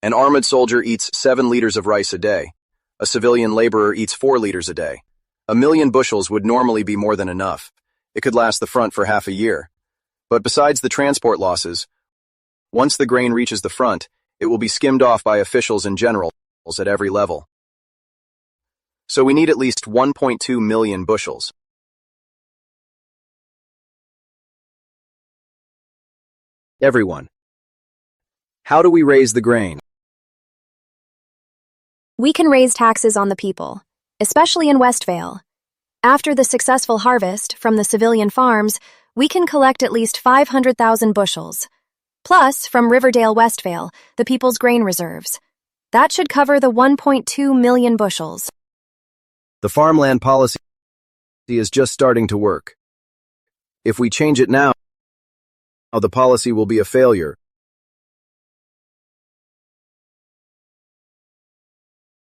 An armored soldier eats 7 liters of rice a day. A civilian laborer eats 4 liters a day. 1 million bushels would normally be more than enough. It could last the front for half a year. But besides the transport losses, once the grain reaches the front, it will be skimmed off by officials and generals at every level. So we need at least 1.2 million bushels. Everyone, how do we raise the grain? We can raise taxes on the people, especially in Westvale. After the successful harvest from the civilian farms, we can collect at least 500,000 bushels. Plus, from Riverdale Westvale, the people's grain reserves. That should cover the 1.2 million bushels. The farmland policy is just starting to work. If we change it now, the policy will be a failure.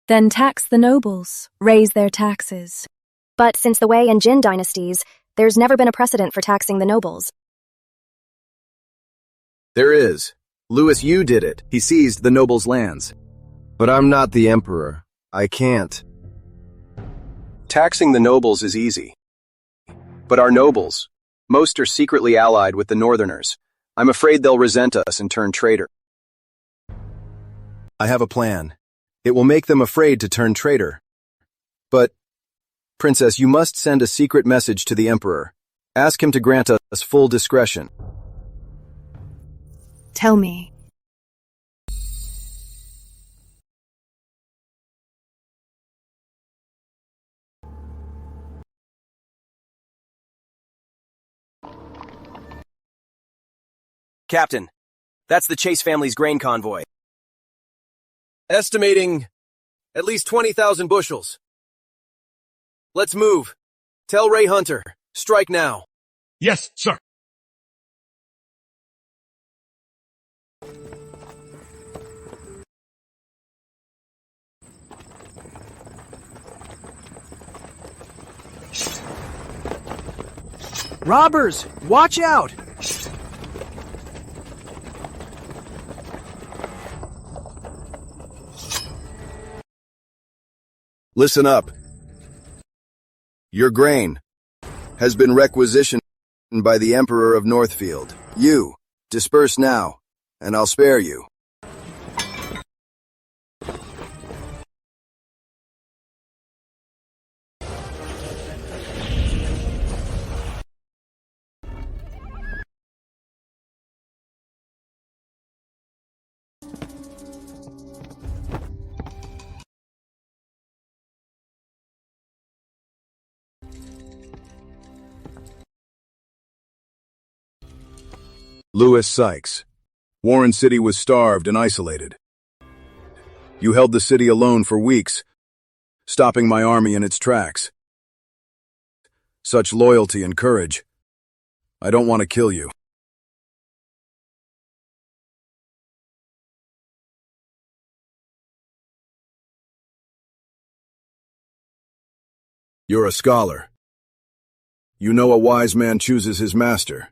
Then tax the nobles, raise their taxes. But since the Wei and Jin dynasties, there's never been a precedent for taxing the nobles. There is. Louis Yu did it. He seized the nobles' lands. But I'm not the emperor. I can't. Taxing the nobles is easy. But our nobles, most are secretly allied with the Northerners. I'm afraid they'll resent us and turn traitor. I have a plan. It will make them afraid to turn traitor. But, Princess, you must send a secret message to the Emperor. Ask him to grant us full discretion. Tell me. Captain, that's the Chase family's grain convoy. Estimating at least 20,000 bushels. Let's move. Tell Ray Hunter, strike now. Yes, sir. Robbers, watch out! Listen up. Your grain has been requisitioned by the Emperor of Northfield. You, disperse now, and I'll spare you. Louis Sykes. Warren City was starved and isolated. You held the city alone for weeks, stopping my army in its tracks. Such loyalty and courage. I don't want to kill you. You're a scholar. You know a wise man chooses his master.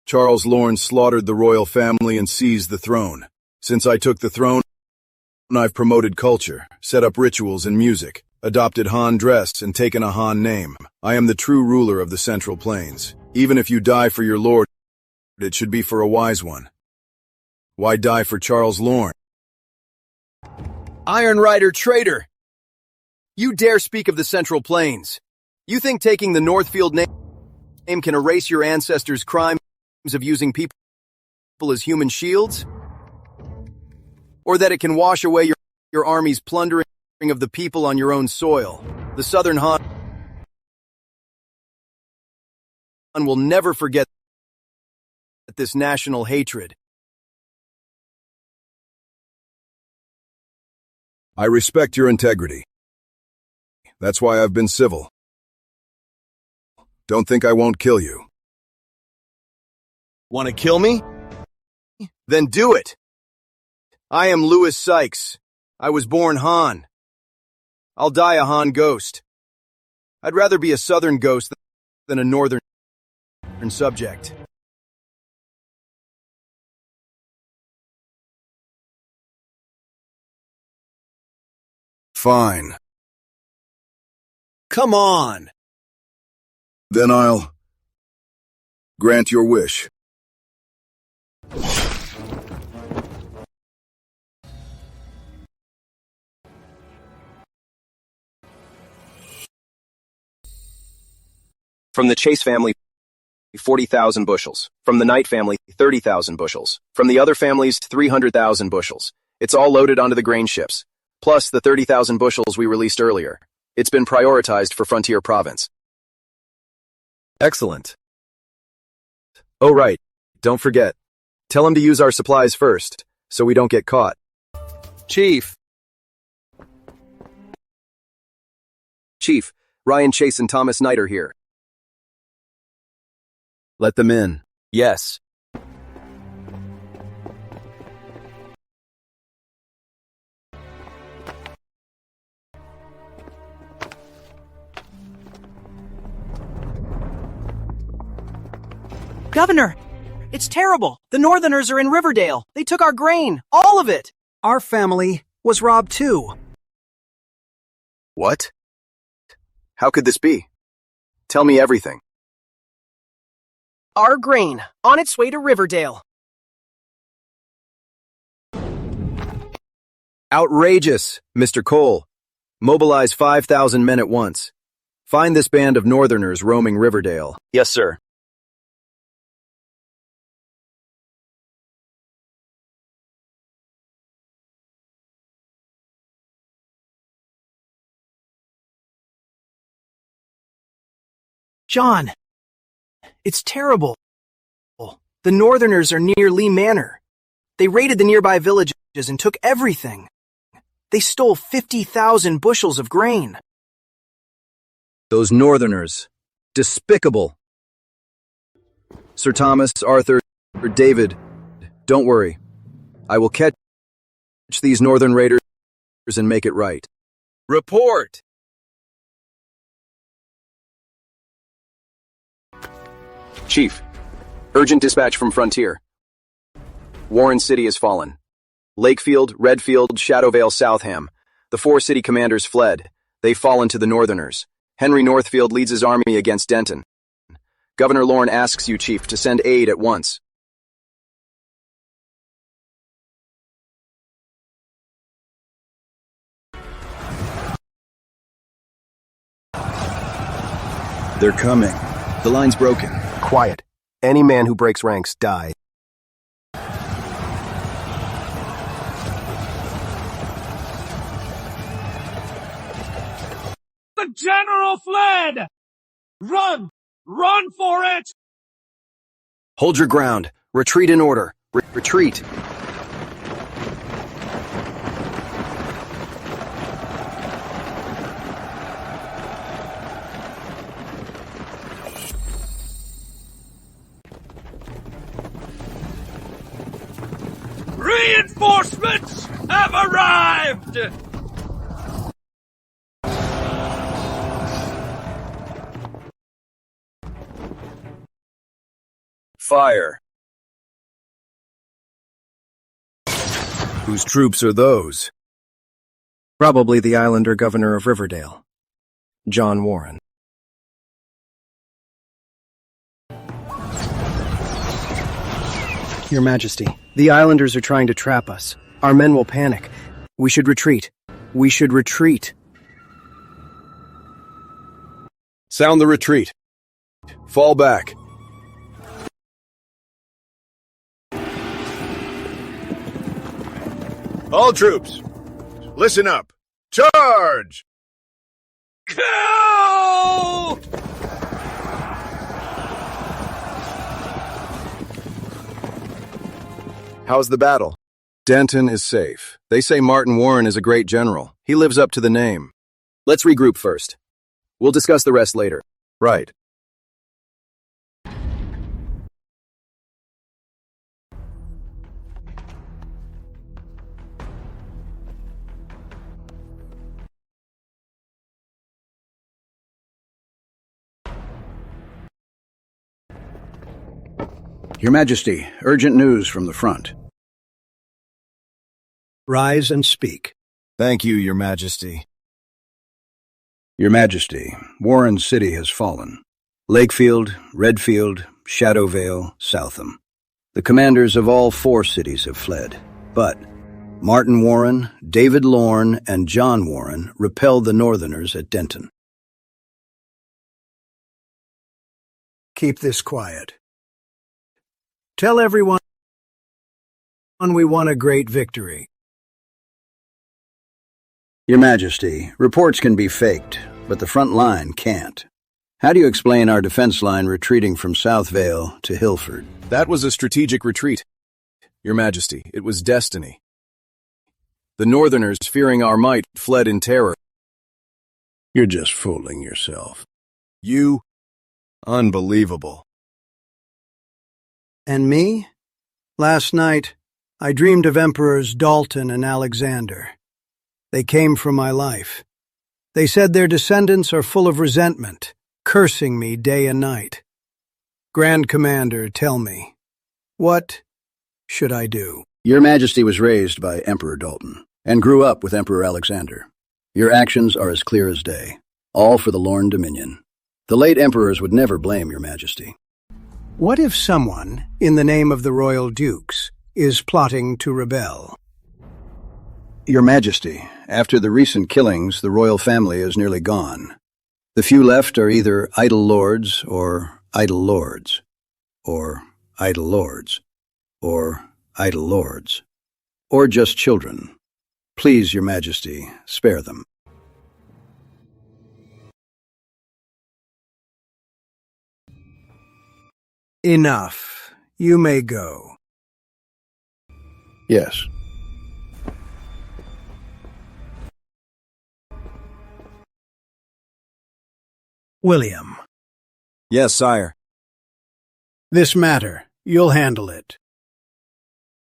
Charles Lorne slaughtered the royal family and seized the throne. Since I took the throne, I've promoted culture, set up rituals and music, adopted Han dress and taken a Han name. I am the true ruler of the Central Plains. Even if you die for your lord, it should be for a wise one. Why die for Charles Lorne? Iron Rider traitor! You dare speak of the Central Plains? You think taking the Northfield name can erase your ancestors' crimes of using people as human shields? Or that it can wash away your army's plundering of the people on your own soil? The Southern Han will never forget this national hatred. I respect your integrity. That's why I've been civil. Don't think I won't kill you. Want to kill me? Then do it. I am Louis Sykes. I was born Han. I'll die a Han ghost. I'd rather be a Southern ghost than a Northern subject. Fine. Come on. Then I'll grant your wish. From the Chase family, 40,000 bushels. From the Knight family, 30,000 bushels. From the other families, 300,000 bushels. It's all loaded onto the grain ships. Plus the 30,000 bushels we released earlier. It's been prioritized for Frontier Province. Excellent. Oh right, don't forget. Tell him to use our supplies first, so we don't get caught. Chief, Ryan Chase and Thomas Knight are here. Let them in. Yes. Governor, it's terrible. The Northerners are in Riverdale. They took our grain. All of it. Our family was robbed too. What? How could this be? Tell me everything. Our grain, on its way to Riverdale. Outrageous, Mr. Cole. Mobilize 5,000 men at once. Find this band of Northerners roaming Riverdale. Yes, sir. John, it's terrible. The Northerners are near Lee Manor. They raided the nearby villages and took everything. They stole 50,000 bushels of grain. Those Northerners. Despicable. Sir Thomas, Arthur, or David, don't worry. I will catch these Northern raiders and make it right. Report! Chief, urgent dispatch from Frontier. Warren City has fallen. Lakefield, Redfield, Shadowvale, Southam. The 4 city commanders fled. They've fallen to the Northerners. Henry Northfield leads his army against Denton. Governor Lorne asks you, Chief, to send aid at once. They're coming. The line's broken. Quiet. Any man who breaks ranks dies. The general fled! Run! Run for it! Hold your ground. Retreat in order. Retreat. Reinforcements have arrived! Fire. Whose troops are those? Probably the Islander governor of Riverdale, John Warren. Your Majesty, the islanders are trying to trap us. Our men will panic. We should retreat. We should retreat. Sound the retreat. Fall back. All troops, listen up. Charge! Go! How's the battle? Denton is safe. They say Martin Warren is a great general. He lives up to the name. Let's regroup first. We'll discuss the rest later. Right. Your Majesty, urgent news from the front. Rise and speak. Thank you, Your Majesty. Your Majesty, Warren City has fallen. Lakefield, Redfield, Shadowvale, Southam. The commanders of all 4 cities have fled. But Martin Warren, David Lorne, and John Warren repelled the Northerners at Denton. Keep this quiet. Tell everyone we won a great victory. Your Majesty, reports can be faked, but the front line can't. How do you explain our defense line retreating from South Vale to Hilford? That was a strategic retreat. Your Majesty, it was destiny. The Northerners, fearing our might, fled in terror. You're just fooling yourself. You? Unbelievable. And me? Last night, I dreamed of Emperors Dalton and Alexander. They came from my life. They said their descendants are full of resentment, cursing me day and night. Grand Commander, tell me, what should I do? Your Majesty was raised by Emperor Dalton and grew up with Emperor Alexander. Your actions are as clear as day, all for the Lorne Dominion. The late emperors would never blame Your Majesty. What if someone, in the name of the royal dukes, is plotting to rebel? Your Majesty, after the recent killings, the royal family is nearly gone. The few left are either idle lords, or idle lords, or idle lords, or idle lords, or just children. Please, Your Majesty, spare them. Enough. You may go. Yes. William. Yes, sire. This matter, you'll handle it.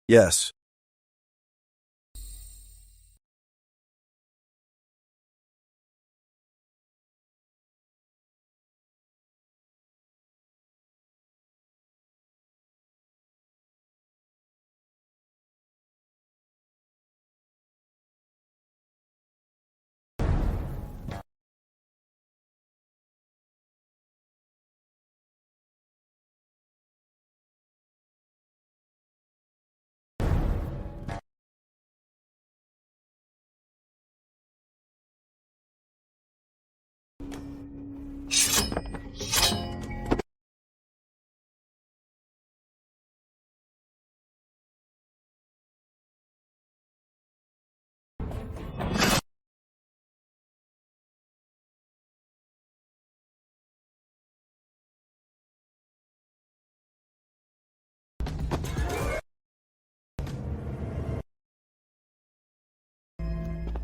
Yes.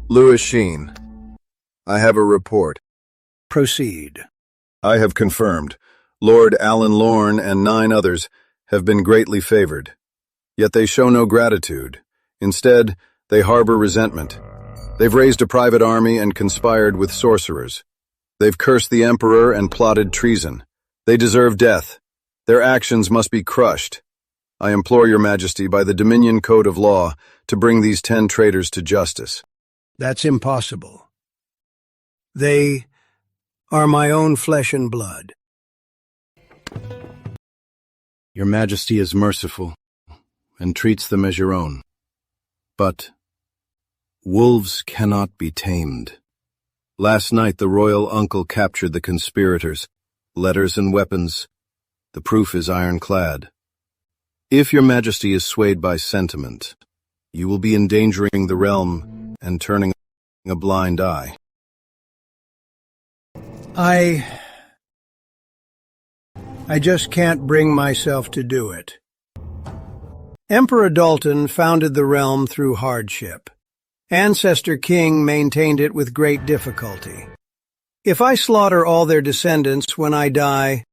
Louis Sheen. I have a report. Proceed. I have confirmed. Lord Alan Lorne and 9 others have been greatly favored. Yet they show no gratitude. Instead, they harbor resentment. They've raised a private army and conspired with sorcerers. They've cursed the emperor and plotted treason. They deserve death. Their actions must be crushed. I implore your majesty by the Dominion Code of Law to bring these 10 traitors to justice. That's impossible. They are my own flesh and blood. Your Majesty is merciful. and treats them as your own. But wolves cannot be tamed. Last night the royal uncle captured the conspirators, letters and weapons. The proof is ironclad. If your majesty is swayed by sentiment, you will be endangering the realm and turning a blind eye. I just can't bring myself to do it. Emperor Dalton founded the realm through hardship. Ancestor King maintained it with great difficulty. If I slaughter all their descendants when I die,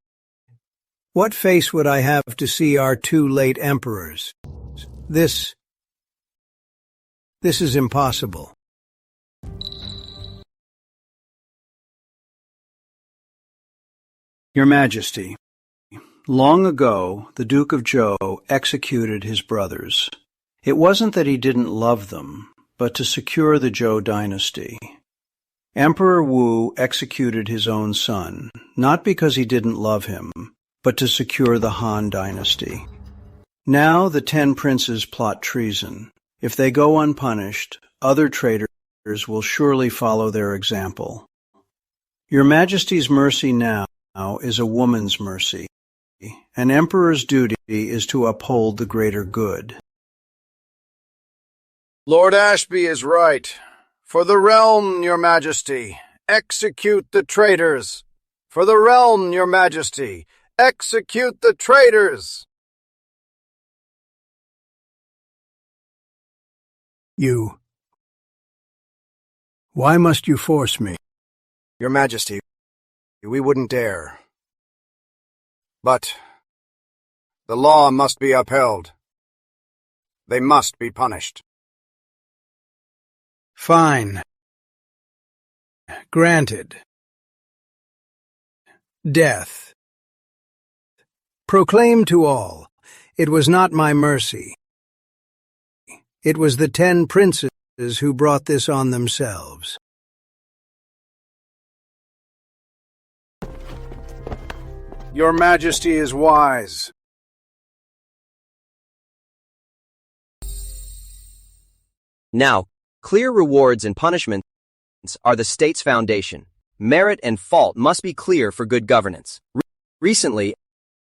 what face would I have to see our two late emperors? This is impossible. Your Majesty, long ago, the Duke of Zhou executed his brothers. It wasn't that he didn't love them, but to secure the Zhou dynasty. Emperor Wu executed his own son, not because he didn't love him, but to secure the Han dynasty. Now the 10 princes plot treason. If they go unpunished, other traitors will surely follow their example. Your Majesty's mercy now is a woman's mercy. An emperor's duty is to uphold the greater good. Lord Ashby is right. For the realm, your majesty, execute the traitors. For the realm, your majesty, execute the traitors. You. Why must you force me? Your majesty, we wouldn't dare. But the law must be upheld. They must be punished. Fine. Granted. Death. Proclaim to all, it was not my mercy. It was the 10 princes who brought this on themselves. Your majesty is wise. Now, clear rewards and punishments are the state's foundation. Merit and fault must be clear for good governance. Recently,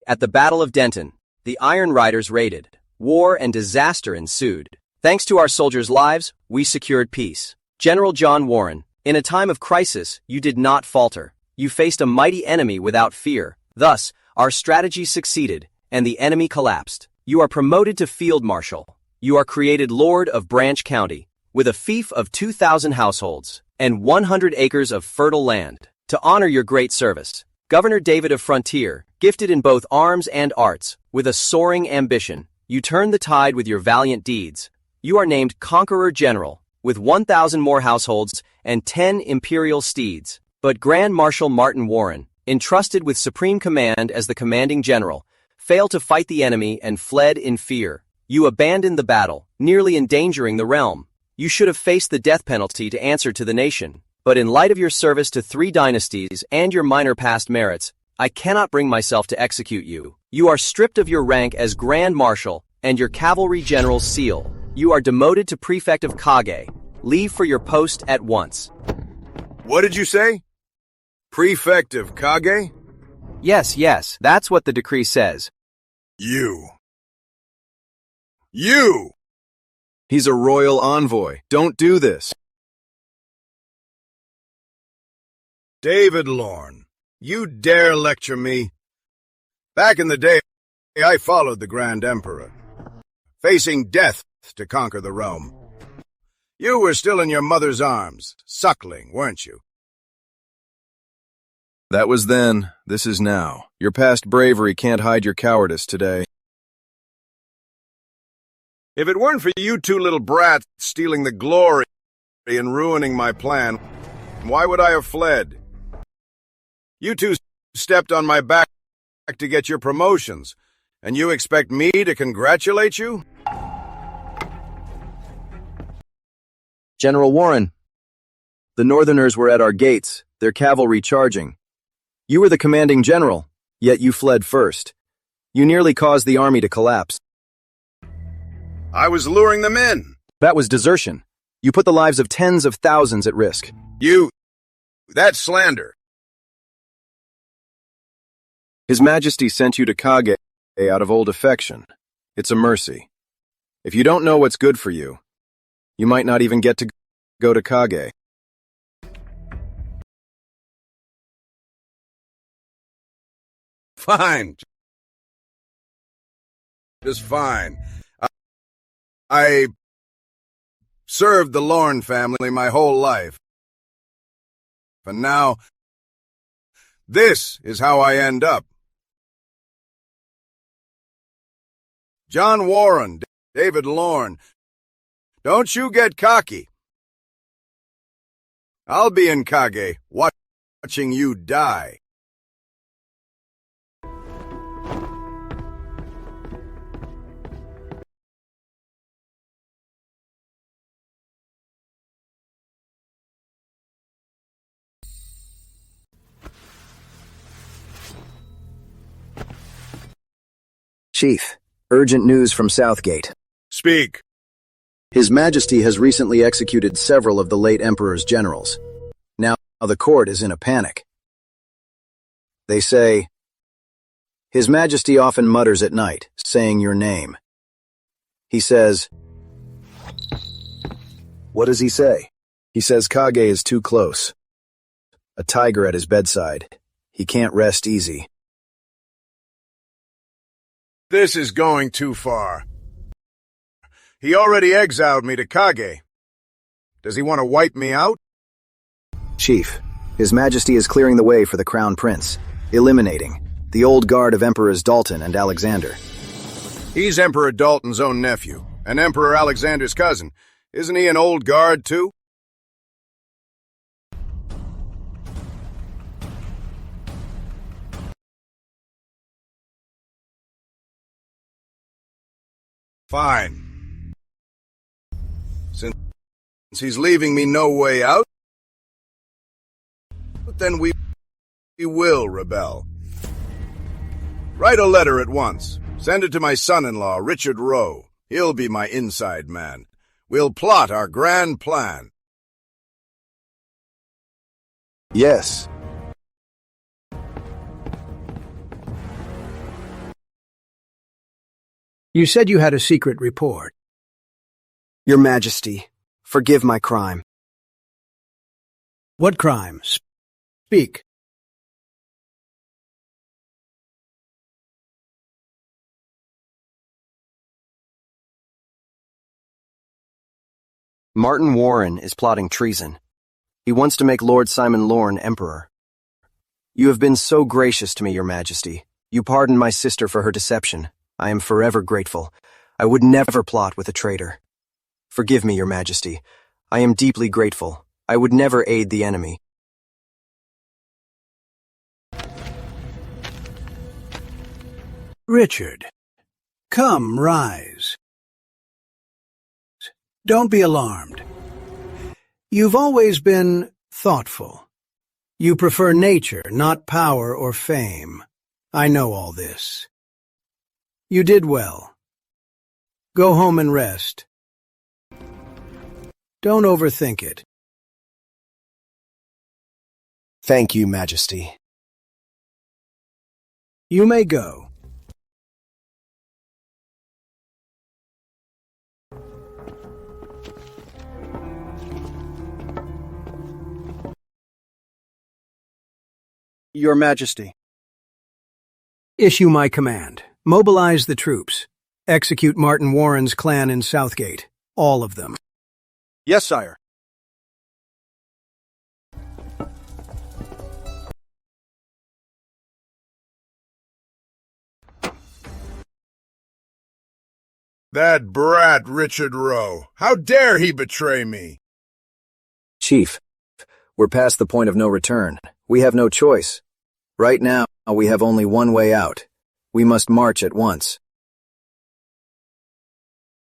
at the Battle of Denton, the Iron Riders raided. War and disaster ensued. Thanks to our soldiers' lives, we secured peace. General John Warren, in a time of crisis, you did not falter. You faced a mighty enemy without fear. Thus, our strategy succeeded, and the enemy collapsed. You are promoted to Field Marshal. You are created Lord of Branch County, with a fief of 2,000 households and 100 acres of fertile land. To honor your great service, Governor David of Frontier, gifted in both arms and arts, with a soaring ambition, you turn the tide with your valiant deeds. You are named Conqueror General, with 1,000 more households and 10 Imperial steeds. But Grand Marshal Martin Warren, entrusted with supreme command as the commanding general, failed to fight the enemy and fled in fear. You abandoned the battle, nearly endangering the realm. You should have faced the death penalty to answer to the nation. But in light of your service to 3 dynasties and your minor past merits, I cannot bring myself to execute you. You are stripped of your rank as Grand Marshal and your cavalry general's seal. You are demoted to Prefect of Kage. Leave for your post at once. What did you say? Prefect of Kage? Yes, that's what the decree says. You! He's a royal envoy. Don't do this. David Lorne, you dare lecture me? Back in the day, I followed the Grand Emperor, facing death to conquer the realm. You were still in your mother's arms, suckling, weren't you? That was then. This is now. Your past bravery can't hide your cowardice today. If it weren't for you 2 little brats stealing the glory and ruining my plan, why would I have fled? You 2 stepped on my back to get your promotions, and you expect me to congratulate you? General Warren, the Northerners were at our gates, their cavalry charging. You were the commanding general, yet you fled first. You nearly caused the army to collapse. I was luring them in. That was desertion. You put the lives of tens of thousands at risk. That's slander. His Majesty sent you to Kage out of old affection. It's a mercy. If you don't know what's good for you, you might not even get to go to Kage. Fine. Just fine. I served the Lorne family my whole life. And now, this is how I end up. John Warren, David Lorne, don't you get cocky. I'll be in Kage, watching you die. Chief, urgent news from Southgate. Speak. His Majesty has recently executed several of the late Emperor's generals. Now the court is in a panic. They say, His Majesty often mutters at night, saying your name. He says, What does he say? He says Kage is too close. A tiger at his bedside. He can't rest easy. This is going too far. He already exiled me to Kage. Does he want to wipe me out? Chief, His Majesty is clearing the way for the Crown Prince, eliminating the old guard of Emperors Dalton and Alexander. He's Emperor Dalton's own nephew, and Emperor Alexander's cousin. Isn't he an old guard, too? Fine. Since he's leaving me no way out, then we will rebel. Write a letter at once. Send it to my son-in-law, Richard Rowe. He'll be my inside man. We'll plot our grand plan. Yes. You said you had a secret report. Your Majesty, forgive my crime. What crime? Speak. Martin Warren is plotting treason. He wants to make Lord Simon Lorne emperor. You have been so gracious to me, Your Majesty. You pardoned my sister for her deception. I am forever grateful. I would never plot with a traitor. Forgive me, Your Majesty. I am deeply grateful. I would never aid the enemy. Richard, come, rise. Don't be alarmed. You've always been thoughtful. You prefer nature, not power or fame. I know all this. You did well. Go home and rest. Don't overthink it. Thank you, Majesty. You may go. Your Majesty. Issue my command. Mobilize the troops. Execute Martin Warren's clan in Southgate. All of them. Yes, sire. That brat Richard Rowe. How dare he betray me? Chief, we're past the point of no return. We have no choice. Right now, we have only one way out. We must march at once.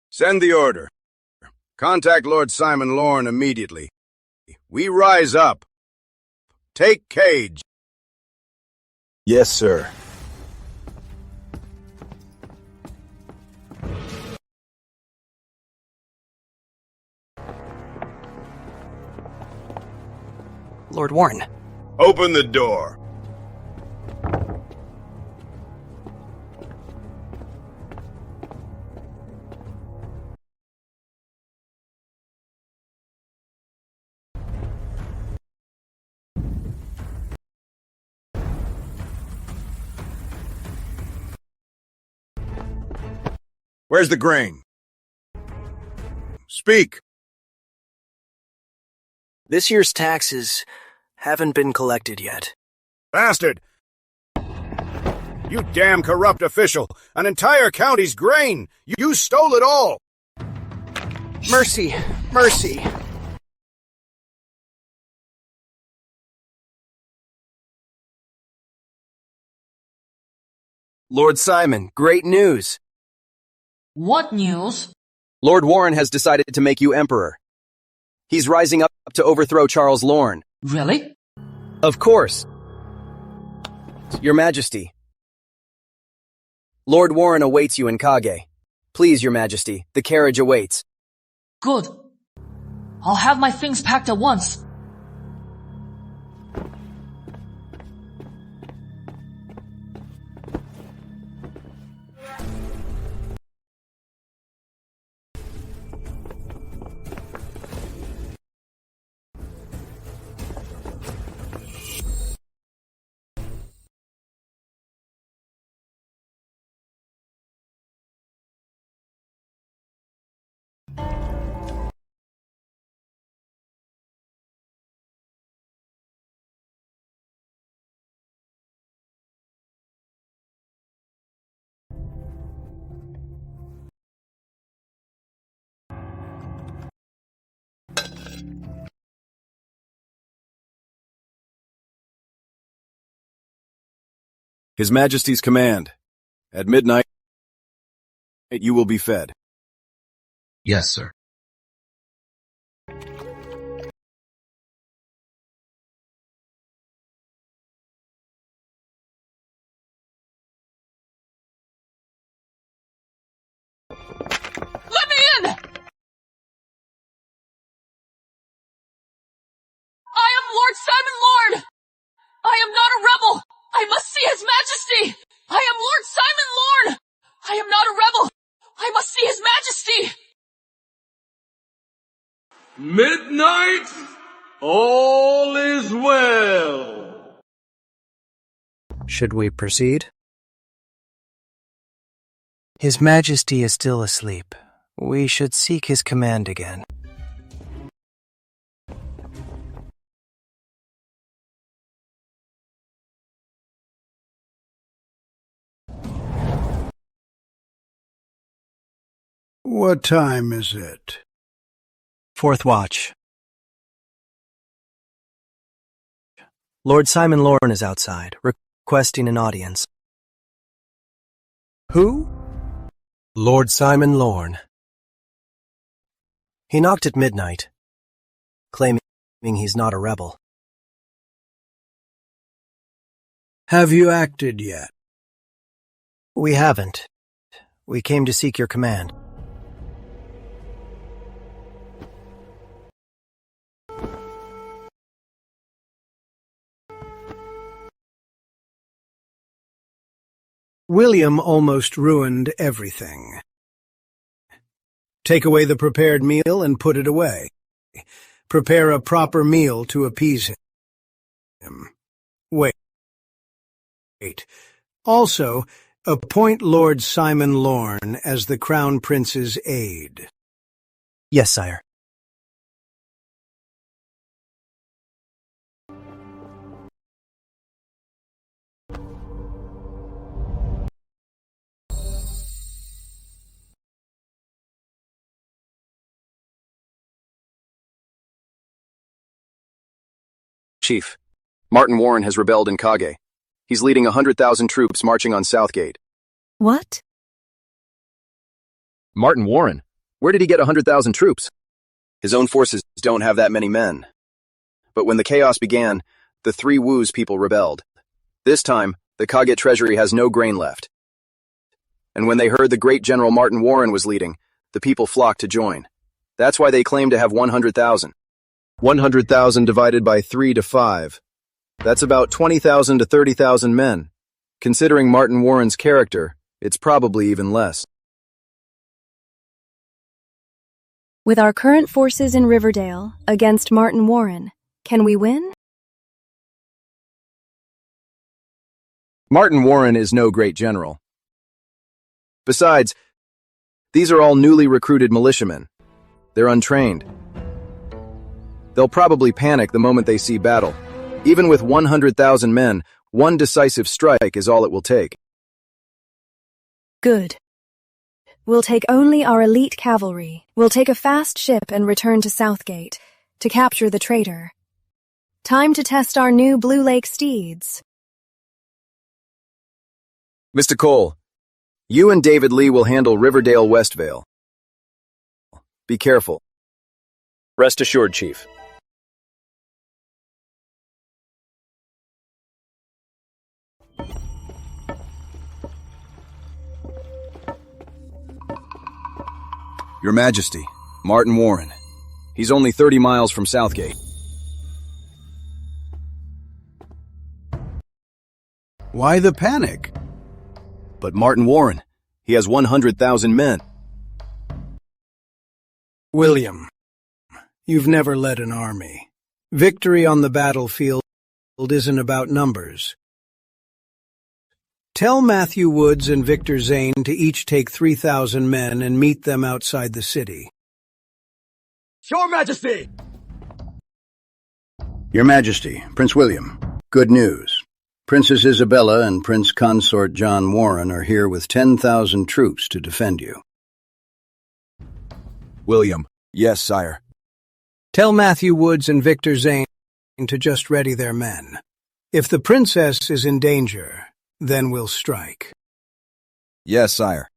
Send the order. Contact Lord Simon Lorne immediately. We rise up. Take Cage. Yes, sir. Lord Warren. Open the door. Where's the grain? Speak. This year's taxes haven't been collected yet. Bastard! You damn corrupt official! An entire county's grain! You stole it all! Mercy! Mercy! Lord Simon, great news! What news? Lord Warren has decided to make you emperor. He's rising up to overthrow Charles Lorne. Really? Of course. Your Majesty. Lord Warren awaits you in Kage. Please, Your Majesty, the carriage awaits. Good. I'll have my things packed at once. His Majesty's command. At midnight, you will be fed. Yes, sir. Let me in! I am Lord Simon Lorne! I am not a rebel! I must see His Majesty! I am Lord Simon Lorne! I am not a rebel! I must see His Majesty! Midnight, all is well. Should we proceed? His Majesty is still asleep. We should seek his command again. What time is it? Fourth watch. Lord Simon Lorne is outside, requesting an audience. Who? Lord Simon Lorne. He knocked at midnight, claiming he's not a rebel. Have you acted yet? We haven't. We came to seek your command. William almost ruined everything. Take away the prepared meal and put it away. Prepare a proper meal to appease him. Wait. Also, appoint Lord Simon Lorne as the Crown Prince's aide. Yes, sire. Chief, Martin Warren has rebelled in Kage. He's leading 100,000 troops marching on Southgate. What? Martin Warren? Where did he get 100,000 troops? His own forces don't have that many men. But when the chaos began, the three Wu's people rebelled. This time, the Kage treasury has no grain left. And when they heard the great General Martin Warren was leading, the people flocked to join. That's why they claim to have 100,000. 100,000 divided by 3 to 5. That's about 20,000 to 30,000 men. Considering Martin Warren's character, it's probably even less. With our current forces in Riverdale against Martin Warren, can we win? Martin Warren is no great general. Besides, these are all newly recruited militiamen. They're untrained. They'll probably panic the moment they see battle. Even with 100,000 men, one decisive strike is all it will take. Good. We'll take only our elite cavalry. We'll take a fast ship and return to Southgate to capture the traitor. Time to test our new Blue Lake steeds. Mr. Cole, you and David Lee will handle Riverdale Westvale. Be careful. Rest assured, Chief. Your Majesty, Martin Warren. He's only 30 miles from Southgate. Why the panic? But Martin Warren, he has 100,000 men. William, you've never led an army. Victory on the battlefield isn't about numbers. Tell Matthew Woods and Victor Zane to each take 3,000 men and meet them outside the city. Your Majesty! Your Majesty, Prince William, good news. Princess Isabella and Prince Consort John Warren are here with 10,000 troops to defend you. William, yes, sire. Tell Matthew Woods and Victor Zane to just ready their men. If the princess is in danger, then we'll strike. Yes, sire.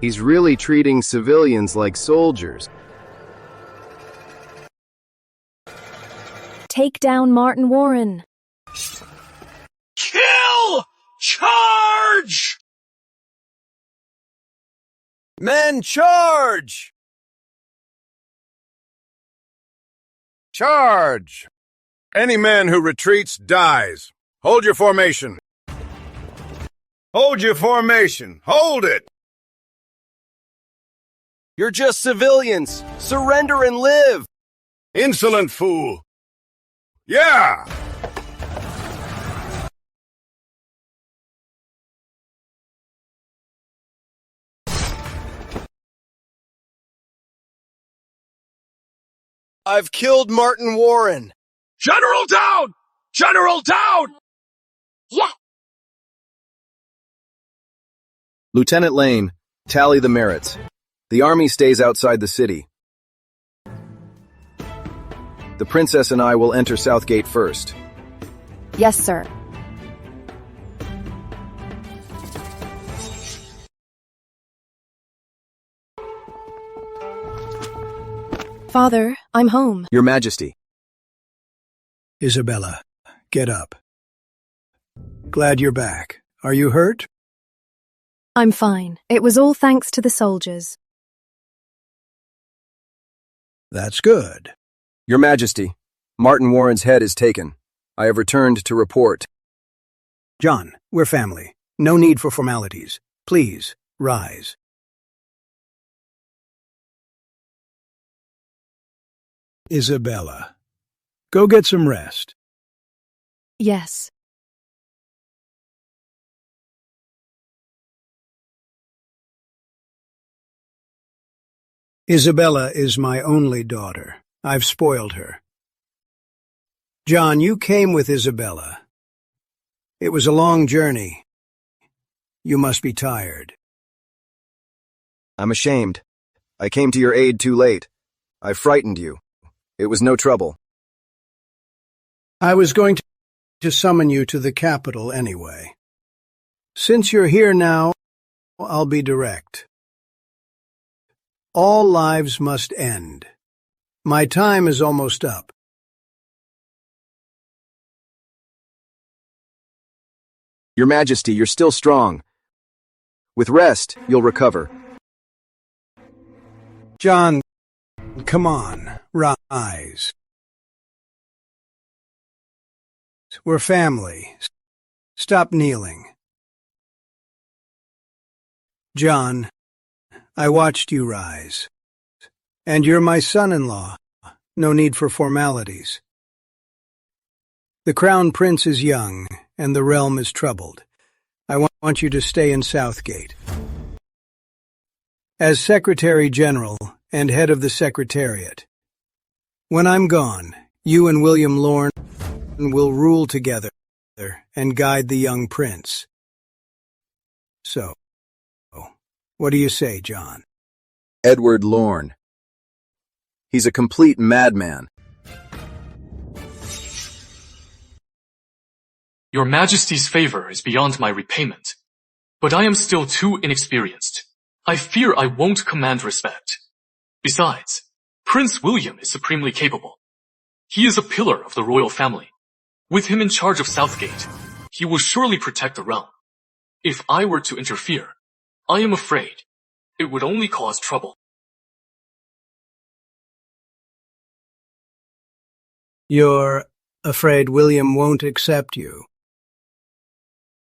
He's really treating civilians like soldiers. Take down Martin Warren. Kill! Charge! Men, charge! Charge! Any man who retreats dies. Hold your formation. Hold your formation. Hold it! You're just civilians. Surrender and live. Insolent fool! Yeah! I've killed Martin Warren. General down! General down! Yeah. Lieutenant Lane, tally the merits. The army stays outside the city. The princess and I will enter Southgate first. Yes, sir. Father, I'm home. Your Majesty. Isabella, get up. Glad you're back. Are you hurt? I'm fine. It was all thanks to the soldiers. That's good. Your Majesty, Martin Warren's head is taken. I have returned to report. John, we're family. No need for formalities. Please, rise. Isabella, go get some rest. Yes. Isabella is my only daughter. I've spoiled her. John, you came with Isabella. It was a long journey. You must be tired. I'm ashamed. I came to your aid too late. I frightened you. It was no trouble. I was going to summon you to the capital anyway. Since you're here now, I'll be direct. All lives must end. My time is almost up. Your Majesty, you're still strong. With rest, you'll recover. John, come on, rise. We're family. Stop kneeling. John, I watched you rise. And you're my son-in-law. No need for formalities. The Crown Prince is young, and the realm is troubled. I want you to stay in Southgate. As Secretary General and head of the Secretariat, when I'm gone, you and William Lorne will rule together and guide the young prince. So, what do you say, John? Edward Lorne. He's a complete madman. Your Majesty's favor is beyond my repayment, but I am still too inexperienced. I fear I won't command respect. Besides, Prince William is supremely capable. He is a pillar of the royal family. With him in charge of Southgate, he will surely protect the realm. If I were to interfere, I am afraid it would only cause trouble. You're afraid William won't accept you?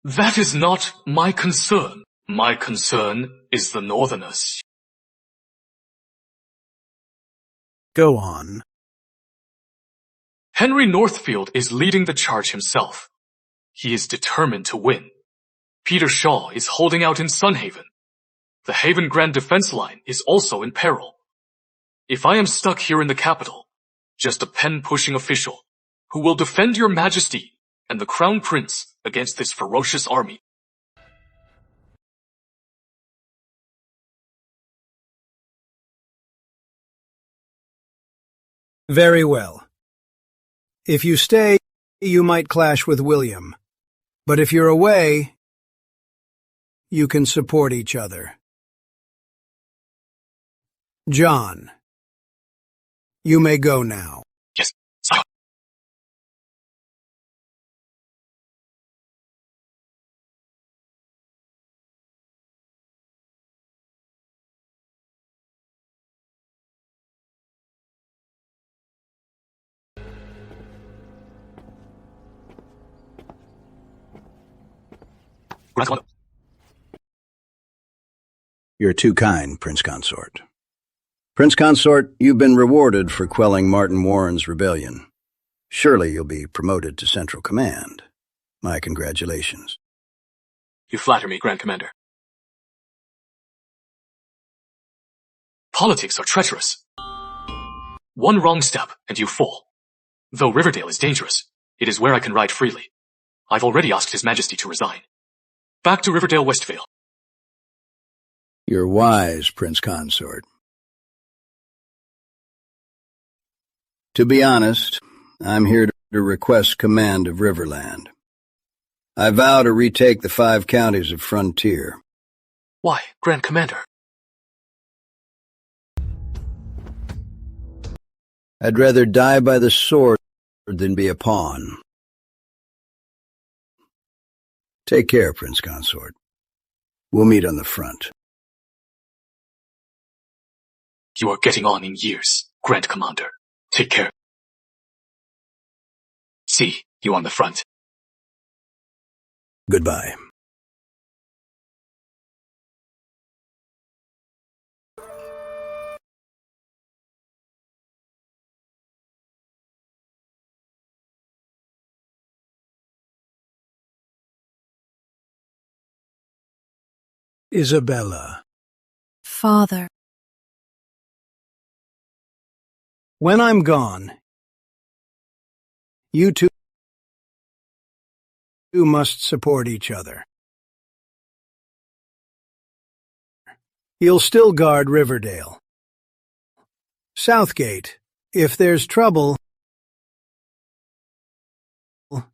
That is not my concern. My concern is the Northerners. Go on. Henry Northfield is leading the charge himself. He is determined to win. Peter Shaw is holding out in Sunhaven. The Haven Grand Defense Line is also in peril. If I am stuck here in the capital, just a pen-pushing official who will defend your Majesty and the Crown Prince against this ferocious army. Very well. If you stay, you might clash with William. But if you're away, you can support each other. John, you may go now. Yes, sire. You're too kind, Prince Consort. Prince Consort, you've been rewarded for quelling Martin Warren's rebellion. Surely you'll be promoted to Central Command. My congratulations. You flatter me, Grand Commander. Politics are treacherous. One wrong step and you fall. Though Riverdale is dangerous, it is where I can ride freely. I've already asked His Majesty to resign. Back to Riverdale Westvale. You're wise, Prince Consort. To be honest, I'm here to request command of Riverland. I vow to retake the 5 counties of Frontier. Why, Grand Commander? I'd rather die by the sword than be a pawn. Take care, Prince Consort. We'll meet on the front. You are getting on in years, Grand Commander. Take care. See you on the front. Goodbye. Isabella. Father. When I'm gone, you two must support each other. You'll still guard Riverdale. Southgate, if there's trouble,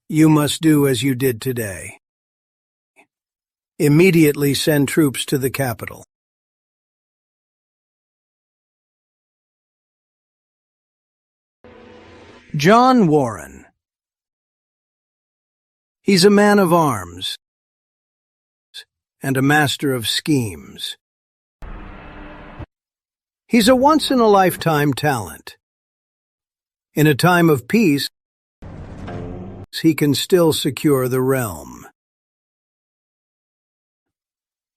you must do as you did today. Immediately send troops to the capital. John Warren. He's a man of arms and a master of schemes. He's a once-in-a-lifetime talent. In a time of peace, he can still secure the realm.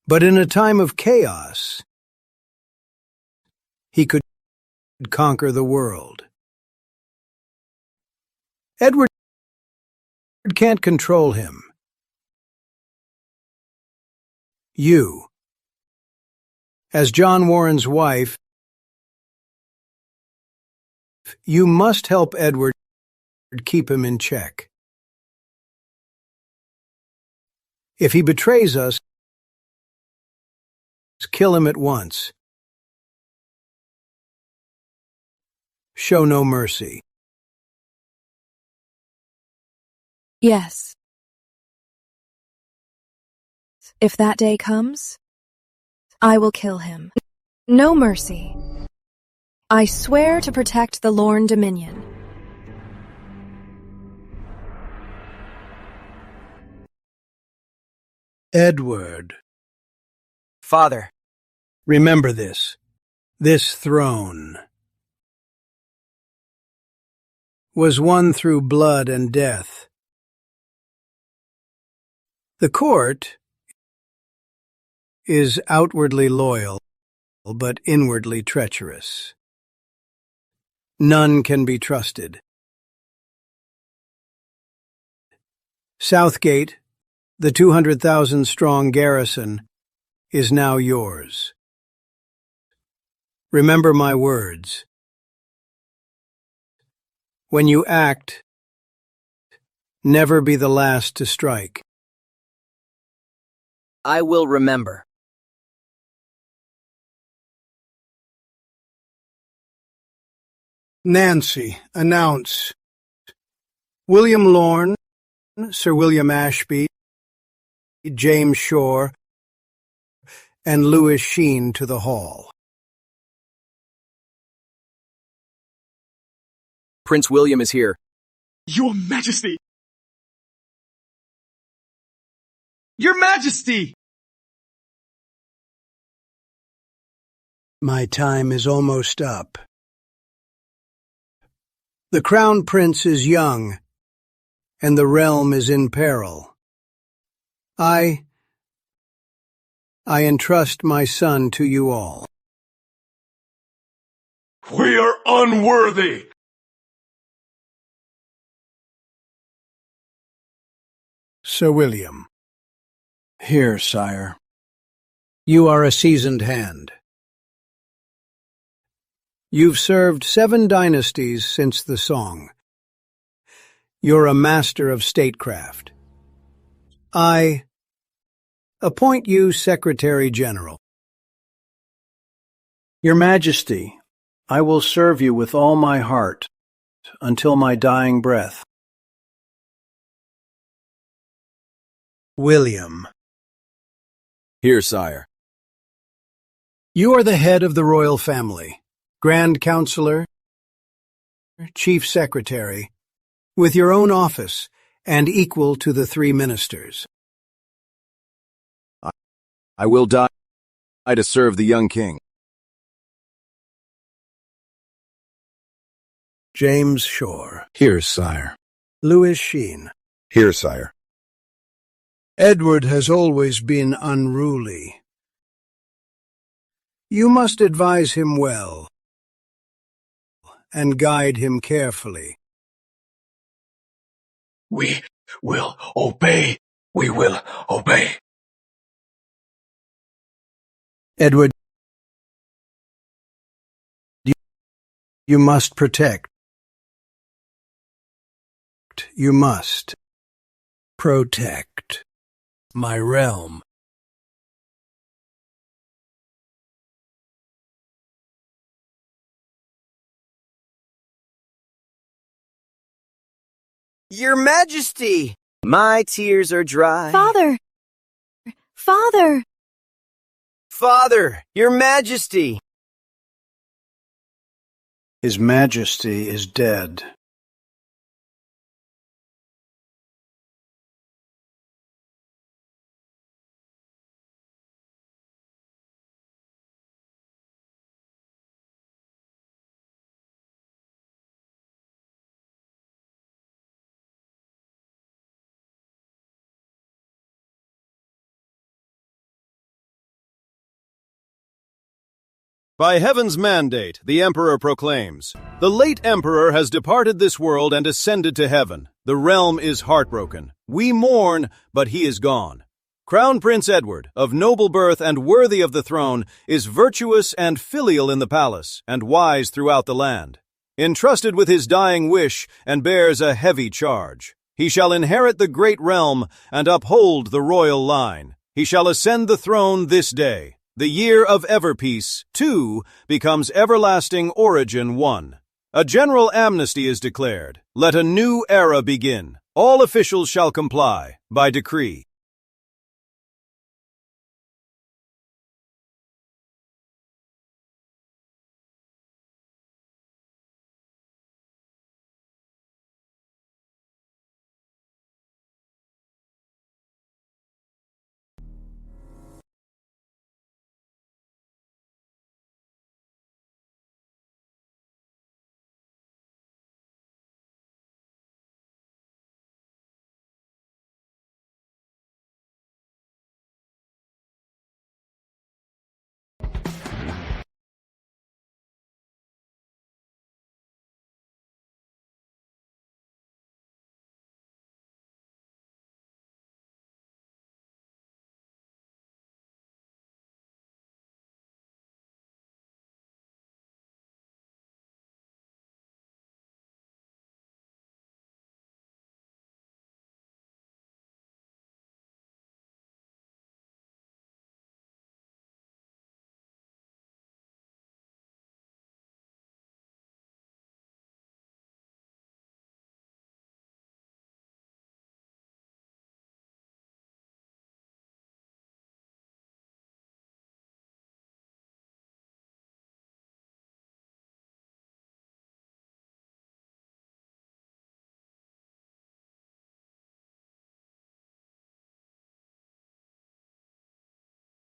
But in a time of chaos, he could conquer the world. Edward can't control him. You, as John Warren's wife, you must help Edward keep him in check. If he betrays us, kill him at once. Show no mercy. Yes. If that day comes, I will kill him. No mercy. I swear to protect the Lorne Dominion. Edward. Father. Remember this. This throne was won through blood and death. The court is outwardly loyal, but inwardly treacherous. None can be trusted. Southgate, the 200,000-strong garrison, is now yours. Remember my words. When you act, never be the last to strike. I will remember. Nancy, announce. William Lorne, Sir William Ashby, James Shore, and Louis Sheen to the hall. Prince William is here. Your Majesty! Your Majesty! My time is almost up. The Crown Prince is young, and the realm is in peril. I entrust my son to you all. We are unworthy! Sir William. Here, sire. You are a seasoned hand. You've served 7 dynasties since the Song. You're a master of statecraft. I appoint you Secretary General. Your Majesty, I will serve you with all my heart until my dying breath. William. Here, sire. You are the head of the royal family, Grand Counselor, Chief Secretary, with your own office and equal to the 3 ministers. I will die to serve the young king. James Shore. Here, sire. Louis Sheen. Here, sire. Edward has always been unruly. You must advise him well and guide him carefully. We will obey. We will obey. Edward, you must protect. You must protect my realm. Your Majesty! My tears are dry. Father! Father! Father, Your Majesty! His Majesty is dead. By heaven's mandate, the Emperor proclaims, the late Emperor has departed this world and ascended to heaven. The realm is heartbroken. We mourn, but he is gone. Crown Prince Edward, of noble birth and worthy of the throne, is virtuous and filial in the palace, and wise throughout the land. Entrusted with his dying wish, and bears a heavy charge. He shall inherit the great realm, and uphold the royal line. He shall ascend the throne this day. The year of ever-peace, 2, becomes everlasting origin 1. A general amnesty is declared. Let a new era begin. All officials shall comply, by decree.